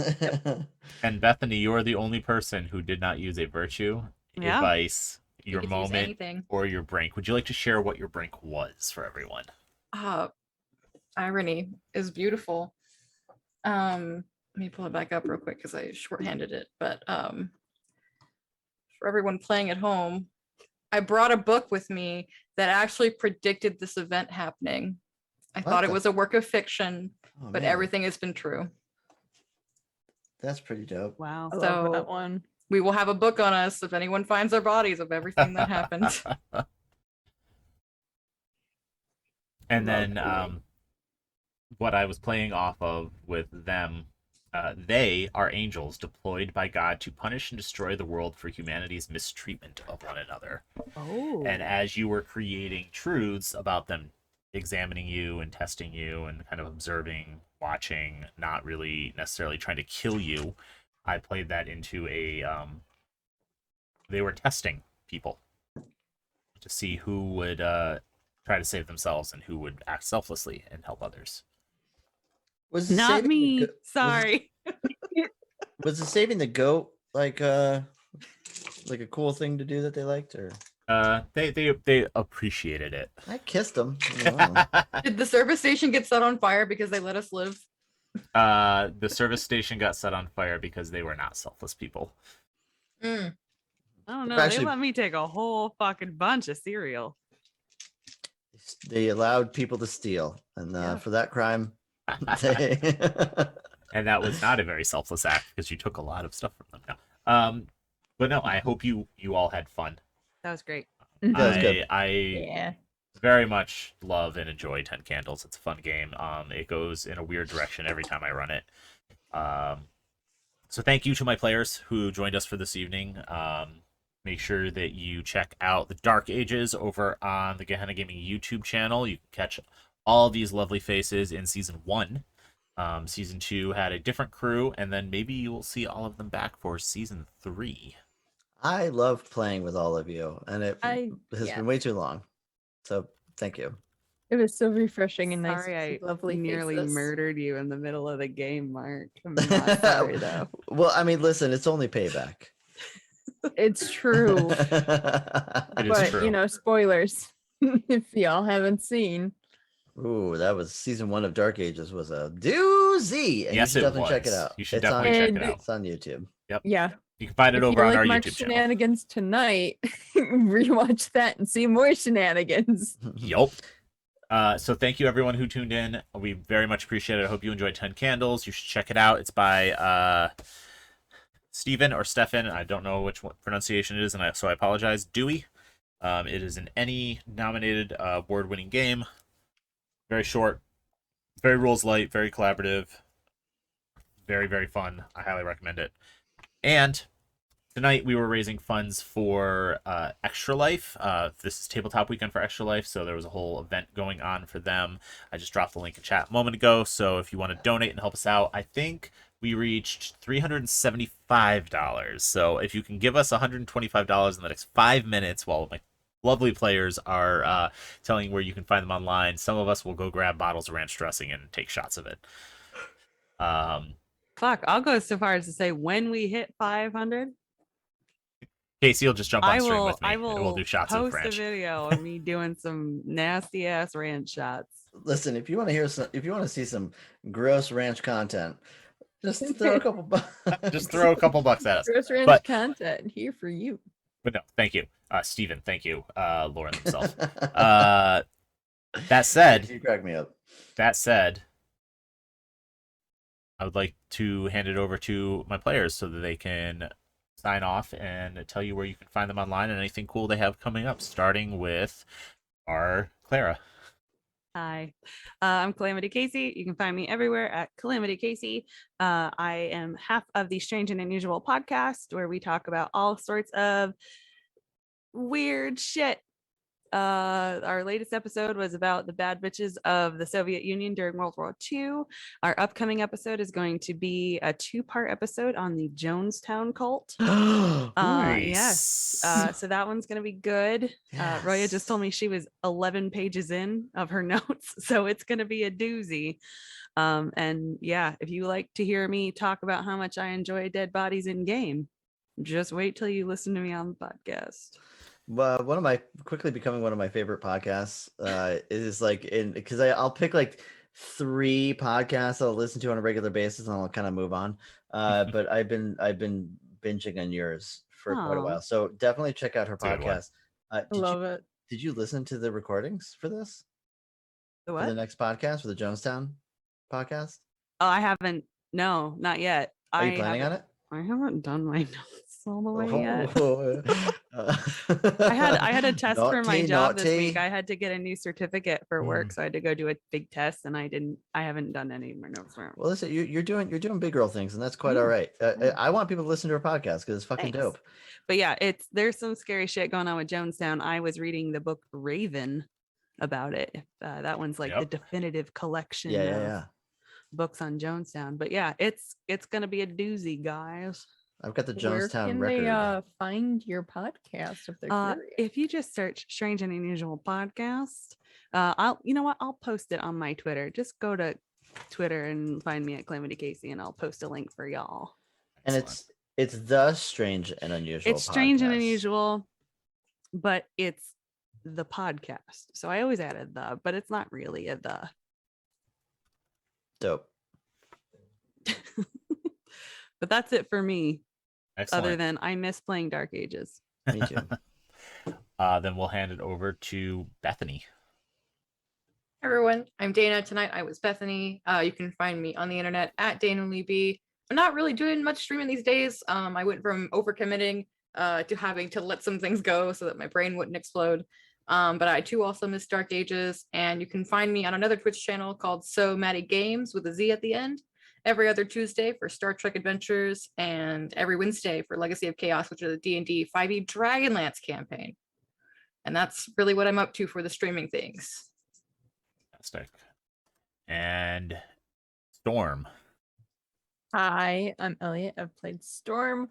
And Bethany, you are the only person who did not use a virtue, Yeah. a vice, You your could use moment, anything. or your brink. Would you like to share what your brink was for everyone? Irony is beautiful. Let me pull it back up real quick because I shorthanded it. But for everyone playing at home, I brought a book with me that actually predicted this event happening. I thought it the- was a work of fiction, Oh, but man, everything has been true. That's pretty dope. Wow. I love So- that one. We will have a book on us if anyone finds our bodies of everything that happened. And Love then that. what I was playing off of with them, they are angels deployed by God to punish and destroy the world for humanity's mistreatment of one another. Oh. And as you were creating truths about them examining you and testing you and kind of observing, watching, not really necessarily trying to kill you, I played that into a they were testing people to see who would try to save themselves and who would act selflessly and help others. Was the Not saving the me. go- Sorry. Was the saving the goat like a cool thing to do that they liked, or They appreciated it. I kissed them. Wow. Did the service station get set on fire because they let us live? The service station got set on fire because they were not selfless people. Mm. I don't know. Actually- They let me take a whole fucking bunch of cereal. They allowed people to steal, and Yeah. for that crime, they... And that was not a very selfless act because you took a lot of stuff from them. No. But no, I hope you all had fun. That was great. That was good. I Yeah. very much love and enjoy 10 Candles. It's a fun game. It goes in a weird direction every time I run it. So thank you to my players who joined us for this evening. Make sure that you check out the Dark Ages over on the Gehenna Gaming YouTube channel. You can catch all these lovely faces in Season 1. Season 2 had a different crew, and then maybe you will see all of them back for Season 3. I love playing with all of you, and it has yeah. been way too long. So thank you. It was so refreshing and nice. Sorry, to I see lovely nearly faces. murdered you in the middle of the game, Mark. I'm not sorry though. Well, I mean, listen, it's only payback. It's true. It is But true. you know, spoilers if y'all haven't seen. Ooh, that was season 1 of Dark Ages was a doozy, and Yes, you should it definitely check it was. out. You should It's definitely on, check it And- out. It's on YouTube. Yeah. You can find it If over you on like our my YouTube channel. shenanigans tonight, rewatch that and see more shenanigans. Yup. So thank you everyone who tuned in. We very much appreciate it. I hope you enjoyed 10 Candles. You should check it out. It's by Stephen or Stefan. I don't know which pronunciation it is, and so I apologize. Dewey. It is an Emmy-nominated award-winning game. Very short, very rules light, very collaborative, very, very fun. I highly recommend it. And tonight we were raising funds for Extra Life. This is Tabletop Weekend for Extra Life, so there was a whole event going on for them. I just dropped the link in chat a moment ago, so if you want to donate and help us out, I think we reached $375. So if you can give us $125 in the next 5 minutes while my lovely players are telling you where you can find them online, some of us will go grab bottles of ranch dressing and take shots of it. Fuck, I'll go so far as to say when we hit 500, Casey will just jump on I stream will with me, I and will we'll do shots of post a ranch. video of me doing some nasty ass ranch shots. Listen, if you want to hear some, if you want to see some gross ranch content, just throw a couple bucks. Just throw a couple bucks at us. Gross ranch But- content here for you. But no, thank you. Steven, thank you. Lauren himself. That said, You crack me up. I would like to hand it over to my players so that they can sign off and tell you where you can find them online and anything cool they have coming up, starting with our Clara. Hi, I'm Calamity Casey. You can find me everywhere at Calamity Casey. I am half of the Strange and Unusual podcast, where we talk about all sorts of weird shit. Our latest episode was about the bad bitches of the Soviet Union during World War II. Our upcoming episode is going to be a 2-part episode on the Jonestown cult. Yes. So that one's going to be good. Roya just told me she was 11 pages in of her notes, so it's going to be a doozy. And yeah, if you like to hear me talk about how much I enjoy dead bodies in game, just wait till you listen to me on the podcast. Well, quickly becoming one of my favorite podcasts is like because I'll pick like 3 podcasts I'll listen to on a regular basis and I'll kind of move on. But I've been binging on yours for quite a Aw. while, so definitely check out her It's a good one. podcast. I love it. Did you listen to the recordings for this? The For the what? next podcast, for the Jonestown podcast? Oh, I haven't. No, not yet. Are you planning on it? I haven't done my notes all the way yet. I I had a test for my job this week. Naughty. I had to get a new certificate for work, Mm. so I had to go do a big test, and I haven't done any of my notes. Well, listen, you're doing big girl things, and that's quite Yeah. all right. Yeah. I want people to listen to her podcast because it's fucking Thanks. dope. But yeah, there's some scary shit going on with Jonestown. I was reading the book Raven about it. That one's like the Yep. definitive collection Yeah, of yeah. books on Jonestown. But yeah, it's gonna be a doozy, guys. I've got the Where Jonestown can record. they find your podcast if they're curious? If you just search Strange and Unusual Podcast, I'll post it on my Twitter. Just go to Twitter and find me at Calamity Casey, and I'll post a link for y'all. And it's the Strange and Unusual. It's Strange and Podcast. Unusual, but it's the podcast. So I always added the, but it's not really a the. Dope. But that's it for me. Excellent. Other than I miss playing Dark Ages. Me too. Then we'll hand it over to Bethany. Everyone, I'm Dana. Tonight I was Bethany. You can find me on the internet at Dana Lee B. I'm not really doing much streaming these days. I went from overcommitting to having to let some things go so that my brain wouldn't explode. But I too also miss Dark Ages, and you can find me on another Twitch channel called So Maddie Games with a Z at the end. Every other Tuesday for Star Trek Adventures, and every Wednesday for Legacy of Chaos, which is a D&D 5e Dragonlance campaign. And that's really what I'm up to for the streaming things. Fantastic. And Storm. Hi, I'm Elliot. I've played Storm.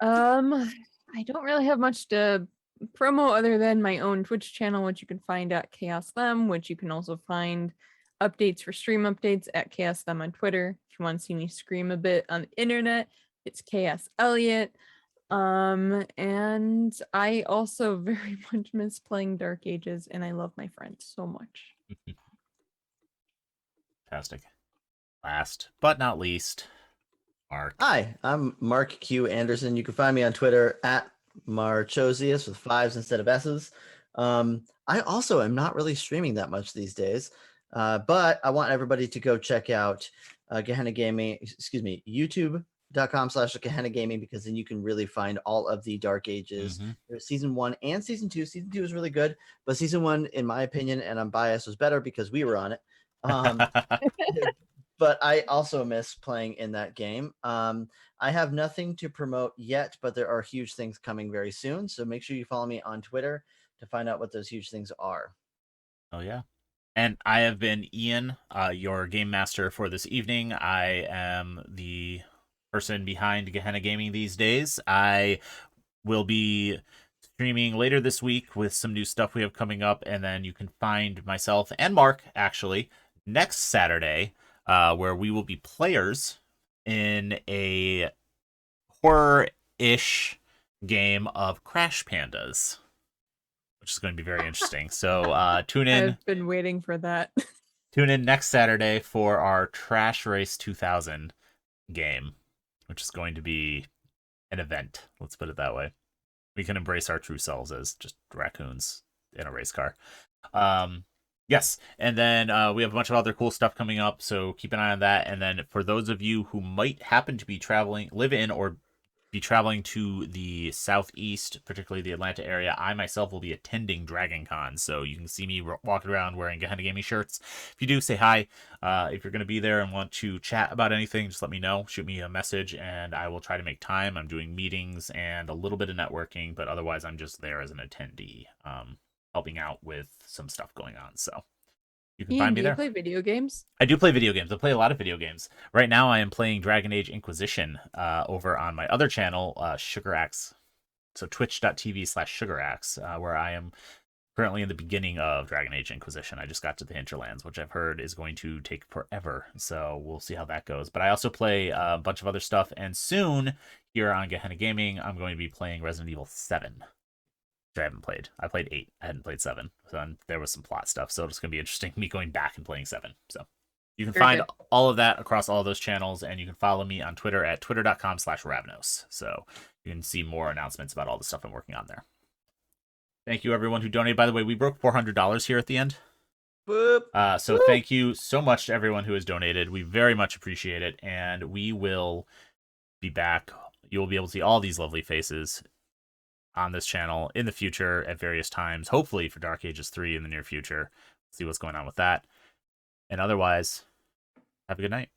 I don't really have much to promo other than my own Twitch channel, which you can find at Chaos Them, which you can also find updates for stream updates at Chaos Them on Twitter. If you want to see me scream a bit on the internet, it's Chaos Elliot. And I also very much miss playing Dark Ages, and I love my friends so much. Fantastic. Last but not least, Mark. Hi, I'm Mark Q Anderson. You can find me on Twitter at Marchosius with 5s instead of S's. I also am not really streaming that much these days, but I want everybody to go check out Gehenna Gaming, youtube.com/Gehenna Gaming, because then you can really find all of the Dark Ages. There's season 1 and season 2. Season 2 is really good, but season 1, in my opinion, and I'm biased, was better because we were on it. But I also miss playing in that game. I have nothing to promote yet, but there are huge things coming very soon. So make sure you follow me on Twitter to find out what those huge things are. Oh, yeah. And I have been Ian, your game master for this evening. I am the person behind Gehenna Gaming these days. I will be streaming later this week with some new stuff we have coming up. And then you can find myself and Mark, actually, next Saturday, where we will be players in a horror-ish game of Crash Pandas, which is going to be very interesting. So tune in. I've been waiting for that. Tune in next Saturday for our Trash Race 2000 game, which is going to be an event. Let's put it that way. We can embrace our true selves as just raccoons in a race car. Yes, and then we have a bunch of other cool stuff coming up, so keep an eye on that. And then for those of you who might happen to be live in or be traveling to the southeast, particularly the Atlanta area, I myself will be attending Dragon Con, so you can see me walking around wearing Gehenna Gaming shirts. If you do, say hi. If you're going to be there and want to chat about anything, just let me know. Shoot me a message, and I will try to make time. I'm doing meetings and a little bit of networking, but otherwise I'm just there as an attendee, helping out with some stuff going on. So you can Ian, find me do there. you play video games? I do play video games. I play a lot of video games. Right now, I am playing Dragon Age Inquisition over on my other channel, Sugar Axe. So twitch.tv/Sugar Axe, where I am currently in the beginning of Dragon Age Inquisition. I just got to the hinterlands, which I've heard is going to take forever. So we'll see how that goes. But I also play a bunch of other stuff. And soon, here on Gehenna Gaming, I'm going to be playing Resident Evil 7. I haven't played. I played 8. I hadn't played 7. So there was some plot stuff. So it's going to be interesting me going back and playing 7. So you can Very find good. all of that across all of those channels. And you can follow me on Twitter at twitter.com/Ravnos. So you can see more announcements about all the stuff I'm working on there. Thank you, everyone who donated. By the way, we broke $400 here at the end. Boop. So thank you so much to everyone who has donated. We very much appreciate it. And we will be back. You'll be able to see all these lovely faces on this channel in the future at various times, hopefully for Dark Ages 3 in the near future. See what's going on with that. And otherwise, have a good night.